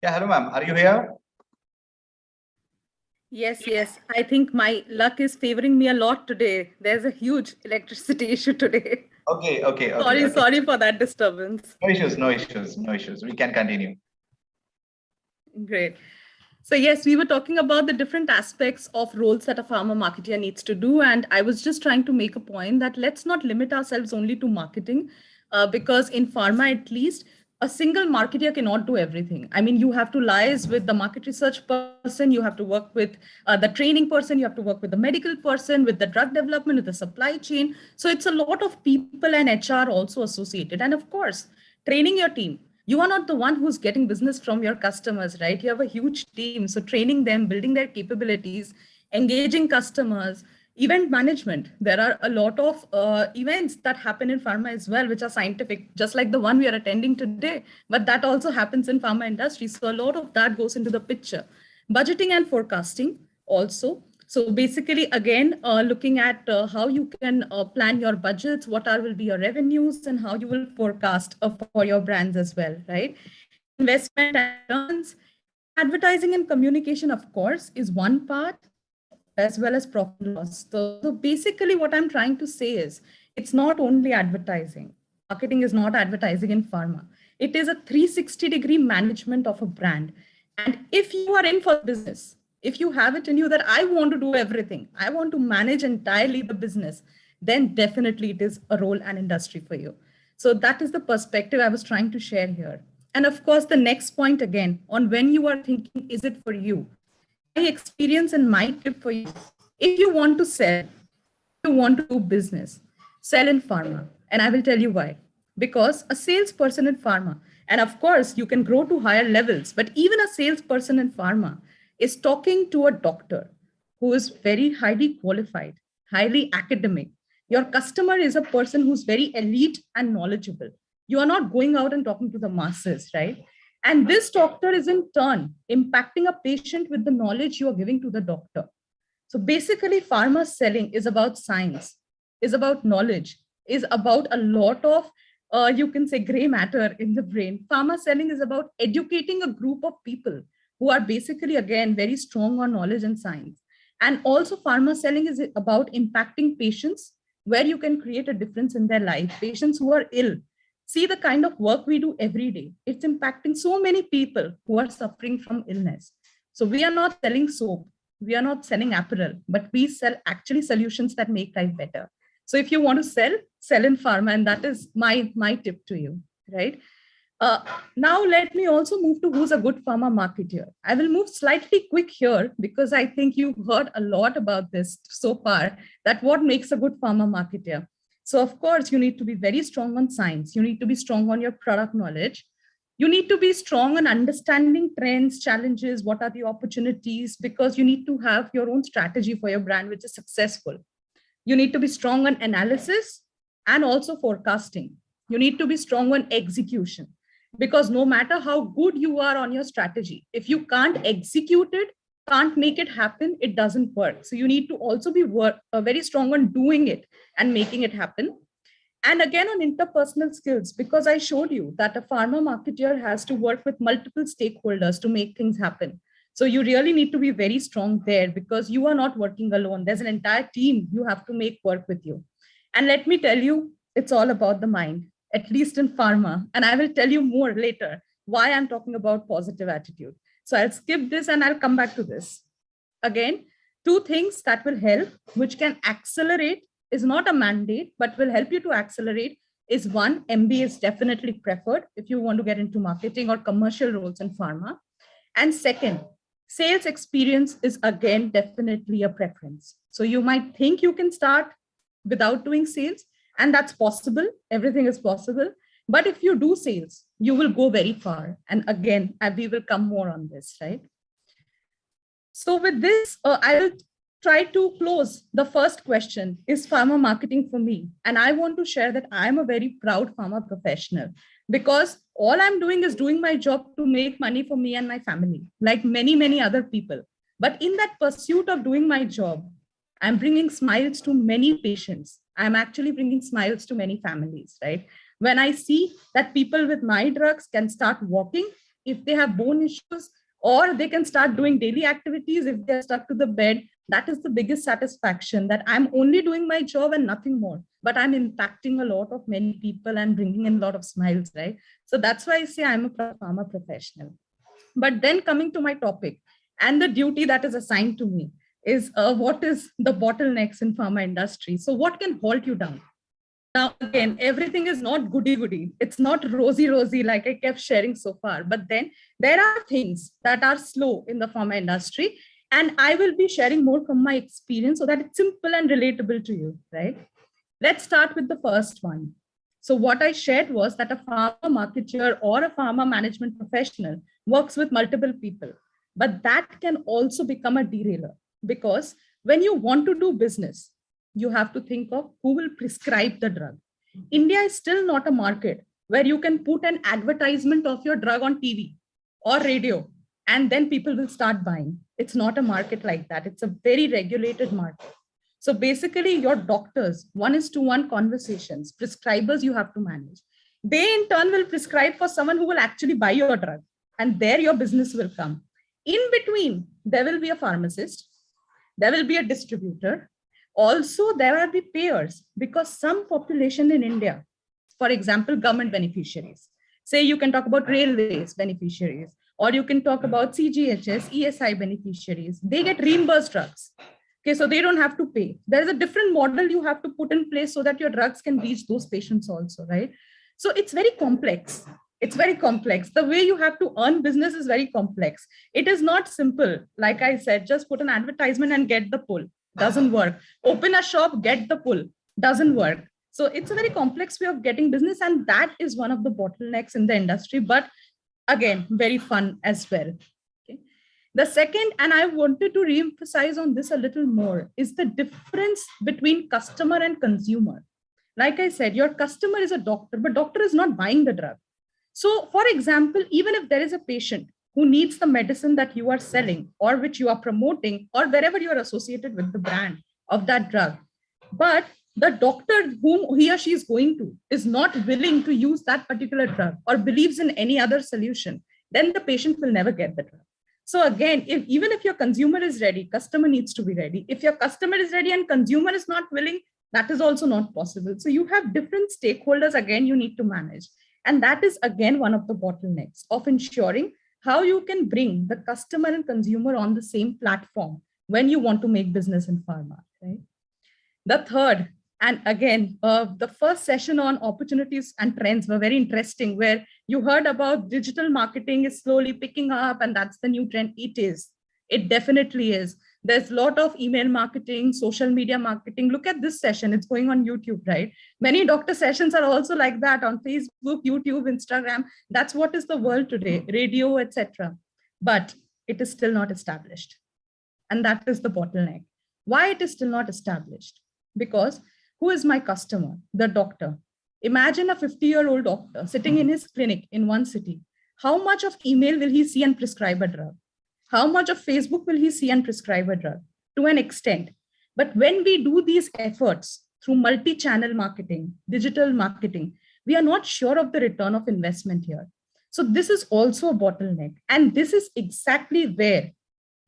Yeah, hello, ma'am. Are you here? Yes. I think my luck is favoring me a lot today. There's a huge electricity issue today. Okay. Sorry for that disturbance. No issues. We can continue. Great. So yes, we were talking about the different aspects of roles that a pharma marketer needs to do. And I was just trying to make a point that let's not limit ourselves only to marketing, because in pharma, at least, a single marketer cannot do everything. I mean, you have to liaise with the market research person, you have to work with the training person, you have to work with the medical person, with the drug development, with the supply chain. So it's a lot of people and HR also associated. And of course, training your team. You are not the one who's getting business from your customers, right? You have a huge team. So training them, building their capabilities, engaging customers, event management. There are a lot of events that happen in pharma as well, which are scientific, just like the one we are attending today, but that also happens in pharma industry. So a lot of that goes into the picture. Budgeting and forecasting also. So basically, again, looking at how you can plan your budgets, will be your revenues, and how you will forecast for your brands as well, right? Investment and returns, advertising and communication, of course, is one part, as well as profit and loss. So basically, what I'm trying to say is, it's not only advertising. Marketing is not advertising in pharma. It is a 360-degree management of a brand. And if you are in for business, if you have it in you that I want to do everything, I want to manage entirely the business, then definitely it is a role and industry for you. So that is the perspective I was trying to share here. And of course, the next point again, on when you are thinking, is it for you? My experience and my tip for you, if you want to sell, you want to do business, sell in pharma. And I will tell you why. Because a salesperson in pharma, and of course, you can grow to higher levels, but even a salesperson in pharma is talking to a doctor who is very highly qualified, highly academic. Your customer is a person who's very elite and knowledgeable. You are not going out and talking to the masses, right? And this doctor is in turn impacting a patient with the knowledge you are giving to the doctor. So basically, pharma selling is about science, is about knowledge, is about a lot of, you can say, gray matter in the brain. Pharma selling is about educating a group of people who are basically, again, very strong on knowledge and science. And also pharma selling is about impacting patients where you can create a difference in their life. Patients who are ill. See the kind of work we do every day. It's impacting so many people who are suffering from illness. So we are not selling soap. We are not selling apparel, but we sell actually solutions that make life better. So if you want to sell in pharma, and that is my tip to you, right? Now let me also move to who's a good pharma marketer. I will move slightly quick here because I think you've heard a lot about this so far, that what makes a good pharma marketer. So of course, you need to be very strong on science. You need to be strong on your product knowledge. You need to be strong on understanding trends, challenges, what are the opportunities, because you need to have your own strategy for your brand, which is successful. You need to be strong on analysis and also forecasting. You need to be strong on execution, because no matter how good you are on your strategy, if you can't execute it, can't make it happen, it doesn't work. So you need to also be very strong on doing it and making it happen. And again, on interpersonal skills, because I showed you that a pharma marketer has to work with multiple stakeholders to make things happen. So you really need to be very strong there, because you are not working alone. There's an entire team you have to make work with you. And let me tell you, it's all about the mind, at least in pharma. And I will tell you more later why I'm talking about positive attitude. So I'll skip this and I'll come back to this. Again, two things that will help, which can accelerate, is not a mandate, but will help you to accelerate, is one, MBA is definitely preferred if you want to get into marketing or commercial roles in pharma. And second, sales experience is again definitely a preference. So you might think you can start without doing sales, and that's possible. Everything is possible. But if you do sales, you will go very far. And again, we will come more on this, right? So with this, I will try to close the first question. Is pharma marketing for me? And I want to share that I am a very proud pharma professional, because all I'm doing is doing my job to make money for me and my family, like many, many other people. But in that pursuit of doing my job, I'm bringing smiles to many patients. I'm actually bringing smiles to many families, right? When I see that people with my drugs can start walking, if they have bone issues, or they can start doing daily activities if they're stuck to the bed. That is the biggest satisfaction, that I'm only doing my job and nothing more, but I'm impacting a lot of many people and bringing in a lot of smiles, right? So that's why I say I'm a pharma professional. But then coming to my topic and the duty that is assigned to me is what is the bottlenecks in pharma industry? So what can halt you down? Now, again, everything is not goody-goody. It's not rosy like I kept sharing so far. But then there are things that are slow in the pharma industry. And I will be sharing more from my experience so that it's simple and relatable to you, right? Let's start with the first one. So what I shared was that a pharma marketer or a pharma management professional works with multiple people. But that can also become a derailer, because when you want to do business, you have to think of who will prescribe the drug. India is still not a market where you can put an advertisement of your drug on TV or radio and then people will start buying. It's not a market like that. It's a very regulated market. So basically your doctors, 1:1 conversations, prescribers you have to manage. They in turn will prescribe for someone who will actually buy your drug, and there your business will come. In between, there will be a pharmacist, there will be a distributor. Also, there are the payers, because some population in India, for example, government beneficiaries, say you can talk about railways beneficiaries, or you can talk about CGHS, ESI beneficiaries, they get reimbursed drugs. Okay, so they don't have to pay. There's a different model you have to put in place so that your drugs can reach those patients also, right? So it's very complex. It's very complex. The way you have to earn business is very complex. It is not simple. Like I said, just put an advertisement and get the pull. Doesn't work. Open a shop, get the pull. Doesn't work. So it's a very complex way of getting business, and that is one of the bottlenecks in the industry, but again, very fun as well. Okay. The second, and I wanted to reemphasize on this a little more, is the difference between customer and consumer. Like I said, your customer is a doctor, but doctor is not buying the drug. So for example, even if there is a patient who needs the medicine that you are selling or which you are promoting, or wherever you are associated with the brand of that drug, but the doctor whom he or she is going to is not willing to use that particular drug or believes in any other solution, then the patient will never get the drug. So again, even if your consumer is ready, customer needs to be ready. If your customer is ready and consumer is not willing, that is also not possible. So you have different stakeholders, again, you need to manage. And that is again one of the bottlenecks of ensuring how you can bring the customer and consumer on the same platform when you want to make business in pharma, right? The third, and again, the first session on opportunities and trends were very interesting, where you heard about digital marketing is slowly picking up and that's the new trend. It is. It definitely is. There's a lot of email marketing, social media marketing. Look at this session. It's going on YouTube, right? Many doctor sessions are also like that on Facebook, YouTube, Instagram. That's what is the world today, radio, etc. But it is still not established. And that is the bottleneck. Why it is still not established? Because who is my customer? The doctor. Imagine a 50-year-old doctor sitting in his clinic in one city. How much of email will he see and prescribe a drug? How much of Facebook will he see and prescribe a drug? To an extent. But when we do these efforts through multi-channel marketing, digital marketing, we are not sure of the return of investment here. So this is also a bottleneck. And this is exactly where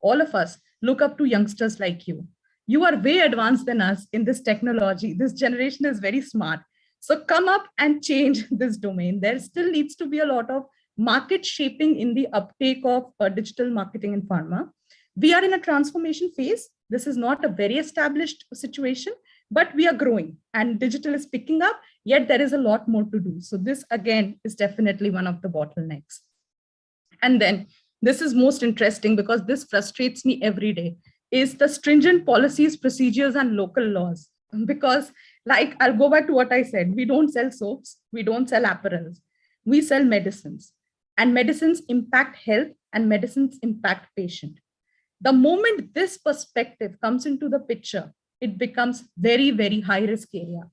all of us look up to youngsters like you. You are way advanced than us in this technology. This generation is very smart. So come up and change this domain. There still needs to be a lot of market shaping in the uptake of digital marketing in pharma. We are in a transformation phase. This is not a very established situation, but we are growing and digital is picking up, yet there is a lot more to do. So this again is definitely one of the bottlenecks. And then this is most interesting because this frustrates me every day, is the stringent policies, procedures, and local laws. Because like, I'll go back to what I said, we don't sell soaps, we don't sell apparels, we sell medicines. And medicines impact health and medicines impact patient. The moment this perspective comes into the picture, it becomes very, very high risk area.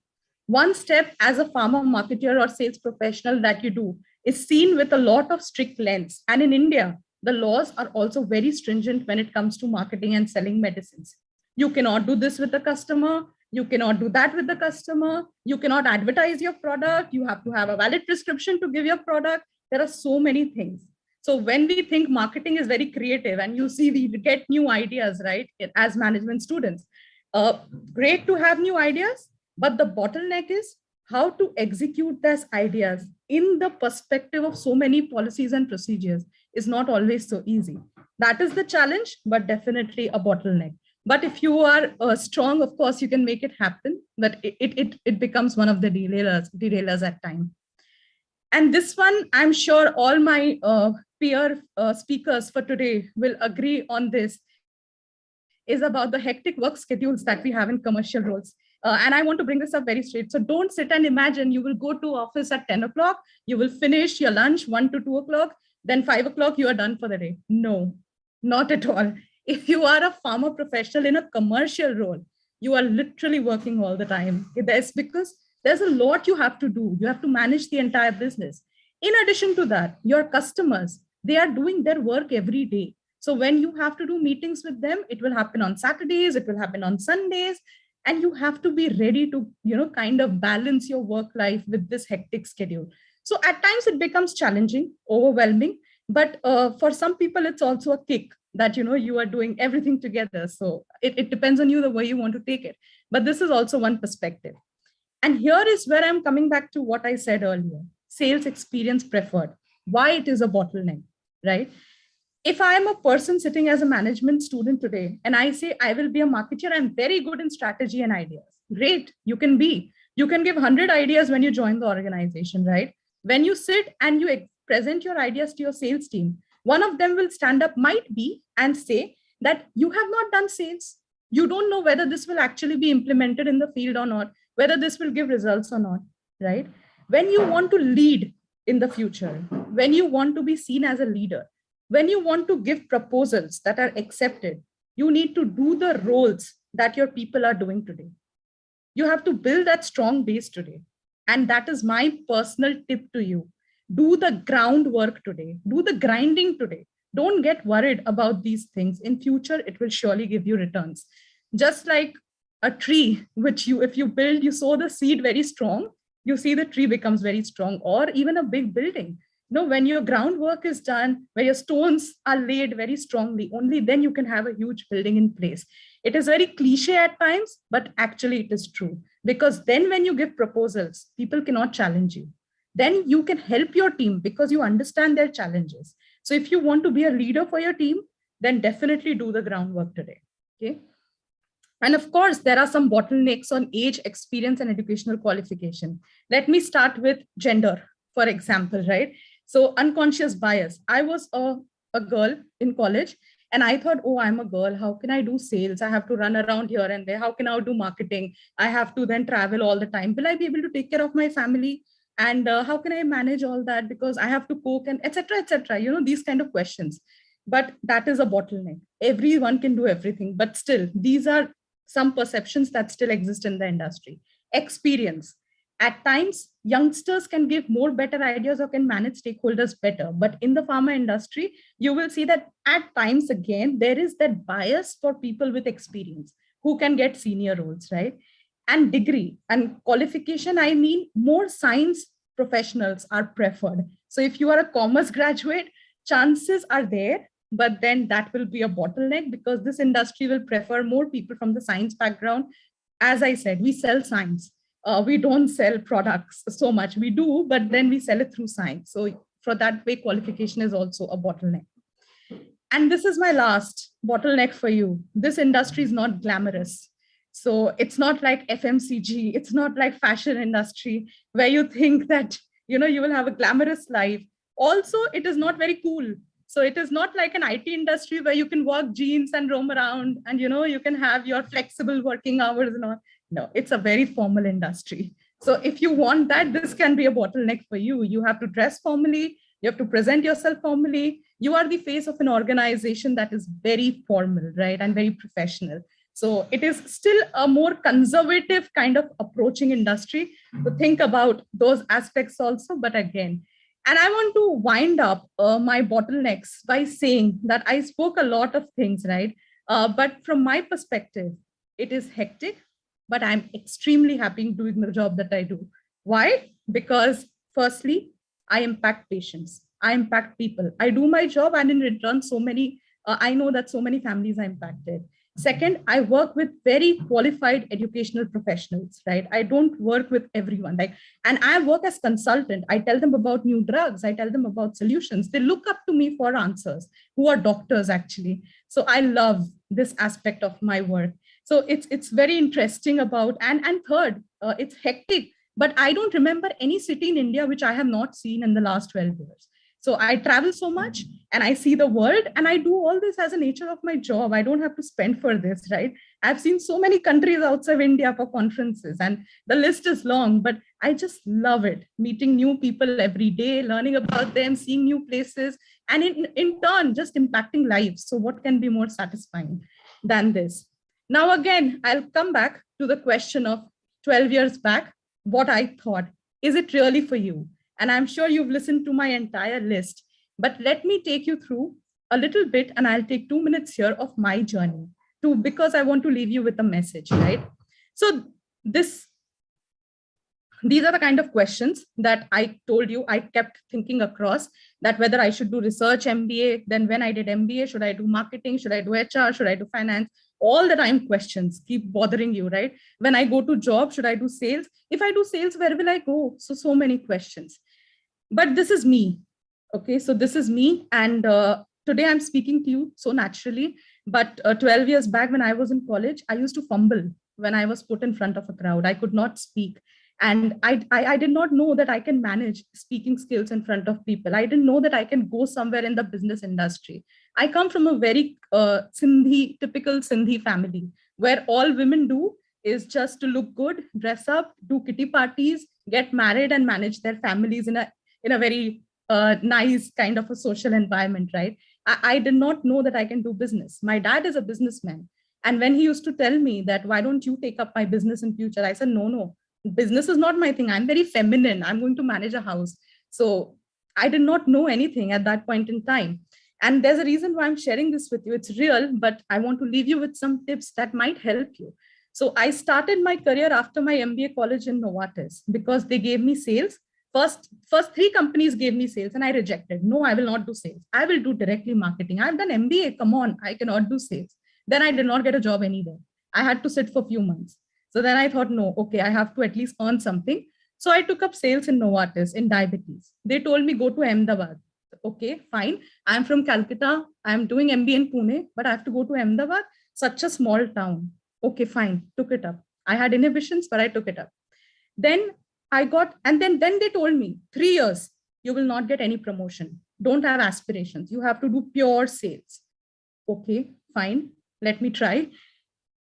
One step as a pharma marketer or sales professional that you do is seen with a lot of strict lens. And in India, the laws are also very stringent when it comes to marketing and selling medicines. You cannot do this with the customer. You cannot do that with the customer. You cannot advertise your product. You have to have a valid prescription to give your product. There are so many things. So when we think marketing is very creative and you see we get new ideas, right, as management students, great to have new ideas, but the bottleneck is how to execute those ideas in the perspective of so many policies and procedures is not always so easy. That is the challenge, but definitely a bottleneck. But if you are strong, of course, you can make it happen, but it becomes one of the derailers at times. And this one, I'm sure all my peer speakers for today will agree on this, is about the hectic work schedules that we have in commercial roles. And I want to bring this up very straight. So don't sit and imagine you will go to office at 10 o'clock, you will finish your lunch 1 to 2 o'clock, then 5 o'clock, you are done for the day. No, not at all. If you are a pharma professional in a commercial role, you are literally working all the time. That's because there's a lot you have to do. You have to manage the entire business. In addition to that, your customers, they are doing their work every day. So when you have to do meetings with them, it will happen on Saturdays, it will happen on Sundays, and you have to be ready to, kind of balance your work life with this hectic schedule. So at times it becomes challenging, overwhelming, but for some people, it's also a kick that, you are doing everything together. So it depends on you, the way you want to take it. But this is also one perspective. And here is where I'm coming back to what I said earlier, sales experience preferred, why it is a bottleneck, right? If I am a person sitting as a management student today and I say I will be a marketer, I'm very good in strategy and ideas. Great, you can be. You can give 100 ideas when you join the organization, right? When you sit and you present your ideas to your sales team, one of them will stand up, might be, and say that you have not done sales. You don't know whether this will actually be implemented in the field or not, whether this will give results or not, right? When you want to lead in the future, when you want to be seen as a leader, when you want to give proposals that are accepted, you need to do the roles that your people are doing today. You have to build that strong base today. And that is my personal tip to you. Do the groundwork today. Do the grinding today. Don't get worried about these things. In future, it will surely give you returns. Just like a tree, which if you build, you sow the seed very strong, you see the tree becomes very strong, or even a big building. When your groundwork is done, where your stones are laid very strongly, only then you can have a huge building in place. It is very cliche at times, but actually it is true. Because then when you give proposals, people cannot challenge you. Then you can help your team because you understand their challenges. So if you want to be a leader for your team, then definitely do the groundwork today. Okay. And of course, there are some bottlenecks on age, experience, and educational qualification. Let me start with gender, for example, right? So unconscious bias. I was a girl in college and I thought, oh, I'm a girl. How can I do sales? I have to run around here and there. How can I do marketing? I have to then travel all the time. Will I be able to take care of my family? And how can I manage all that? Because I have to cook and etc. These kind of questions. But that is a bottleneck. Everyone can do everything. But still, these are some perceptions that still exist in the industry. Experience. At times, youngsters can give more better ideas or can manage stakeholders better. But in the pharma industry, you will see that at times, again, there is that bias for people with experience who can get senior roles, right? And degree and qualification, I mean, more science professionals are preferred. So if you are a commerce graduate, chances are there, but then that will be a bottleneck because this industry will prefer more people from the science background. As I said, we sell science. We don't sell products so much. We do, but then we sell it through science. So for that way, qualification is also a bottleneck. And this is my last bottleneck for you. This industry is not glamorous. So it's not like FMCG. It's not like fashion industry where you think that, you will have a glamorous life. Also, it is not very cool. So it is not like an IT industry where you can work jeans and roam around and, you can have your flexible working hours and all. No, it's a very formal industry. So if you want that, this can be a bottleneck for you. You have to dress formally. You have to present yourself formally. You are the face of an organization that is very formal, right? And very professional. So it is still a more conservative kind of approaching industry to think about those aspects also. But again, and I want to wind up my bottlenecks by saying that I spoke a lot of things, right? But from my perspective, it is hectic, but I'm extremely happy doing the job that I do. Why? Because firstly, I impact patients. I impact people. I do my job, and in return, I know that so many families are impacted. Second, I work with very qualified educational professionals, right? I don't work with everyone. And I work as consultant. I tell them about new drugs. I tell them about solutions. They look up to me for answers, who are doctors actually. So I love this aspect of my work. So it's very interesting about, and third, it's hectic, but I don't remember any city in India which I have not seen in the last 12 years. So I travel so much and I see the world, and I do all this as a nature of my job. I don't have to spend for this, right? I've seen so many countries outside India for conferences, and the list is long, but I just love it. Meeting new people every day, learning about them, seeing new places, and in turn, just impacting lives. So what can be more satisfying than this? Now, again, I'll come back to the question of 12 years back, what I thought. Is it really for you? And I'm sure you've listened to my entire list, but let me take you through a little bit, and I'll take 2 minutes here of my journey too, because I want to leave you with a message, right? So these are the kind of questions that I told you I kept thinking across, that whether I should do research MBA, then when I did MBA, should I do marketing, should I do HR, should I do finance? All the time questions keep bothering you, right? When I go to job, should I do sales? If I do sales, where will I go? So many questions. But this is me. Okay, so this is me. And today I'm speaking to you so naturally. But 12 years back when I was in college, I used to fumble when I was put in front of a crowd. I could not speak. And I did not know that I can manage speaking skills in front of people. I didn't know that I can go somewhere in the business industry. I come from a very typical Sindhi family, where all women do is just to look good, dress up, do kitty parties, get married, and manage their families in a very nice kind of a social environment, right? I did not know that I can do business. My dad is a businessman. And when he used to tell me that, why don't you take up my business in future? I said, no, business is not my thing. I'm very feminine. I'm going to manage a house. So I did not know anything at that point in time. And there's a reason why I'm sharing this with you. It's real, but I want to leave you with some tips that might help you. So I started my career after my MBA college in Novartis because they gave me sales. First 3 companies gave me sales and I rejected. No, I will not do sales. I will do directly marketing. I've done MBA. Come on, I cannot do sales. Then I did not get a job anywhere. I had to sit for a few months. So then I thought, no, okay, I have to at least earn something. So I took up sales in Novartis in diabetes. They told me, go to Ahmedabad. Okay, fine. I'm from Calcutta. I'm doing MBA in Pune, but I have to go to Ahmedabad, such a small town. Okay, fine. Took it up. I had inhibitions, but I took it up. Then I got, and then they told me 3 years, you will not get any promotion. Don't have aspirations. You have to do pure sales. Okay, fine. Let me try.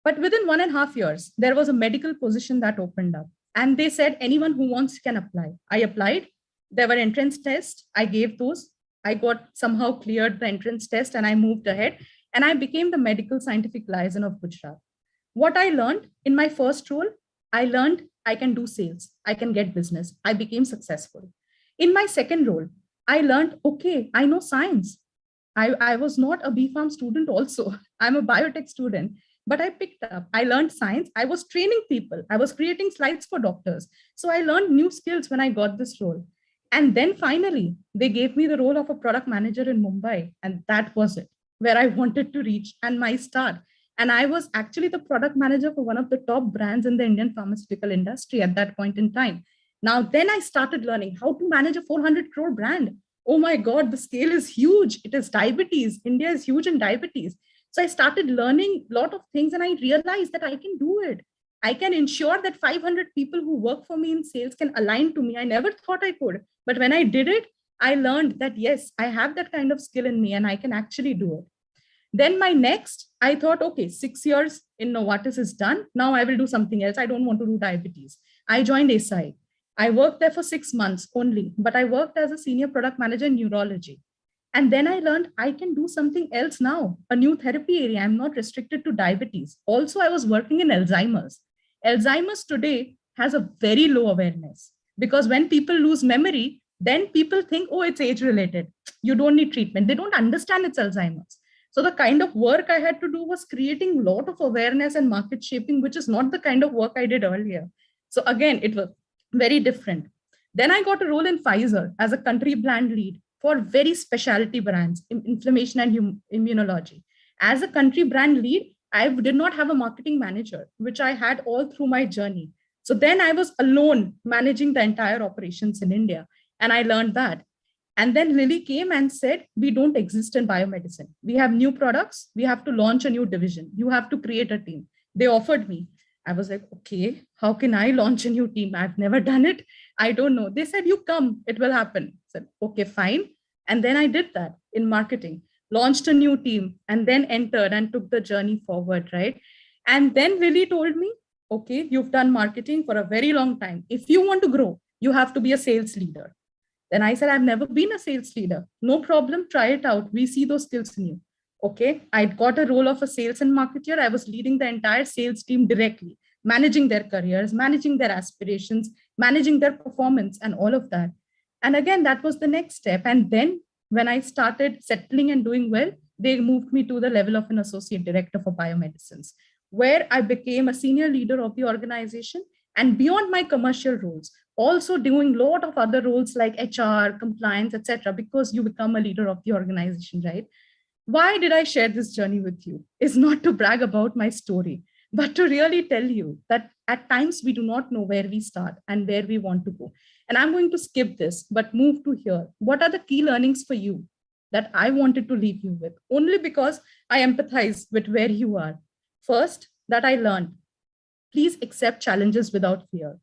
But within 1.5 years, there was a medical position that opened up. And they said, anyone who wants can apply. I applied. There were entrance tests. I gave those. I got somehow cleared the entrance test and I moved ahead. And I became the medical scientific liaison of Gujarat. What I learned in my first role, I learned I can do sales. I can get business. I became successful. In my second role, I learned, okay, I know science. I was not a BPharm student also. I'm a biotech student. But I picked up, I learned science. I was training people. I was creating slides for doctors. So I learned new skills when I got this role. And then finally, they gave me the role of a product manager in Mumbai. And that was it, where I wanted to reach and my start. And I was actually the product manager for one of the top brands in the Indian pharmaceutical industry at that point in time. Now, then I started learning how to manage a 400 crore brand. Oh my God, the scale is huge. It is diabetes. India is huge in diabetes. So I started learning a lot of things and I realized that I can do it. I can ensure that 500 people who work for me in sales can align to me. I never thought I could. But when I did it, I learned that, yes, I have that kind of skill in me and I can actually do it. Then I thought, okay, 6 years in Novartis is done. Now I will do something else. I don't want to do diabetes. I joined ASI. I worked there for 6 months only, but I worked as a senior product manager in neurology. And then I learned I can do something else now, a new therapy area. I'm not restricted to diabetes. Also, I was working in Alzheimer's. Alzheimer's today has a very low awareness because when people lose memory, then people think, oh, it's age-related. You don't need treatment. They don't understand it's Alzheimer's. So the kind of work I had to do was creating a lot of awareness and market shaping, which is not the kind of work I did earlier. So again, it was very different. Then I got a role in Pfizer as a country brand lead for very specialty brands in inflammation and immunology. As a country brand lead, I did not have a marketing manager, which I had all through my journey. So then I was alone managing the entire operations in India. And I learned that. And then Lily came and said, we don't exist in biomedicine. We have new products. We have to launch a new division. You have to create a team. They offered me. I was like, okay, how can I launch a new team? I've never done it. I don't know. They said, you come, it will happen. I said, okay, fine. And then I did that in marketing, launched a new team, and then entered and took the journey forward, right? And then Lily told me, okay, you've done marketing for a very long time. If you want to grow, you have to be a sales leader. Then I said, I've never been a sales leader. No problem, try it out. We see those skills in you. Okay, I got a role of a sales and marketer. I was leading the entire sales team directly, managing their careers, managing their aspirations, managing their performance and all of that. And again, that was the next step. And then when I started settling and doing well, they moved me to the level of an associate director for biomedicines, where I became a senior leader of the organization. And beyond my commercial roles, also doing a lot of other roles like HR, compliance, etc., because you become a leader of the organization, right? Why did I share this journey with you? Is not to brag about my story, but to really tell you that at times we do not know where we start and where we want to go. And I'm going to skip this, but move to here. What are the key learnings for you that I wanted to leave you with? Only because I empathize with where you are. First, that I learned, please accept challenges without fear.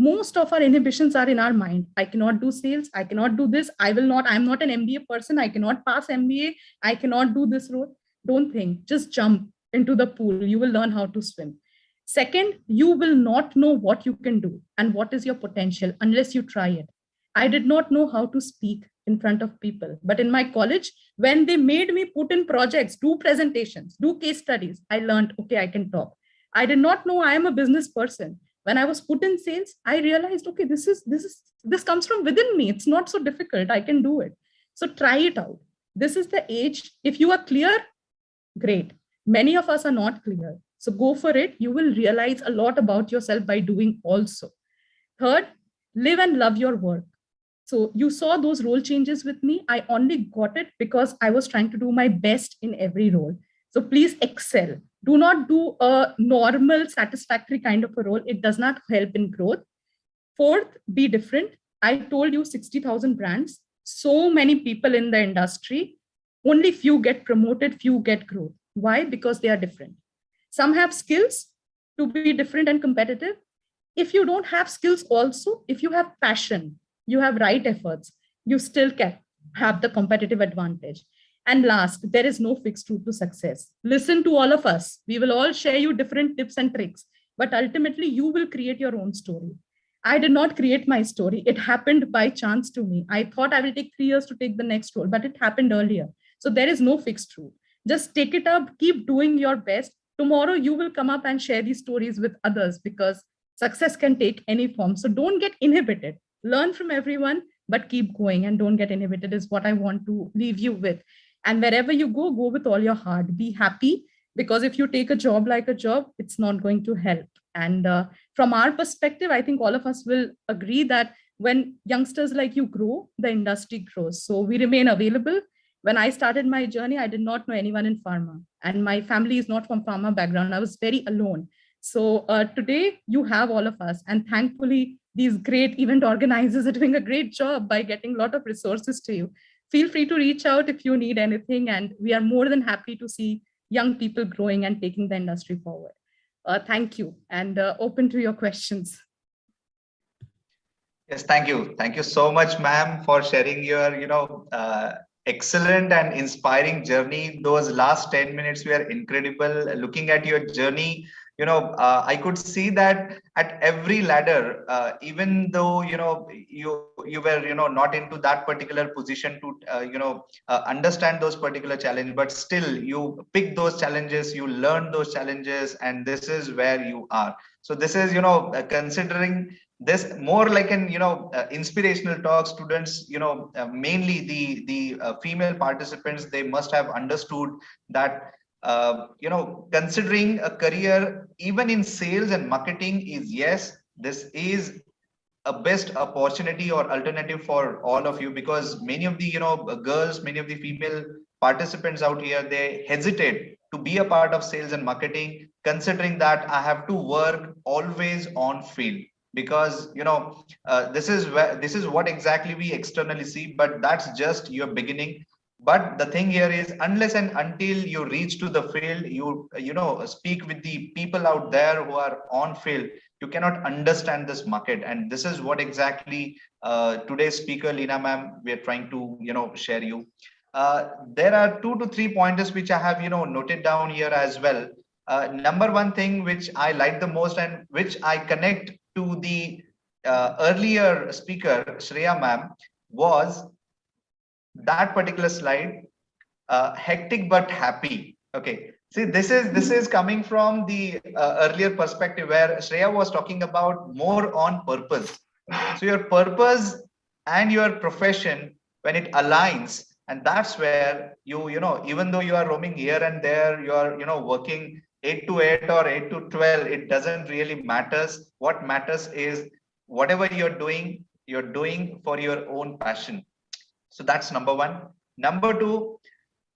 Most of our inhibitions are in our mind. I cannot do sales. I cannot do this. I'm not an MBA person. I cannot pass MBA. I cannot do this role. Don't think, just jump into the pool. You will learn how to swim. Second, you will not know what you can do and what is your potential unless you try it. I did not know how to speak in front of people, but in my college, when they made me put in projects, do presentations, do case studies, I learned, okay, I can talk. I did not know I am a business person. When I was put in sales, I realized, okay, this comes from within me. It's not so difficult. I can do it. So try it out. This is the age. If you are clear, great. Many of us are not clear. So go for it. You will realize a lot about yourself by doing also. Third, live and love your work. So you saw those role changes with me. I only got it because I was trying to do my best in every role. So please excel. Do not do a normal, satisfactory kind of a role. It does not help in growth. Fourth, be different. I told you 60,000 brands, so many people in the industry, only few get promoted, few get growth. Why? Because they are different. Some have skills to be different and competitive. If you don't have skills also, if you have passion, you have right efforts, you still can have the competitive advantage. And last, there is no fixed route to success. Listen to all of us. We will all share you different tips and tricks, but ultimately you will create your own story. I did not create my story. It happened by chance to me. I thought I will take 3 years to take the next role, but it happened earlier. So there is no fixed route. Just take it up, keep doing your best. Tomorrow you will come up and share these stories with others because success can take any form. So don't get inhibited. Learn from everyone, but keep going and don't get inhibited is what I want to leave you with. And wherever you go with all your heart. Be happy, because if you take a job like a job, it's not going to help. And from our perspective, I think all of us will agree that when youngsters like you grow, the industry grows. So we remain available. When I started my journey, I did not know anyone in pharma, and my family is not from pharma background. I was very alone. So today you have all of us, and thankfully these great event organizers are doing a great job by getting a lot of resources to you. Feel free to reach out if you need anything, and we are more than happy to see young people growing and taking the industry forward. Thank you, and open to your questions. Yes, thank you. Thank you so much, ma'am, for sharing your, excellent and inspiring journey. Those last 10 minutes were incredible. Looking at your journey, I could see that at every ladder, even though, you were, not into that particular position to, understand those particular challenges, but still you pick those challenges, you learn those challenges, and this is where you are. So this is, considering this more like an inspirational talk. Students, mainly the female participants, they must have understood that considering a career even in sales and marketing is, yes, this is a best opportunity or alternative for all of you, because many of the girls, many of the female participants out here, they hesitate to be a part of sales and marketing, considering that I have to work always on field, because this is what exactly we externally see, but that's just your beginning. But the thing here is, unless and until you reach to the field, you speak with the people out there who are on field, you cannot understand this market. And this is what exactly today's speaker Leena ma'am, we are trying to share you. There are 2 to 3 pointers which I have noted down here as well. Number one thing which I like the most, and which I connect to the earlier speaker Shreya ma'am, was that particular slide, hectic but happy. Okay, see, this is coming from the earlier perspective where Shreya was talking about more on purpose. So your purpose and your profession, when it aligns, and that's where even though you are roaming here and there, you are working 8 to 8 or 8 to 12, it doesn't really matters. What matters is whatever you're doing for your own passion. So that's number one. Number two,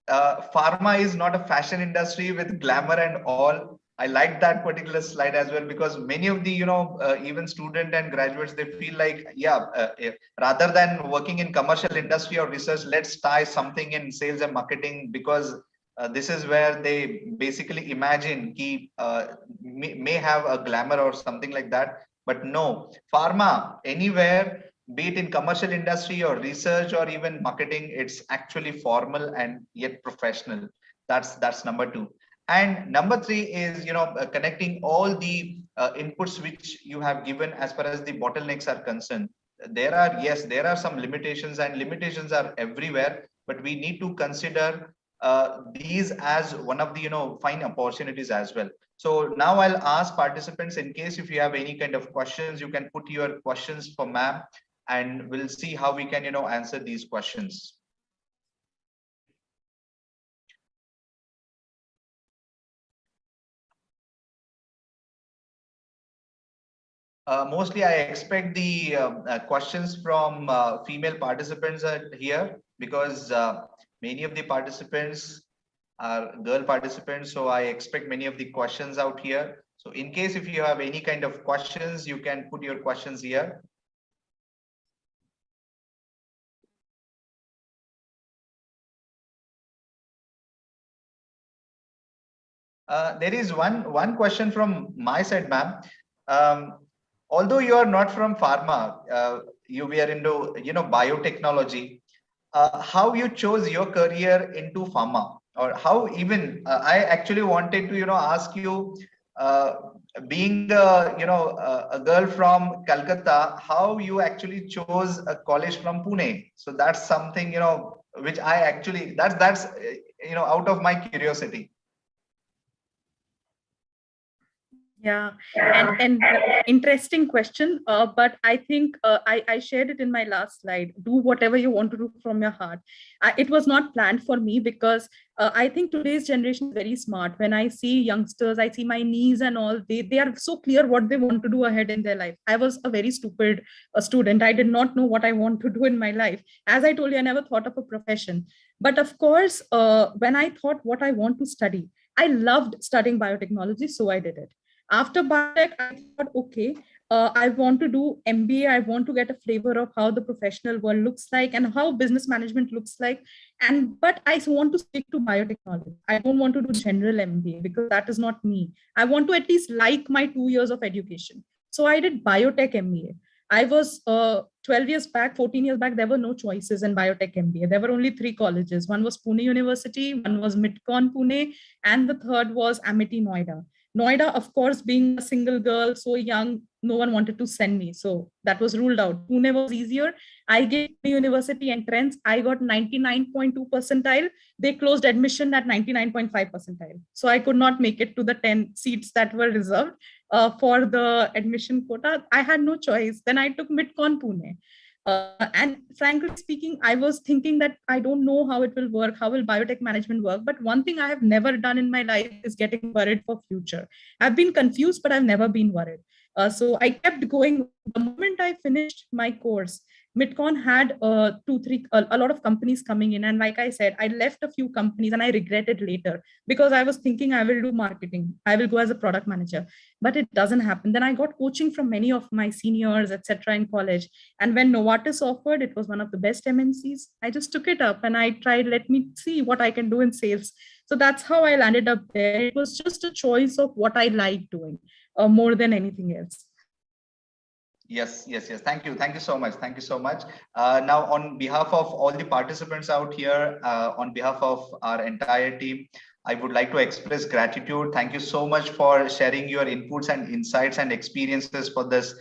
pharma is not a fashion industry with glamour and all. I like that particular slide as well, because many of the even student and graduates, they feel like, rather than working in commercial industry or research, let's tie something in sales and marketing, because this is where they basically imagine he may have a glamour or something like that. But no, pharma, anywhere, be it in commercial industry or research or even marketing, it's actually formal and yet professional. That's number two. And number three is connecting all the inputs which you have given as far as the bottlenecks are concerned. There are some limitations, and limitations are everywhere, but we need to consider these as one of the fine opportunities as well. So now I'll ask participants, in case if you have any kind of questions, you can put your questions for ma'am, and we'll see how we can answer these questions. Mostly I expect the questions from female participants here, because many of the participants are girl participants, so I expect many of the questions out here. So in case if you have any kind of questions, you can put your questions here. There is one question from my side, ma'am. Although you are not from pharma, you were into biotechnology. How you chose your career into pharma, or how even I actually wanted to ask you, being a girl from Calcutta, how you actually chose a college from Pune. So that's something which I actually that's out of my curiosity. Yeah, and interesting question. But I think I shared it in my last slide. Do whatever you want to do from your heart. It was not planned for me, because I think today's generation is very smart. When I see youngsters, I see my niece and all, they are so clear what they want to do ahead in their life. I was a very stupid student. I did not know what I want to do in my life. As I told you, I never thought of a profession. But of course, when I thought what I want to study, I loved studying biotechnology, so I did it. After biotech, I thought, okay, I want to do MBA. I want to get a flavor of how the professional world looks like and how business management looks like. But I want to stick to biotechnology. I don't want to do general MBA, because that is not me. I want to at least like my 2 years of education. So I did biotech MBA. I was 12 years back, 14 years back, there were no choices in biotech MBA. There were only 3 colleges. One was Pune University, one was Midcon Pune, and the third was Amity Noida. Noida, of course, being a single girl, so young, no one wanted to send me. So that was ruled out. Pune was easier. I gave the university entrance. I got 99.2 percentile. They closed admission at 99.5 percentile. So I could not make it to the 10 seats that were reserved for the admission quota. I had no choice. Then I took Midcon Pune. And frankly speaking, I was thinking that I don't know how it will work. How will biotech management work? But one thing I have never done in my life is getting worried for future. I've been confused, but I've never been worried. So I kept going. The moment I finished my course, Midcon had a lot of companies coming in. And like I said, I left a few companies and I regretted later because I was thinking I will do marketing. I will go as a product manager, but it doesn't happen. Then I got coaching from many of my seniors, etc. in college. And when Novartis offered, it was one of the best MNCs. I just took it up and I tried, let me see what I can do in sales. So that's how I landed up there. It was just a choice of what I like doing more than anything else. Yes. Thank you so much. Thank you so much. Now, on behalf of all the participants out here, on behalf of our entire team, I would like to express gratitude. Thank you so much for sharing your inputs and insights and experiences for this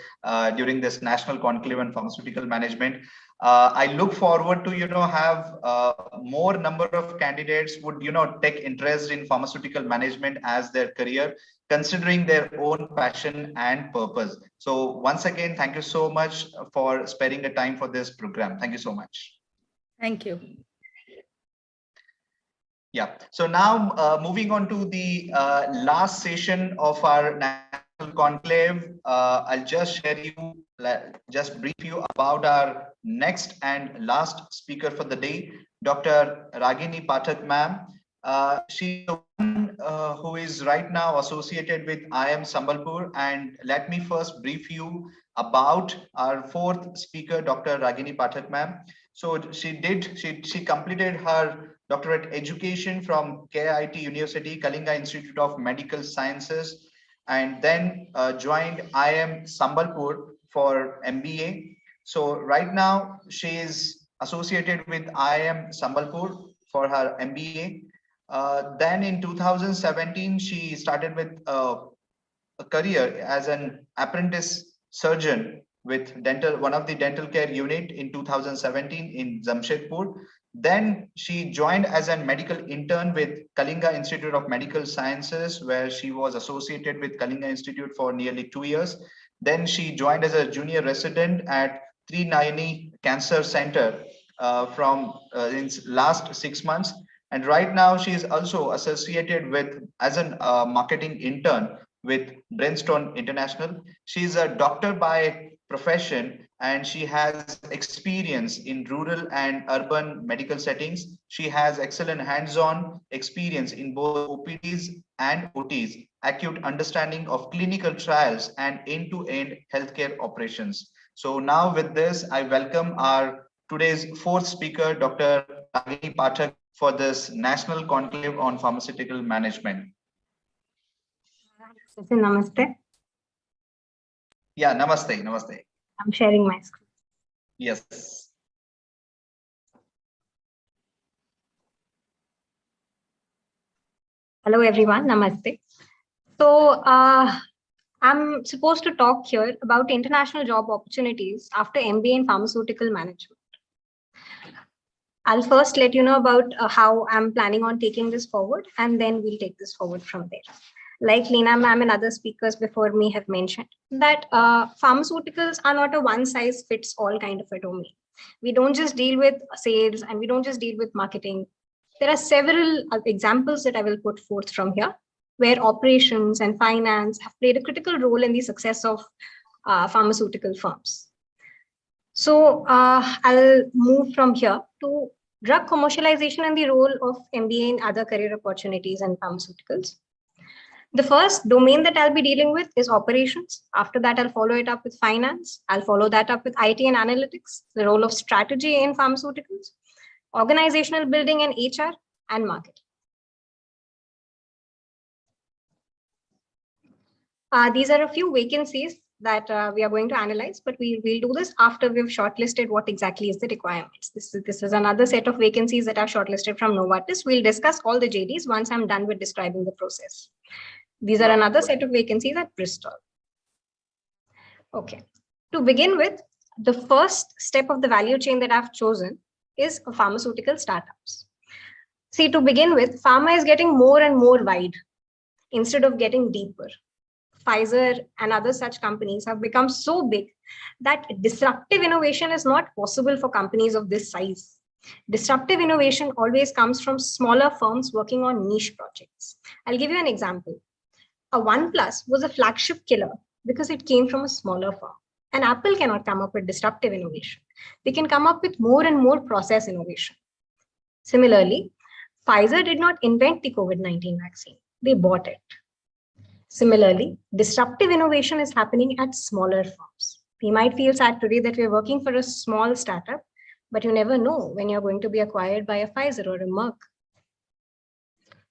during this National Conclave on Pharmaceutical Management. I look forward to have more number of candidates would take interest in pharmaceutical management as their career, considering their own passion and purpose. So once again, thank you so much for sparing the time for this program. Thank you so much. Thank you. Yeah. So now moving on to the last session of our National Conclave, I'll just brief you about our next and last speaker for the day, Dr. Ragini Pathak ma'am. She's the one who is right now associated with IIM Sambalpur. And let me first brief you about our fourth speaker, Dr. Ragini Pathak ma'am. So she completed her doctorate education from KIT University, Kalinga Institute of Medical Sciences, and then joined IIM Sambalpur for MBA. So right now she is associated with IIM Sambalpur for her MBA. Then in 2017, she started with a career as an apprentice surgeon with one of the dental care unit in 2017 in Jamshedpur. Then she joined as a medical intern with Kalinga Institute of Medical Sciences, where she was associated with Kalinga Institute for nearly 2 years. Then she joined as a junior resident at Trinayani Cancer Center from in last 6 months. And right now she is also associated with as a marketing intern with Brainstone International. She's a doctor by profession and she has experience in rural and urban medical settings. She has excellent hands-on experience in both OPDs and OTs, acute understanding of clinical trials and end-to-end healthcare operations. So now with this, I welcome our today's fourth speaker, Dr. Ragini Pathak, for this National Conclave on Pharmaceutical Management. Namaste. Yeah, namaste. I'm sharing my screen. Yes. Hello, everyone. Namaste. So I'm supposed to talk here about international job opportunities after MBA in Pharmaceutical Management. I'll first let you know about how I'm planning on taking this forward, and then we'll take this forward from there. Like Leena ma'am and other speakers before me have mentioned, that pharmaceuticals are not a one-size-fits-all kind of a domain. We don't just deal with sales and we don't just deal with marketing. There are several examples that I will put forth from here, where operations and finance have played a critical role in the success of pharmaceutical firms. So I'll move from here to drug commercialization and the role of MBA in other career opportunities in pharmaceuticals. The first domain that I'll be dealing with is operations. After that, I'll follow it up with finance. I'll follow that up with IT and analytics, the role of strategy in pharmaceuticals, organizational building and HR, and marketing. These are a few vacancies that we are going to analyze, but we'll do this after we've shortlisted what exactly is the requirements. This is another set of vacancies that are shortlisted from Novartis. We'll discuss all the JDs once I'm done with describing the process. These are another set of vacancies at Bristol. Okay, to begin with, the first step of the value chain that I've chosen is pharmaceutical startups. See, to begin with, pharma is getting more and more wide instead of getting deeper. Pfizer and other such companies have become so big that disruptive innovation is not possible for companies of this size. Disruptive innovation always comes from smaller firms working on niche projects. I'll give you an example. A OnePlus was a flagship killer because it came from a smaller firm. And Apple cannot come up with disruptive innovation. They can come up with more and more process innovation. Similarly, Pfizer did not invent the COVID-19 vaccine. They bought it. Similarly, disruptive innovation is happening at smaller firms. We might feel sad today that we're working for a small startup, but you never know when you're going to be acquired by a Pfizer or a Merck.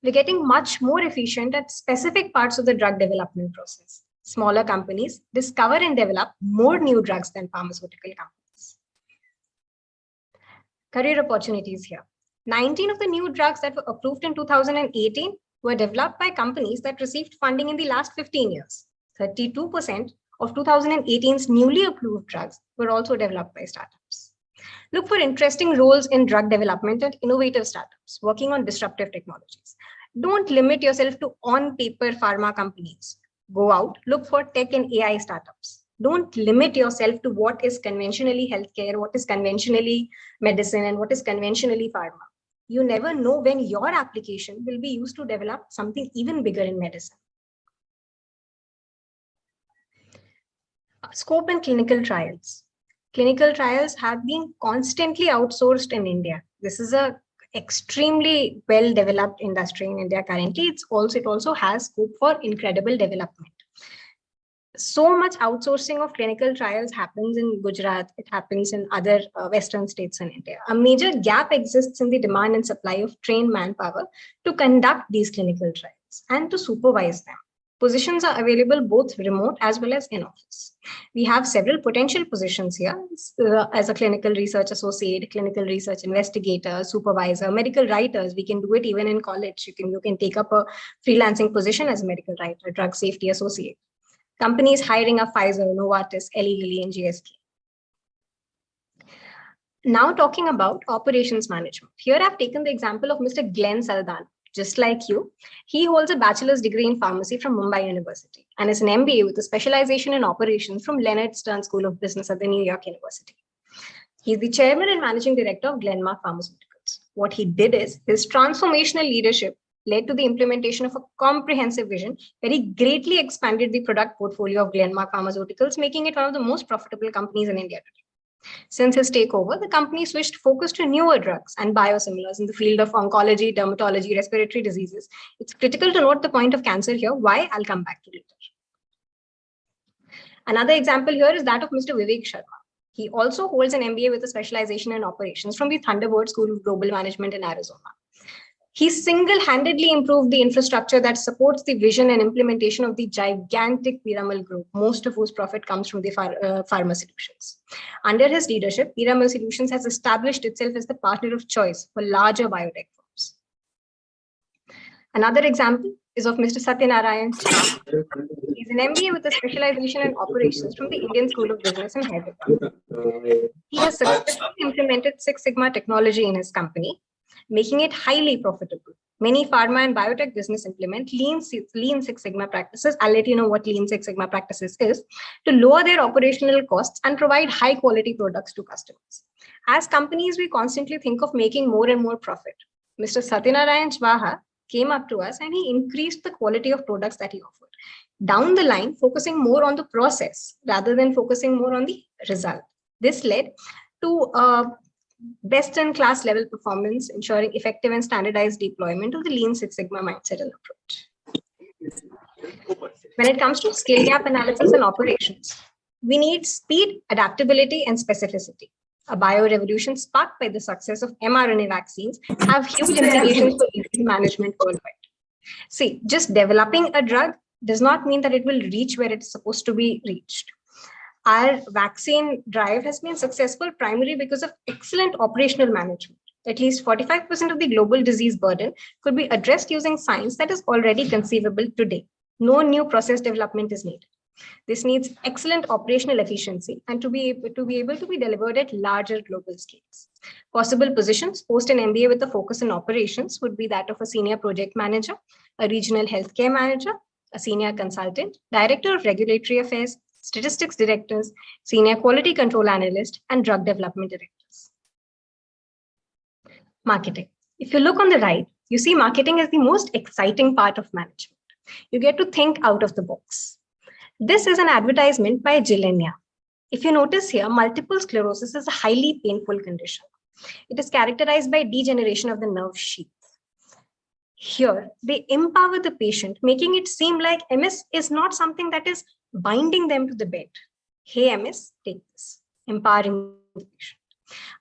We're getting much more efficient at specific parts of the drug development process. Smaller companies discover and develop more new drugs than pharmaceutical companies. Career opportunities here. 19 of the new drugs that were approved in 2018 were developed by companies that received funding in the last 15 years. 32% of 2018's newly approved drugs were also developed by startups. Look for interesting roles in drug development and innovative startups working on disruptive technologies. Don't limit yourself to on-paper pharma companies. Go out, look for tech and AI startups. Don't limit yourself to what is conventionally healthcare, what is conventionally medicine, and what is conventionally pharma. You never know when your application will be used to develop something even bigger in medicine. Scope and clinical trials. Clinical trials have been constantly outsourced in India. This is a extremely well-developed industry in India currently. It also has scope for incredible development. So much outsourcing of clinical trials happens in Gujarat. It happens in other Western states in India. A major gap exists in the demand and supply of trained manpower to conduct these clinical trials and to supervise them. Positions are available both remote as well as in office. We have several potential positions here as a clinical research associate, clinical research investigator, supervisor, medical writers. We can do it even in college. You can take up a freelancing position as a medical writer, drug safety associate. Companies hiring are Pfizer, Novartis, Eli Lilly, and GSK. Now talking about operations management. Here I've taken the example of Mr. Glenn Saldan. Just like you, he holds a bachelor's degree in pharmacy from Mumbai University and is an MBA with a specialization in operations from Leonard Stern School of Business at the New York University. He's the chairman and managing director of Glenmark Pharmaceuticals. What he did is his transformational leadership led to the implementation of a comprehensive vision where he greatly expanded the product portfolio of Glenmark Pharmaceuticals, making it one of the most profitable companies in India today. Since his takeover, the company switched focus to newer drugs and biosimilars in the field of oncology, dermatology, respiratory diseases. It's critical to note the point of cancer here. Why? I'll come back to later. Another example here is that of Mr. Vivek Sharma. He also holds an MBA with a specialization in operations from the Thunderbird School of Global Management in Arizona. He single-handedly improved the infrastructure that supports the vision and implementation of the gigantic Piramal Group, most of whose profit comes from the Pharma Solutions. Under his leadership, Piramal Solutions has established itself as the partner of choice for larger biotech firms. Another example is of Mr. Satyanarayan. He's an MBA with a specialization in operations from the Indian School of Business in Hyderabad. He has successfully implemented Six Sigma technology in his company, making it highly profitable. Many pharma and biotech business implement Lean Six Sigma practices. I'll let you know what Lean Six Sigma practices is to lower their operational costs and provide high quality products to customers. As companies, we constantly think of making more and more profit. Mr. Satyanarayan Chwaha came up to us and he increased the quality of products that he offered. Down the line, focusing more on the process rather than focusing more on the result. This led to best-in-class level performance, ensuring effective and standardized deployment of the Lean Six Sigma mindset and approach. When it comes to skill gap analysis and operations, we need speed, adaptability, and specificity. A bio-revolution sparked by the success of mRNA vaccines have huge implications for disease management worldwide. See, just developing a drug does not mean that it will reach where it's supposed to be reached. Our vaccine drive has been successful primarily because of excellent operational management. At least 45% of the global disease burden could be addressed using science that is already conceivable today. No new process development is needed. This needs excellent operational efficiency and to be able to be delivered at larger global scales. Possible positions post an MBA with a focus on operations would be that of a senior project manager, a regional healthcare manager, a senior consultant, director of regulatory affairs, statistics directors, senior quality control analyst, and drug development directors. Marketing. If you look on the right, you see marketing is the most exciting part of management. You get to think out of the box. This is an advertisement by Gilenya. If you notice here, multiple sclerosis is a highly painful condition. It is characterized by degeneration of the nerve sheath. Here, they empower the patient, making it seem like MS is not something that is binding them to the bed. Hey, MS, take this, empowering the patient.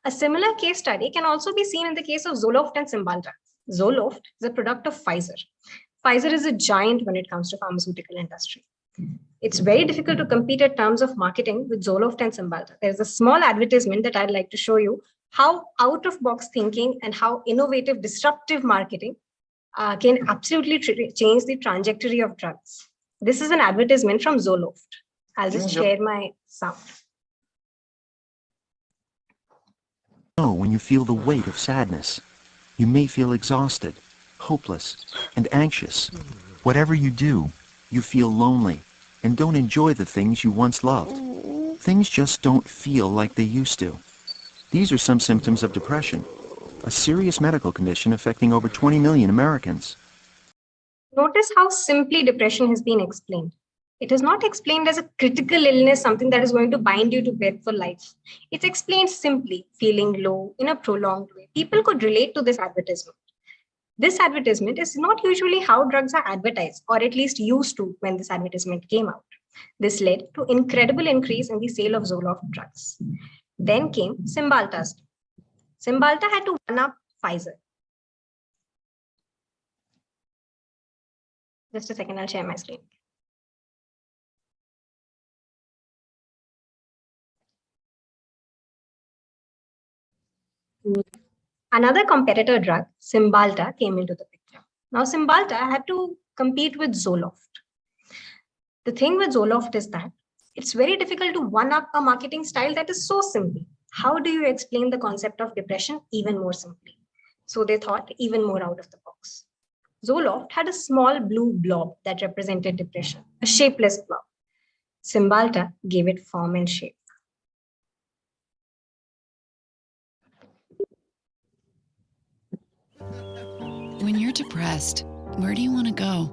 A similar case study can also be seen in the case of Zoloft and Cymbalta. Zoloft is a product of Pfizer. Pfizer is a giant when it comes to pharmaceutical industry. It's very difficult to compete in terms of marketing with Zoloft and Cymbalta. There's a small advertisement that I'd like to show you how out-of-box thinking and how innovative, disruptive marketing can absolutely change the trajectory of drugs. This is an advertisement from Zoloft. I'll just share my sound. When you feel the weight of sadness, you may feel exhausted, hopeless, and anxious. Whatever you do, you feel lonely and don't enjoy the things you once loved. Things just don't feel like they used to. These are some symptoms of depression, a serious medical condition affecting over 20 million Americans. Notice how simply depression has been explained. It is not explained as a critical illness, something that is going to bind you to bed for life. It's explained simply, feeling low in a prolonged way. People could relate to this advertisement. This advertisement is not usually how drugs are advertised, or at least used to when this advertisement came out. This led to incredible increase in the sale of Zoloft drugs. Then came Cymbalta's. Cymbalta had to one-up Pfizer. Just a second, I'll share my screen. Another competitor drug, Cymbalta, came into the picture. Now, Cymbalta had to compete with Zoloft. The thing with Zoloft is that it's very difficult to one-up a marketing style that is so simple. How do you explain the concept of depression even more simply? So they thought even more out of the box. Zoloft had a small blue blob that represented depression, a shapeless blob. Cymbalta gave it form and shape. When you're depressed, where do you want to go?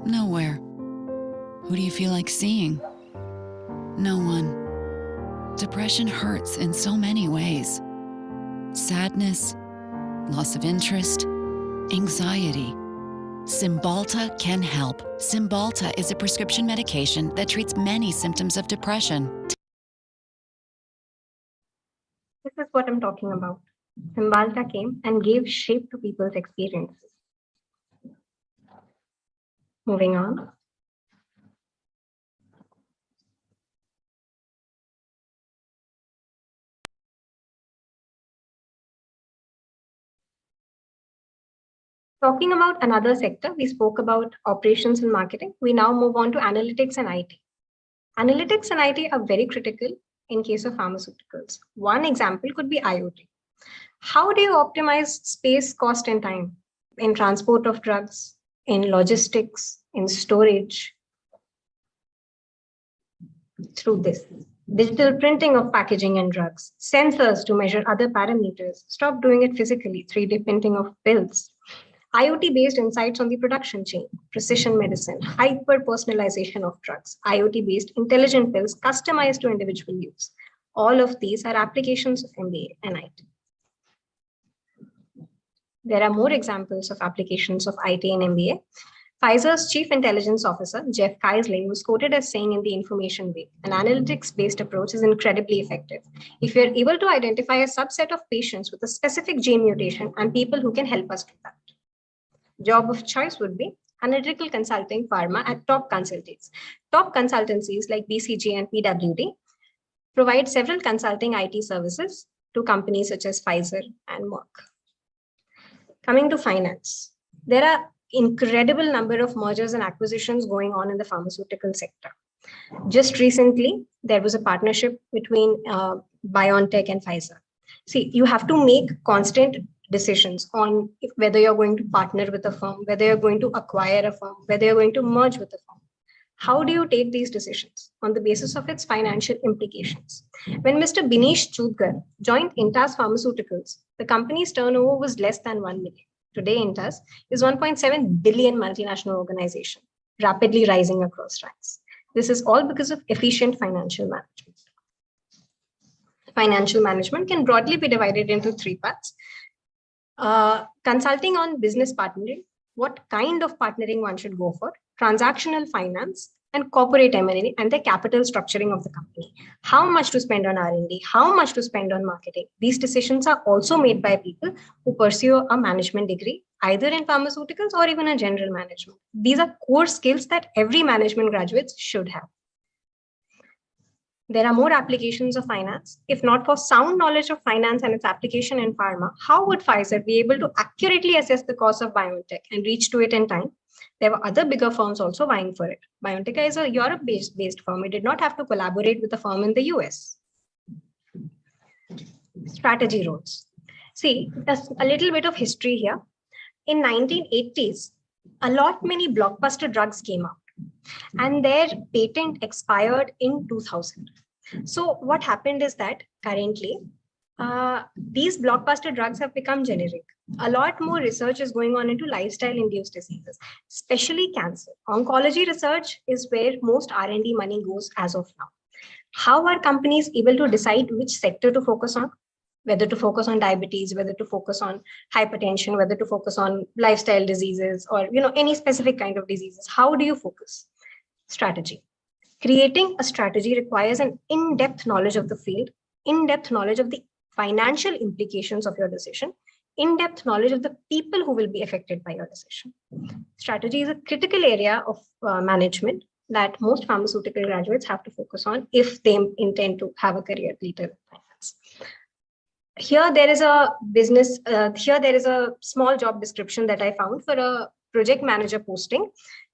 Nowhere. Who do you feel like seeing? No one. Depression hurts in so many ways. Sadness, loss of interest, anxiety. Cymbalta can help. Cymbalta is a prescription medication that treats many symptoms of depression. This is what I'm talking about. Cymbalta came and gave shape to people's experiences. Moving on. Talking about another sector, we spoke about operations and marketing. We now move on to analytics and IT. Analytics and IT are very critical in case of pharmaceuticals. One example could be IoT. How do you optimize space, cost, and time in transport of drugs, in logistics, in storage? Through this. Digital printing of packaging and drugs, sensors to measure other parameters. Stop doing it physically, 3D printing of pills. IoT-based insights on the production chain, precision medicine, hyper-personalization of drugs, IoT-based intelligent pills customized to individual use. All of these are applications of MBA and IT. There are more examples of applications of IT and MBA. Pfizer's Chief Intelligence Officer, Jeff Keisling, was quoted as saying in the Information Week, an analytics-based approach is incredibly effective if you're able to identify a subset of patients with a specific gene mutation and people who can help us do that. Job of choice would be analytical consulting pharma at top consultancies. Top consultancies like BCG and PwC provide several consulting IT services to companies such as Pfizer and Merck. Coming to finance, there are incredible number of mergers and acquisitions going on in the pharmaceutical sector. Just recently, there was a partnership between BioNTech and Pfizer. See, you have to make constant decisions on whether you're going to partner with a firm, whether you're going to acquire a firm, whether you're going to merge with a firm. How do you take these decisions? On the basis of its financial implications. When Mr. Binish Chudgar joined Intas Pharmaceuticals, the company's turnover was less than 1 million. Today, Intas is 1.7 billion multinational organization, rapidly rising across ranks. This is all because of efficient financial management. Financial management can broadly be divided into three parts. Consulting on business partnering, what kind of partnering one should go for, transactional finance, and corporate M&A and the capital structuring of the company. How much to spend on R&D, how much to spend on marketing. These decisions are also made by people who pursue a management degree, either in pharmaceuticals or even a general management. These are core skills that every management graduate should have. There are more applications of finance. If not for sound knowledge of finance and its application in pharma, how would Pfizer be able to accurately assess the cost of BioNTech and reach to it in time? There were other bigger firms also vying for it. BioNTech is a Europe-based firm. It did not have to collaborate with a firm in the US. Strategy roles. See, there's a little bit of history here. In 1980s, many blockbuster drugs came out and their patent expired in 2000. So what happened is that currently, these blockbuster drugs have become generic. A lot more research is going on into lifestyle-induced diseases, especially cancer. Oncology research is where most R&D money goes as of now. How are companies able to decide which sector to focus on? Whether to focus on diabetes, whether to focus on hypertension, whether to focus on lifestyle diseases, or any specific kind of diseases. How do you focus? Strategy. Creating a strategy requires an in-depth knowledge of the field, in-depth knowledge of the financial implications of your decision, in-depth knowledge of the people who will be affected by your decision. Strategy is a critical area of management that most pharmaceutical graduates have to focus on if they intend to have a career later in finance. Here there is a small job description that I found for a project manager posting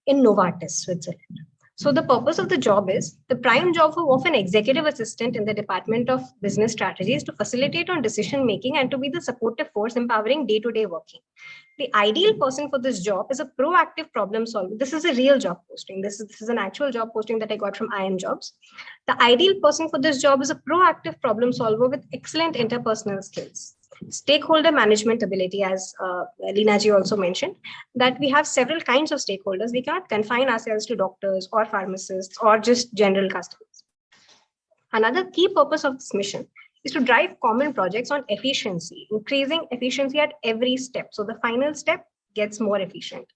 in Novartis, Switzerland. So the purpose of the job is, the prime job of an executive assistant in the Department of Business Strategy is to facilitate on decision making and to be the supportive force empowering day-to-day working. The ideal person for this job is a proactive problem solver. This is a real job posting. This is an actual job posting that I got from IM Jobs. The ideal person for this job is a proactive problem solver with excellent interpersonal skills. Stakeholder management ability, as Leena ji also mentioned, that we have several kinds of stakeholders. We cannot confine ourselves to doctors or pharmacists or just general customers. Another key purpose of this mission is to drive common projects on efficiency, increasing efficiency at every step. So the final step gets more efficient.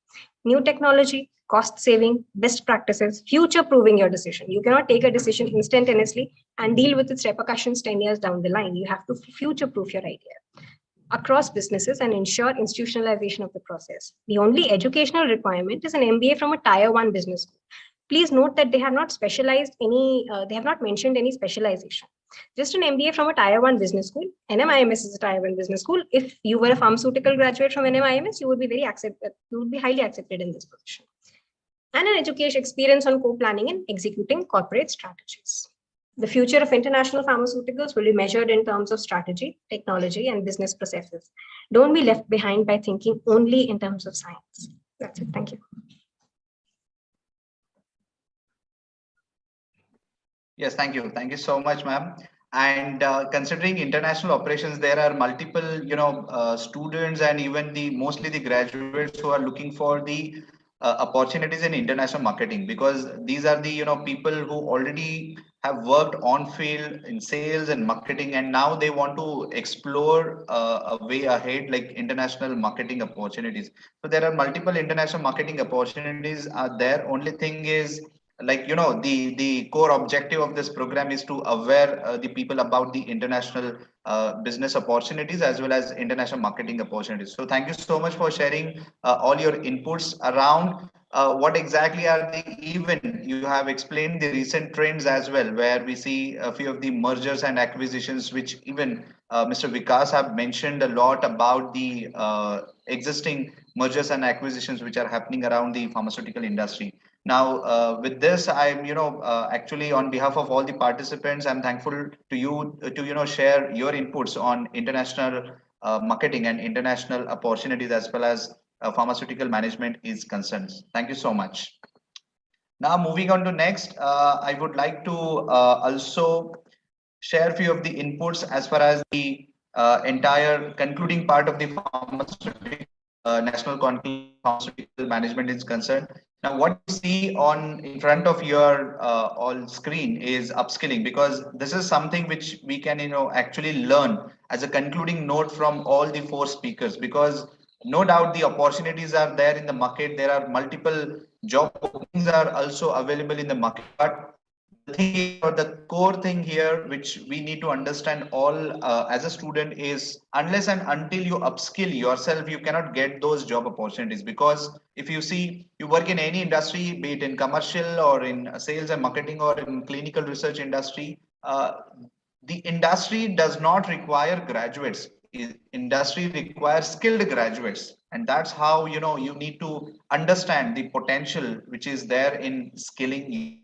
New technology, cost saving, best practices, future-proofing your decision. You cannot take a decision instantaneously and deal with its repercussions 10 years down the line. You have to future-proof your idea across businesses and ensure institutionalization of the process. The only educational requirement is an MBA from a tier 1 business school. Please note that they have not mentioned any specialization. Just an MBA from a tier 1 business school. NMIMS is a tier 1 business school. If you were a pharmaceutical graduate from NMIMS, you would be highly accepted in this position. And an education experience on co-planning and executing corporate strategies. The future of international pharmaceuticals will be measured in terms of strategy, technology, and business processes. Don't be left behind by thinking only in terms of science. That's it. Thank you. Yes, thank you. Thank you so much, ma'am. And considering international operations, there are multiple, students and even mostly the graduates who are looking for the opportunities in international marketing, because these are the people who already have worked on field in sales and marketing, and now they want to explore a way ahead, like international marketing opportunities. So there are multiple international marketing opportunities are there. Only thing is, the core objective of this program is to aware the people about the international business opportunities as well as international marketing opportunities. So thank you so much for sharing all your inputs around what exactly are even you have explained the recent trends as well, where we see a few of the mergers and acquisitions, which even Mr. Vikas have mentioned a lot about the existing mergers and acquisitions which are happening around the pharmaceutical industry. Now, with this, I'm, actually on behalf of all the participants, I'm thankful to you to, share your inputs on international marketing and international opportunities as well as pharmaceutical management is concerned. Thank you so much. Now, moving on to next, I would like to also share a few of the inputs as far as the entire concluding part of the pharmaceutical National Conclave Pharmaceutical Management is concerned. Now, what you see on in front of your all screen is upskilling, because this is something which we can, actually learn as a concluding note from all the four speakers. Because no doubt the opportunities are there in the market. There are multiple job openings are also available in the market, but the thing is, or the core thing here which we need to understand all as a student is, unless and until you upskill yourself, you cannot get those job opportunities. Because if you see, you work in any industry, be it in commercial or in sales and marketing or in clinical research industry, the industry does not require graduates. Industry requires skilled graduates, and that's how, you need to understand the potential which is there in skilling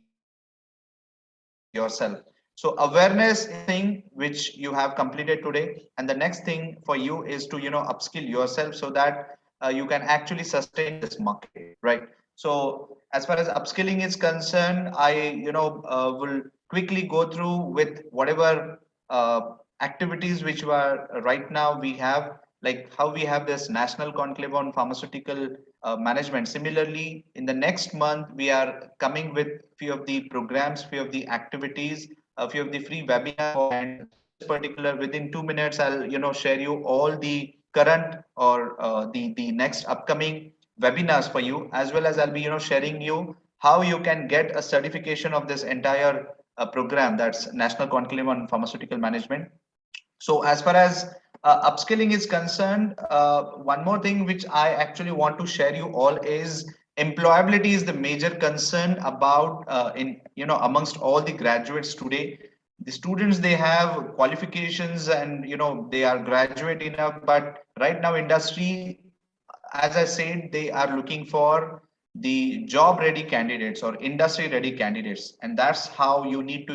yourself. So awareness is thing which you have completed today, and the next thing for you is to, upskill yourself so that you can actually sustain this market, right? So as far as upskilling is concerned, I, will quickly go through with whatever uh, activities which were right now we have, like how we have this national conclave on pharmaceutical management. Similarly, in the next month, we are coming with few of the programs, few of the activities, a few of the free webinars, and particular within 2 minutes, I'll, share you all the current or the next upcoming webinars for you, as well as I'll be, sharing you how you can get a certification of this entire program, that's National Conclave on Pharmaceutical Management. So as far as upskilling is concerned, one more thing which I actually want to share you all is employability is the major concern about in amongst all the graduates today. The students, they have qualifications and they are graduate enough, but right now industry, as I said, they are looking for the job ready candidates or industry ready candidates, and that's how you need to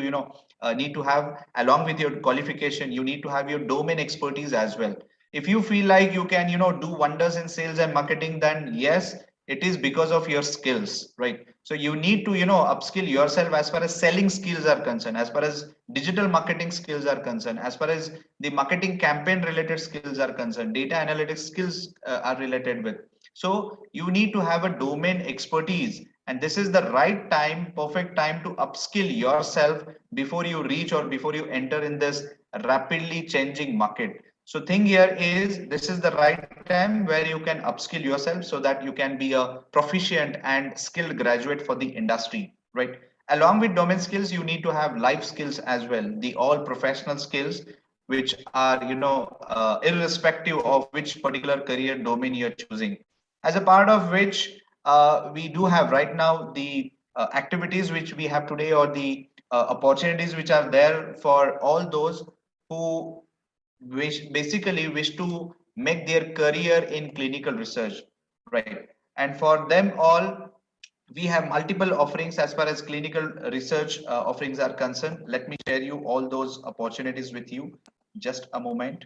need to have, along with your qualification, you need to have your domain expertise as well. If you feel like you can do wonders in sales and marketing, then yes, it is because of your skills, right? So you need to upskill yourself as far as selling skills are concerned, as far as digital marketing skills are concerned, as far as the marketing campaign related skills are concerned, data analytics skills are related with. So you need to have a domain expertise, and this is the right time, perfect time to upskill yourself before you reach or before you enter in this rapidly changing market. So thing here is, this is the right time where you can upskill yourself so that you can be a proficient and skilled graduate for the industry, right? Along with domain skills, you need to have life skills as well, the all professional skills, which are irrespective of which particular career domain you're choosing. As a part of which we do have right now the activities which we have today, or the opportunities which are there for all those who wish to make their career in clinical research, right? And for them all, we have multiple offerings as far as clinical research offerings are concerned. Let me share you all those opportunities with you. Just a moment.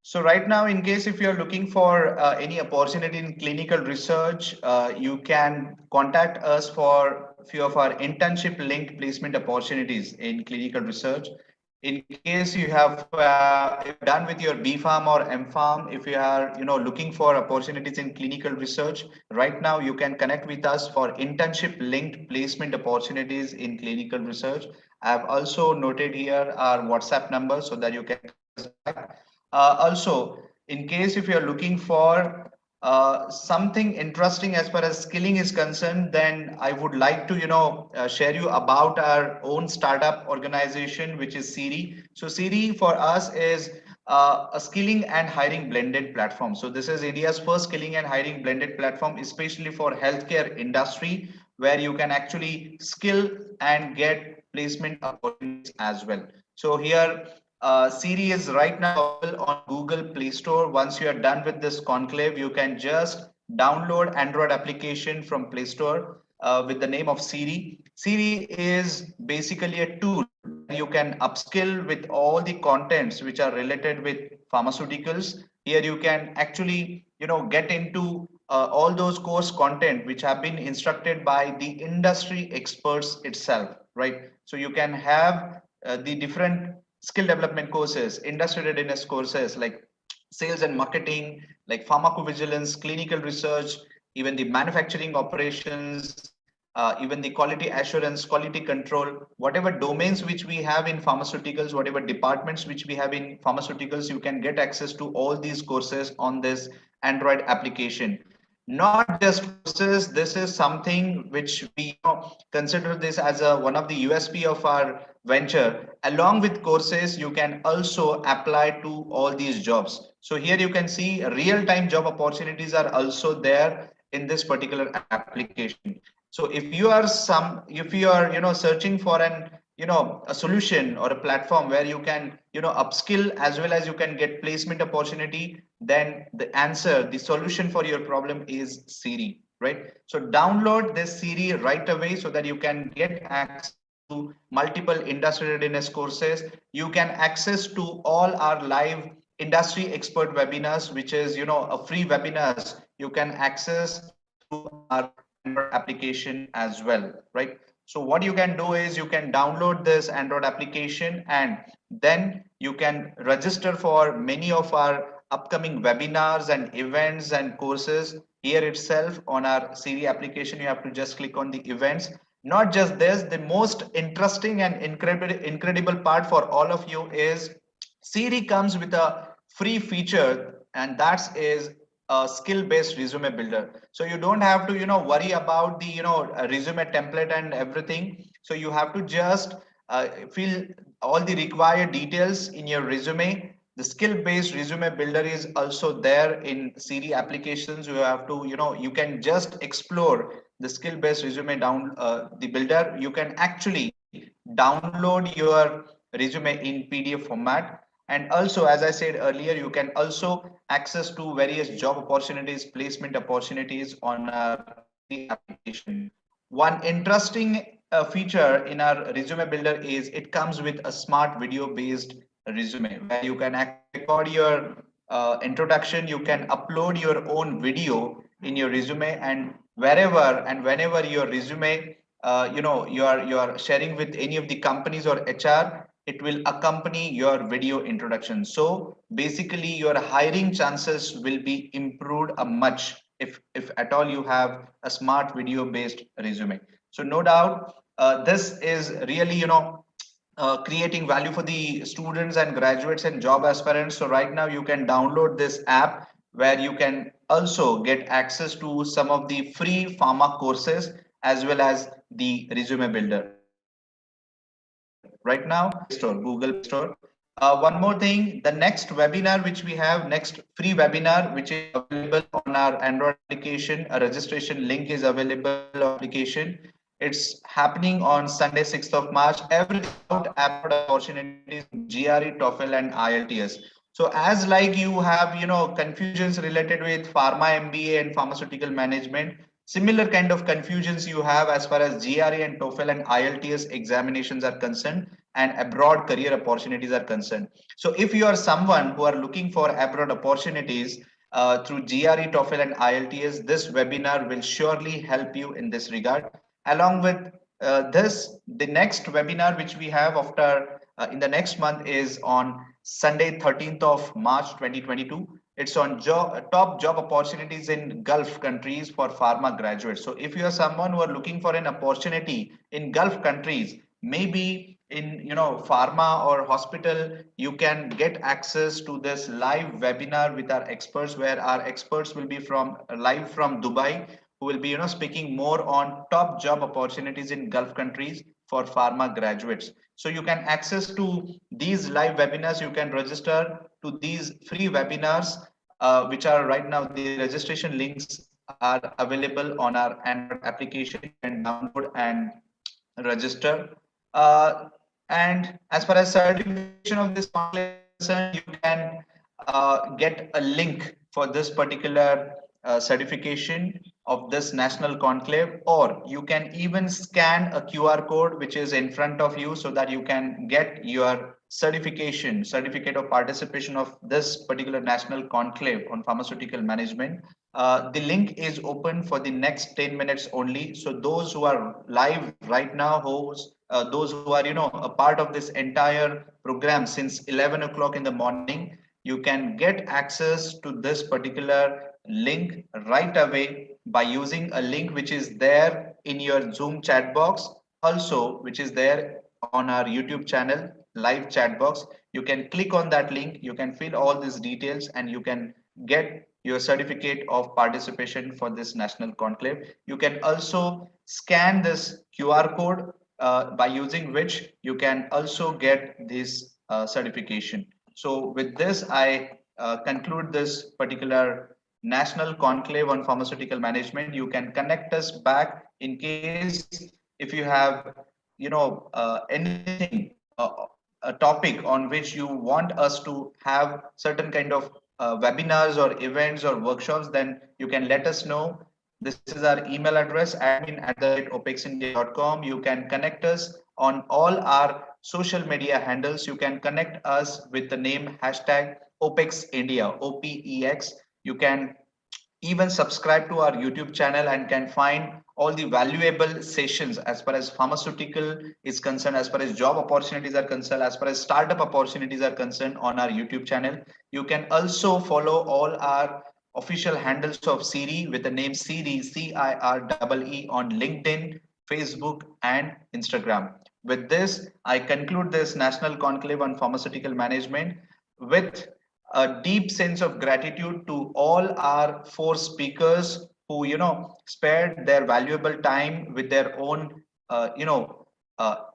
So right now, in case if you're looking for any opportunity in clinical research, you can contact us for few of our internship linked placement opportunities in clinical research. In case you have done with your B Farm or M Farm, if you are looking for opportunities in clinical research, right now you can connect with us for internship linked placement opportunities in clinical research. I've also noted here our WhatsApp number so that you can contact. Also, in case if you're looking for something interesting as far as skilling is concerned, then I would like to share you about our own startup organization, which is Siri. So Siri for us is a skilling and hiring blended platform. So this is India's first skilling and hiring blended platform, especially for healthcare industry, where you can actually skill and get placement opportunities as well. So here Siri is right now available on Google Play Store. Once you are done with this conclave, you can just download Android application from Play Store with the name of Siri. Siri is basically a tool. You can upskill with all the contents which are related with pharmaceuticals. Here you can actually, get into all those course content which have been instructed by the industry experts itself, right? So you can have the different skill development courses, industry readiness courses like sales and marketing, like pharmacovigilance, clinical research, even the manufacturing operations, even the quality assurance, quality control, whatever domains which we have in pharmaceuticals, whatever departments which we have in pharmaceuticals, you can get access to all these courses on this Android application. Not just courses, this is something which we consider this as one of the USP of our venture. Along with courses, you can also apply to all these jobs. So here you can see real-time job opportunities are also there in this particular application. So if you are searching for an a solution or a platform where you can upskill as well as you can get placement opportunity, then the solution for your problem is Siri, right? So download this Siri right away so that you can get access to multiple industry readiness courses. You can access to all our live industry expert webinars, which is a free webinars you can access through our Android application as well, right? So what you can do is you can download this Android application and then you can register for many of our upcoming webinars and events and courses here itself on our Siri application. You have to just click on the events. Not just this, the most interesting and incredible part for all of you is Siri comes with a free feature, and that is a skill-based resume builder. So you don't have to worry about the resume template and everything. So you have to just fill all the required details in your resume. The skill-based resume builder is also there in Siri applications. You have to you can just explore the skill-based resume down the builder. You can actually download your resume in PDF format. And also, as I said earlier, you can also access to various job opportunities, placement opportunities on our application. One interesting feature in our resume builder is it comes with a smart video based resume where you can record your introduction. You can upload your own video in your resume, and wherever and whenever your resume you are sharing with any of the companies or HR, it will accompany your video introduction. So basically your hiring chances will be improved a much if at all you have a smart video based resume. So no doubt this is really creating value for the students and graduates and job aspirants. So right now you can download this app where you can also get access to some of the free pharma courses as well as the resume builder. Right now, Google Store. One more thing, the next webinar which we have, next free webinar which is available on our Android application, a registration link is available on application. It's happening on Sunday, 6th of March. Everything about app opportunities, GRE, TOEFL, and IELTS. So as like you have, confusions related with Pharma MBA and pharmaceutical management, similar kind of confusions you have as far as GRE and TOEFL and IELTS examinations are concerned and abroad career opportunities are concerned. So if you are someone who are looking for abroad opportunities through GRE, TOEFL and IELTS, this webinar will surely help you in this regard. Along with this, the next webinar which we have after in the next month is on Sunday, 13th of March 2022. It's on top job opportunities in Gulf countries for pharma graduates. So if you are someone who are looking for an opportunity in Gulf countries, maybe in pharma or hospital, you can get access to this live webinar with our experts, where our experts will be from live from Dubai, who will be speaking more on top job opportunities in Gulf countries for pharma graduates. So you can access to these live webinars. You can register to these free webinars, which are right now, the registration links are available on our Android application. You can download and register. And as far as certification of this conclave is concerned, you can get a link for this particular certification of this national conclave, or you can even scan a QR code which is in front of you so that you can get your certificate of participation of this particular national conclave on pharmaceutical management. The link is open for the next 10 minutes only. So those who are live right now, those who are a part of this entire program since 11 o'clock in the morning, you can get access to this particular link right away by using a link which is there in your Zoom chat box, also which is there on our YouTube channel live chat box. You can click on that link, you can fill all these details, and you can get your certificate of participation for this national conclave. You can also scan this QR code by using which you can also get this certification. So with this, I conclude this particular national conclave on pharmaceutical management. You can connect us back in case if you have anything, a topic on which you want us to have certain kind of webinars or events or workshops, then you can let us know. This is our email address, admin@opexindia.com. You can connect us on all our social media handles. You can connect us with the name hashtag OPEXIndia, OPEX. You can even subscribe to our YouTube channel and can find all the valuable sessions as far as pharmaceutical is concerned, as far as job opportunities are concerned, as far as startup opportunities are concerned on our YouTube channel. You can also follow all our official handles of Siri with the name Siri, CIREE, on LinkedIn, Facebook, and Instagram. With this, I conclude this National Conclave on Pharmaceutical Management with a deep sense of gratitude to all our four speakers who spared their valuable time with their own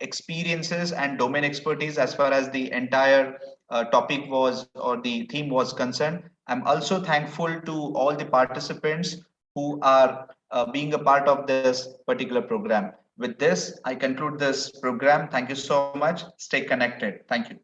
experiences and domain expertise as far as the entire topic was or the theme was concerned. I'm also thankful to all the participants who are being a part of this particular program. With this, I conclude this program. Thank you so much. Stay connected. Thank you.